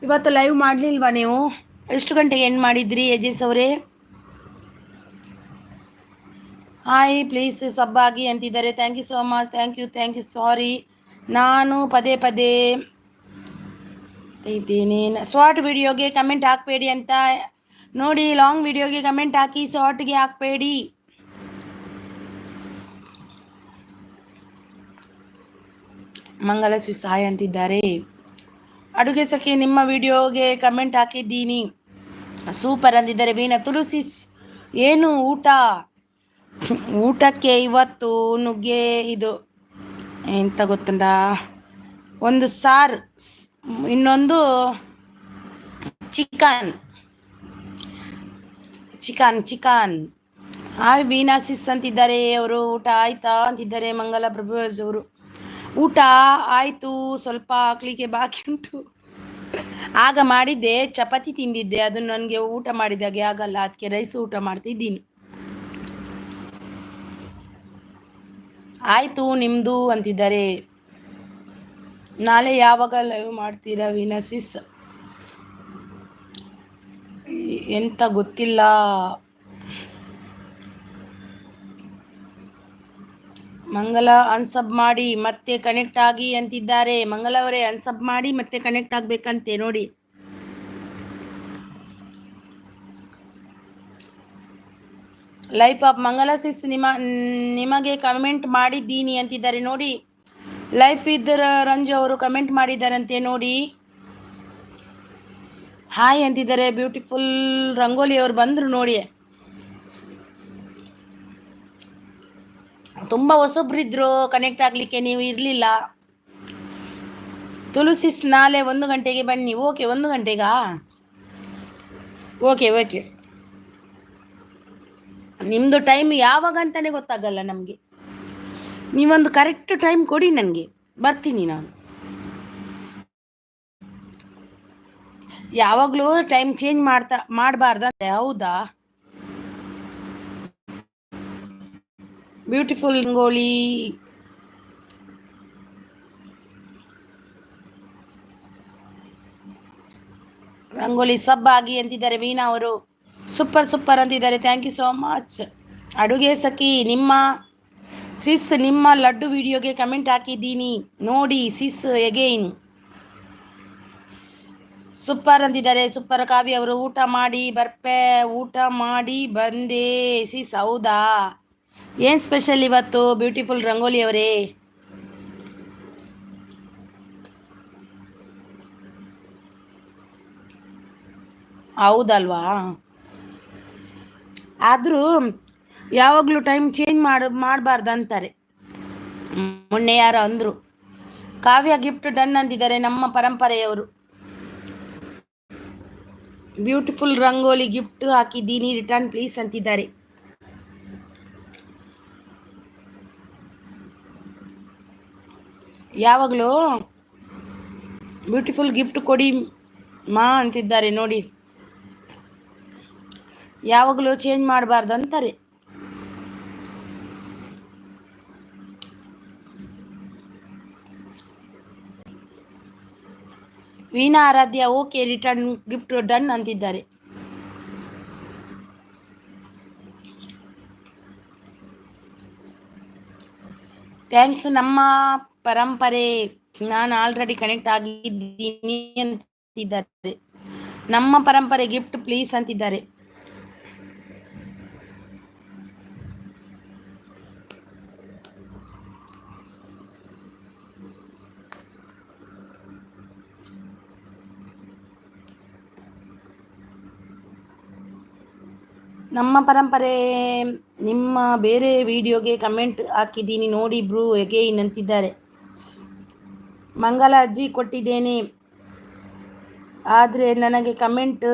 ಇವತ್ತು ಲೈವ್ ಮಾಡಲಿಲ್ವಾ ನೀವು? ಎಷ್ಟು ಗಂಟೆಗೆ ಎಂಡ್ ಮಾಡಿದ್ರಿ ಏಜೆಸ್ ಅವರೇ? ಹಾಯ್ ಪ್ಲೀಸ್ ಸಬ್ ಆಗಿ ಅಂತಿದ್ದಾರೆ. Thank you so much, thank you. Sorry ನಾನು ಪದೇ ಪದೇ ಇದ್ದೀನಿ. ಶಾರ್ಟ್ ವಿಡಿಯೋಗೆ ಕಮೆಂಟ್ ಹಾಕಬೇಡಿ ಅಂತ ನೋಡಿ, ಲಾಂಗ್ ವಿಡಿಯೋಗೆ ಕಮೆಂಟ್ ಹಾಕಿ, ಶಾರ್ಟ್ಗೆ ಹಾಕಬೇಡಿ. ಮಂಗಲ ಸಾಯ್ ಅಂತಿದ್ದಾರೆ. ಅಡುಗೆ ಸಖಿ ನಿಮ್ಮ ವಿಡಿಯೋಗೆ ಕಮೆಂಟ್ ಹಾಕಿದ್ದೀನಿ, ಸೂಪರ್ ಅಂದಿದ್ದಾರೆ. ವೀಣಾ ತುಳಸಿಸ್ ಏನು ಊಟ? ಊಟಕ್ಕೆ ಇವತ್ತು ನುಗ್ಗೆ ಇದು ಎಂತ ಗೊತ್ತುಂಟ, ಒಂದು ಸಾರು, ಇನ್ನೊಂದು ಚಿಕನ್. ಹಾಯ್ ವೀಣಾ ಸಿಸ್ ಅಂತಿದ್ದಾರೆ ಅವರು. ಊಟ ಆಯ್ತಾ ಅಂತಿದ್ದಾರೆ ಮಂಗಲ ಪ್ರಭುರಾಜ್ ಅವರು. ಊಟ ಆಯಿತು, ಸ್ವಲ್ಪ ಹಾಕ್ಲಿಕ್ಕೆ ಬಾಕಿ ಉಂಟು. ಆಗ ಮಾಡಿದ್ದೆ, ಚಪಾತಿ ತಿಂದಿದ್ದೆ, ಅದು ನನಗೆ ಊಟ ಮಾಡಿದಾಗೆ ಆಗಲ್ಲ, ಅದಕ್ಕೆ ರೈಸ್ ಊಟ ಮಾಡ್ತಿದ್ದೀನಿ. ಆಯಿತು ನಿಮ್ಮದು ಅಂತಿದ್ದಾರೆ. ನಾಳೆ ಯಾವಾಗ ಲೈವ್ ಮಾಡ್ತೀರಾ ವೀಣಾ ಸಿಸ್? ಎಂತ ಗೊತ್ತಿಲ್ಲ. ಮಂಗಲ ಅನ್ಸಬ್ ಮಾಡಿ ಮತ್ತೆ ಕನೆಕ್ಟ್ ಆಗಿ ಅಂತಿದ್ದಾರೆ. ಮಂಗಲ ಅವರೇ ಅನ್ಸಬ್ ಮಾಡಿ ಮತ್ತೆ ಕನೆಕ್ಟ್ ಆಗಬೇಕಂತೆ ನೋಡಿ. ಲೈಫ್ ಆಫ್ ಮಂಗಲ ಸಿಸ್ ನಿಮಗೆ ಕಮೆಂಟ್ ಮಾಡಿದ್ದೀನಿ ಅಂತಿದ್ದಾರೆ ನೋಡಿ. ಲೈಫ್ ಇದ್ದ ರಂಜು ಅವರು ಕಮೆಂಟ್ ಮಾಡಿದ್ದಾರಂತೆ ನೋಡಿ. ಹಾಯ್ ಅಂತಿದ್ದಾರೆ. ಬ್ಯೂಟಿಫುಲ್ ರಂಗೋಲಿ ಅವರು ಬಂದರು ನೋಡಿ. ತುಂಬ ಹೊಸೊಬ್ರಿದ್ರು ಕನೆಕ್ಟ್ ಆಗಲಿಕ್ಕೆ, ನೀವು ಇರಲಿಲ್ಲ. ತುಳಸಿಸ್ ನಾಳೆ 1 ಗಂಟೆಗೆ ಬನ್ನಿ. ಓಕೆ 1 ಗಂಟೆಗಾ? ಓಕೆ ನಿಮ್ಮದು ಟೈಮ್ ಯಾವಾಗ ಅಂತಲೇ ಗೊತ್ತಾಗಲ್ಲ ನಮಗೆ. ನೀವೊಂದು ಕರೆಕ್ಟ್ ಟೈಮ್ ಕೊಡಿ ನನಗೆ, ಬರ್ತೀನಿ ನಾನು. ಯಾವಾಗಲೂ ಟೈಮ್ ಚೇಂಜ್ ಮಾಡಬಾರ್ದಂತೆ, ಹೌದಾ? ಬ್ಯೂಟಿಫುಲ್ ರಂಗೋಲಿ ಸಬ್ ಆಗಿ ಅಂತಿದ್ದಾರೆ ವೀಣಾ ಅವರು. ಸೂಪರ್ ಅಂತಿದ್ದಾರೆ. Thank you so much. ಅಡುಗೆ ಸಖಿ ನಿಮ್ಮ ಲಡ್ಡು ವಿಡಿಯೋಗೆ ಕಮೆಂಟ್ ಹಾಕಿದ್ದೀನಿ ನೋಡಿ ಸಿಸ್ ಎಗೈನ್. ಸೂಪರ್ ಅಂತಿದ್ದಾರೆ. ಸೂಪರ್ ಕಾವ್ಯ ಅವರು. ಊಟ ಮಾಡಿ ಬಂದೆ ಸಿಸ್. ಹೌದಾ? ಏನು ಸ್ಪೆಷಲ್ ಇವತ್ತು ಬ್ಯೂಟಿಫುಲ್ ರಂಗೋಲಿ ಅವರೇ? ಹೌದಲ್ವಾ? ಆದರೂ ಯಾವಾಗಲೂ ಟೈಮ್ ಚೇಂಜ್ ಮಾಡಬಾರ್ದು ಅಂತಾರೆ. ಮೊನ್ನೆ ಯಾರೋ ಅಂದರು. ಕಾವ್ಯ ಗಿಫ್ಟ್ ಡನ್ ಅಂತಿದ್ದಾರೆ ನಮ್ಮ ಪರಂಪರೆಯವರು. ಬ್ಯೂಟಿಫುಲ್ ರಂಗೋಲಿ ಗಿಫ್ಟ್ ಹಾಕಿದ್ದೀನಿ, ರಿಟರ್ನ್ ಪ್ಲೀಸ್ ಅಂತಿದ್ದಾರೆ. ಯಾವಾಗಲೂ ಬ್ಯೂಟಿಫುಲ್ ಗಿಫ್ಟ್ ಕೊಡಿ ಮಾ ಅಂತಿದ್ದಾರೆ ನೋಡಿ. ಯಾವಾಗಲೂ ಚೇಂಜ್ ಮಾಡಬಾರ್ದು ಅಂತಾರೆ. ವೀಣಾ ಆರಾಧ್ಯ ಓಕೆ ರಿಟರ್ನ್ ಗಿಫ್ಟ್ ಡನ್ ಅಂತಿದ್ದಾರೆ. ಥ್ಯಾಂಕ್ಸ್ ನಮ್ಮ ಪರಂಪರೆ. ನಾನು ಆಲ್ರೆಡಿ ಕನೆಕ್ಟ್ ಆಗಿದ್ದೀನಿ ಅಂತಿದ್ದಾರೆ. ನಮ್ಮ ಪರಂಪರೆ ಗಿಫ್ಟ್ ಪ್ಲೀಸ್ ಅಂತಿದ್ದಾರೆ. ನಮ್ಮ ಪರಂಪರೆ ನಿಮ್ಮ ಬೇರೆ ವಿಡಿಯೋಗೆ ಕಮೆಂಟ್ ಹಾಕಿದ್ದೀನಿ ನೋಡಿ ಬ್ರೂ ಎಗೇನ್ ಅಂತಿದ್ದಾರೆ. ಮಂಗಲ ಅಜ್ಜಿ ಕೊಟ್ಟಿದ್ದೇನೆ, ಆದರೆ ನನಗೆ ಕಮೆಂಟ್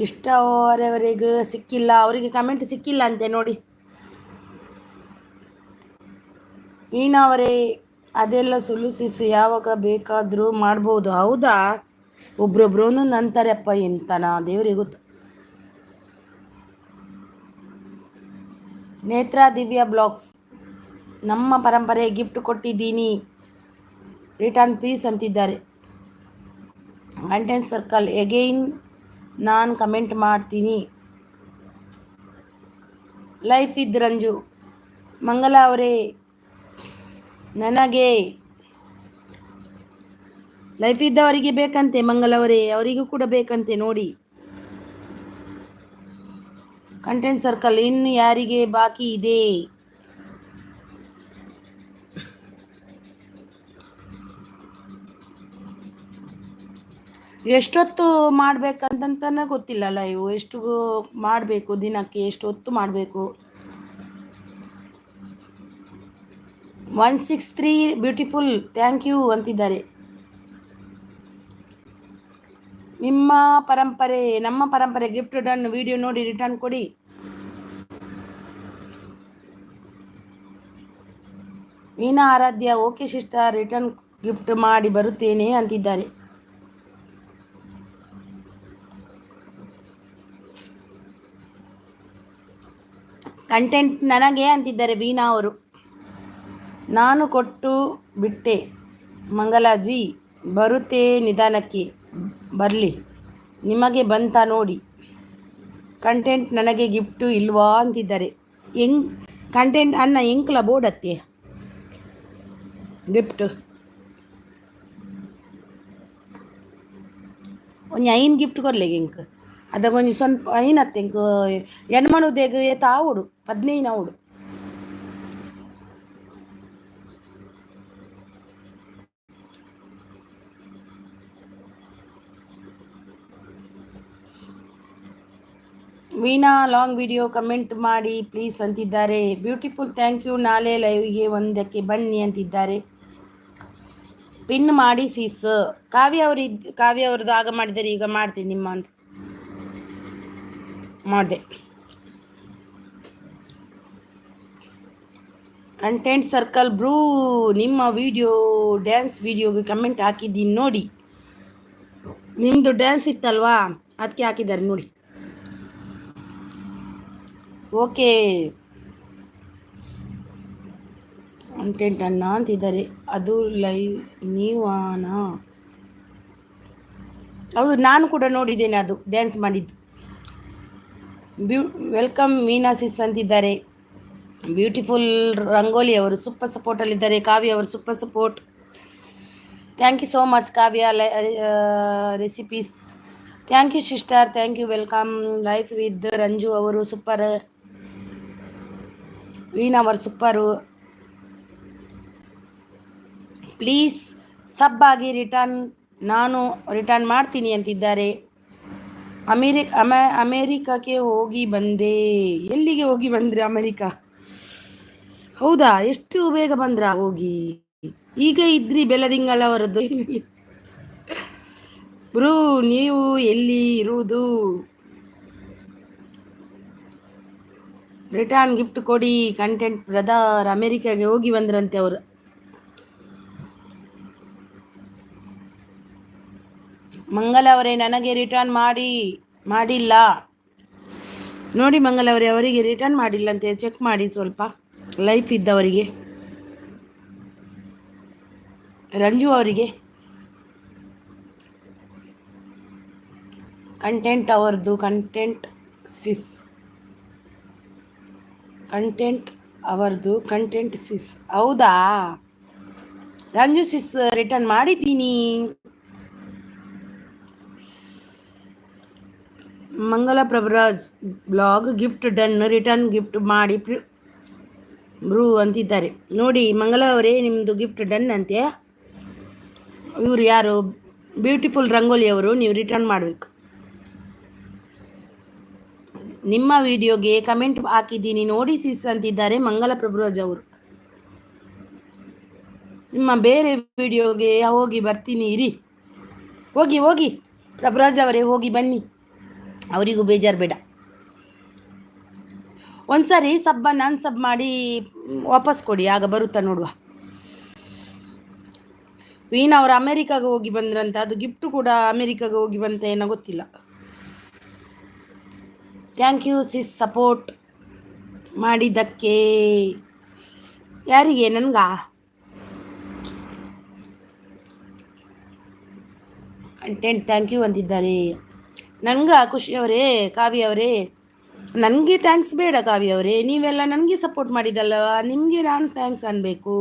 ಇಷ್ಟವರೆವರೆಗೂ ಸಿಕ್ಕಿಲ್ಲ. ಅವರಿಗೆ ಕಮೆಂಟ್ ಸಿಕ್ಕಿಲ್ಲ ಅಂತೆ ನೋಡಿ. ವೀಣಾ ಅವರೇ ಅದೆಲ್ಲ ಸುಲುಸಿಸಿ ಯಾವಾಗ ಬೇಕಾದರೂ ಮಾಡ್ಬೋದು. ಹೌದಾ, ಒಬ್ರೊಬ್ರು ಒಂದೊಂದು ಅಂತಾರಪ್ಪ, ಎಂತನಾ ದೇವರಿಗೆ ಗೊತ್ತು. ನೇತ್ರಾ ದಿವ್ಯಾ ಬ್ಲಾಗ್ಸ್, ನಮ್ಮ ಪರಂಪರೆ ಗಿಫ್ಟ್ ಕೊಟ್ಟಿದ್ದೀನಿ, ರಿಟರ್ನ್ ಪ್ಲೀಸ್ ಅಂತಿದ್ದಾರೆ. ಕಂಟೆಂಟ್ ಸರ್ಕಲ್ ಎಗೈನ್ ನಾನು ಕಮೆಂಟ್ ಮಾಡ್ತೀನಿ. ಲೈಫ್ ಇದ್ ರಂಜು. ಮಂಗಲ ಅವರೇ ನನಗೆ ಲೈಫ್ ಇದ್ದವರಿಗೆ ಬೇಕಂತೆ, ಮಂಗಲವರೇ ಅವರಿಗೂ ಕೂಡ ಬೇಕಂತೆ ನೋಡಿ. ಕಂಟೆಂಟ್ ಸರ್ಕಲ್ ಇನ್ನು ಯಾರಿಗೆ ಬಾಕಿ ಇದೆ? ಎಷ್ಟೊತ್ತು ಮಾಡ್ಬೇಕಂತಂತನೇ ಗೊತ್ತಿಲ್ಲ. ಲೈವ್ ಎಷ್ಟು ಮಾಡಬೇಕು, ದಿನಕ್ಕೆ ಎಷ್ಟು ಹೊತ್ತು ಮಾಡಬೇಕು? 163 ಬ್ಯೂಟಿಫುಲ್ ಥ್ಯಾಂಕ್ ಯು ಅಂತಿದ್ದಾರೆ. ನಮ್ಮ ಪರಂಪರೆ ಗಿಫ್ಟ್ ಡನ್. ವಿಡಿಯೋ ನೋಡಿ ರಿಟರ್ನ್ ಕೊಡಿ. ವೀಣಾ ಆರಾಧ್ಯ ಓಕೆ ಸಿಸ್ಟರ್, ರಿಟರ್ನ್ ಗಿಫ್ಟ್ ಮಾಡಿ ಬರುತ್ತೇನೆ ಅಂತಿದ್ದಾರೆ. ಕಂಟೆಂಟ್ ನನಗೆ ಅಂತಿದ್ದಾರೆ ವೀಣಾ ಅವರು. ನಾನು ಕೊಟ್ಟು ಬಿಟ್ಟೆ ಮಂಗಲಾಜಿ, ಬರುತ್ತೆ ನಿಧಾನಕ್ಕೆ ಬರಲಿ, ನಿಮಗೆ ಬಂತ ನೋಡಿ. ಕಂಟೆಂಟ್ ನನಗೆ ಗಿಫ್ಟು ಇಲ್ವಾ ಅಂತಿದ್ದಾರೆ. ಕಂಟೆಂಟ್ ಅನ್ನ ಎಂಕ್ಲ ಬೋಡತ್ತೆ ಗಿಫ್ಟ್ ಒಂಜಿ ಐನ್ ಗಿಫ್ಟ್ ಕೊರ್ಲೆಗೆ ಎಂಕ್ ಅದಕ್ಕೊಂಜಿ ಸ್ವಲ್ಪ ಐನತ್ತೆ ಎಂಕ್ ಎಣ್ಮಣುದೇಗ ಏತ ಆವಡು 15 ಆವಡು. ವೀಣಾ ಲಾಂಗ್ ವಿಡಿಯೋ ಕಮೆಂಟ್ ಮಾಡಿ ಪ್ಲೀಸ್ ಅಂತಿದ್ದಾರೆ. Beautiful thank you. ನಾಳೆ ಲೈವ್ಗೆ 1ಕ್ಕೆ ಬನ್ನಿ ಅಂತಿದ್ದಾರೆ. ಪಿನ್ ಮಾಡಿ ಸೀಸ್. ಕಾವ್ಯ ಅವ್ರದ್ದು ಆಗ ಮಾಡಿದರೆ ಈಗ ಮಾಡ್ತೀನಿ ನಿಮ್ಮ ಅಂತ ಮಾಡಿದೆ. ಕಂಟೆಂಟ್ ಸರ್ಕಲ್ ಬ್ರೂ ನಿಮ್ಮ ವಿಡಿಯೋ ಡ್ಯಾನ್ಸ್ ವಿಡಿಯೋಗೆ ಕಮೆಂಟ್ ಹಾಕಿದ್ದೀನಿ ನೋಡಿ. ನಿಮ್ಮದು ಡ್ಯಾನ್ಸ್ ಇತ್ತಲ್ವಾ, ಅದಕ್ಕೆ ಹಾಕಿದ್ದಾರೆ ನೋಡಿ. ಓಕೆ ಕಂಟೆಂಟ್ ಅನ್ನ ಅಂತಿದ್ದಾರೆ. ಅದು ಲೈವ್ ನೀವಾನಾ? ಹೌದು, ನಾನು ಕೂಡ ನೋಡಿದ್ದೇನೆ, ಅದು ಡ್ಯಾನ್ಸ್ ಮಾಡಿದ್ದು. ವೆಲ್ಕಮ್ ವೀಣಾ ಸಿಸ್ ಅಂತಿದ್ದಾರೆ. ಬ್ಯೂಟಿಫುಲ್ ರಂಗೋಲಿ ಅವರು ಸೂಪರ್ ಸಪೋರ್ಟಲ್ಲಿದ್ದಾರೆ. ಕಾವ್ಯ ಅವರು super support. Thank you so much Kavya recipes. Thank you sister, thank you. Welcome life with Ranju ಅವರು ಸೂಪರ್. ವೀಣಾ ಅವರು ಸೂಪರು. ಪ್ಲೀಸ್ ಸಬ್ ಆಗಿ ನಾನು ರಿಟರ್ನ್ ಮಾಡ್ತೀನಿ ಅಂತಿದ್ದಾರೆ. ಅಮೇರಿಕಕ್ಕೆ ಹೋಗಿ ಬಂದೆ. ಎಲ್ಲಿಗೆ ಹೋಗಿ ಬಂದ್ರಿ? ಅಮೇರಿಕಾ? ಹೌದಾ, ಎಷ್ಟು ಬೇಗ ಬಂದ್ರ ಹೋಗಿ? ಈಗ ಇದ್ರಿ ಬೆಲದಿಂಗಲ ಅವರದ್ದು. ಬ್ರೂ ನೀವು ಎಲ್ಲಿ ಇರುವುದು? ರಿಟರ್ನ್ ಗಿಫ್ಟ್ ಕೊಡಿ. ಕಂಟೆಂಟ್ ಬ್ರದರ್ ಅಮೇರಿಕಾಗೆ ಹೋಗಿ ಬಂದ್ರಂತೆ ಅವರು. ಮಂಗಲ ಅವರೇ ನನಗೆ ರಿಟರ್ನ್ ಮಾಡಿಲ್ಲ ನೋಡಿ. ಮಂಗಲ ಅವರೇ ಅವರಿಗೆ ರಿಟರ್ನ್ ಮಾಡಿಲ್ಲ ಅಂತ ಚೆಕ್ ಮಾಡಿ ಸ್ವಲ್ಪ. ಲೈಫ್ ಇದ್ದವರಿಗೆ, ರಂಜು ಅವರಿಗೆ ಕಂಟೆಂಟ್ ಅವರದು. ಕಂಟೆಂಟ್ ಸಿಸ್ ಹೌದಾ? ರಂಜು ಸಿಸ್ ರಿಟರ್ನ್ ಮಾಡಿದ್ದೀನಿ. Mangala Prabhuraj blog gift done. Return gift ಮಾಡಿ ಬ್ರೂ ಅಂತಿದ್ದಾರೆ ನೋಡಿ. ಮಂಗಲ ಅವರೇ ನಿಮ್ಮದು ಗಿಫ್ಟ್ ಡನ್ ಅಂತೆ. ಇವರು ಯಾರು? ಬ್ಯೂಟಿಫುಲ್ ರಂಗೋಲಿ ಅವರು. ನೀವು ರಿಟರ್ನ್ ಮಾಡಬೇಕು. ನಿಮ್ಮ ವಿಡಿಯೋಗೆ ಕಮೆಂಟ್ ಹಾಕಿದ್ದೀನಿ ನೋಡಿ ಸಿಸ್ ಅಂತಿದ್ದಾರೆ ಮಂಗಲ ಪ್ರಭುರಾಜ್ ಅವರು. ನಿಮ್ಮ ಬೇರೆ ವಿಡಿಯೋಗೆ ಹೋಗಿ ಬರ್ತೀನಿ ಇರಿ. ಹೋಗಿ ಹೋಗಿ ಪ್ರಭುರಾಜ್ ಅವರೇ, ಹೋಗಿ ಬನ್ನಿ, ಅವರಿಗೂ ಬೇಜಾರು ಬೇಡ. ಒಂದ್ಸರಿ ಸಬ್ಬನ್ನು ಅನ್ಸಬ್ ಮಾಡಿ ವಾಪಸ್ ಕೊಡಿ, ಆಗ ಬರುತ್ತಾ ನೋಡುವ. ವೀಣಾ ಅವರು ಅಮೆರಿಕಾಗೆ ಹೋಗಿ ಬಂದ್ರಂತ, ಅದು ಗಿಫ್ಟ್ ಕೂಡ ಅಮೆರಿಕಾಗೆ ಹೋಗಿ ಬಂತ ಏನೋ ಗೊತ್ತಿಲ್ಲ. ಥ್ಯಾಂಕ್ ಯು ಸಿಸ್ ಸಪೋರ್ಟ್ ಮಾಡಿದ್ದಕ್ಕೆ. ಯಾರಿಗೆ? ನನ್ಗ ಕಂಟೆಂಟ್ ಥ್ಯಾಂಕ್ ಯು ಅಂತಿದ್ದಾರೆ. ನನಗೆ ಖುಷಿ ಅವರೇ, ಕಾವ್ಯ ಅವರೇ, ನನಗೆ ಥ್ಯಾಂಕ್ಸ್ ಬೇಡ ಕಾವ್ಯ ಅವರೇ, ನೀವೆಲ್ಲ ನನಗೆ ಸಪೋರ್ಟ್ ಮಾಡಿದಲ್ವ, ನಿಮಗೆ ನಾನು ಥ್ಯಾಂಕ್ಸ್ ಅನ್ಬೇಕು.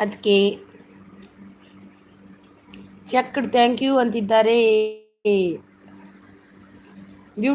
ಅದಕ್ಕೆ ಚೆಕ್ ಥ್ಯಾಂಕ್ ಯು ಅಂತಿದ್ದಾರೆ. ಬ್ಯೂಟಿ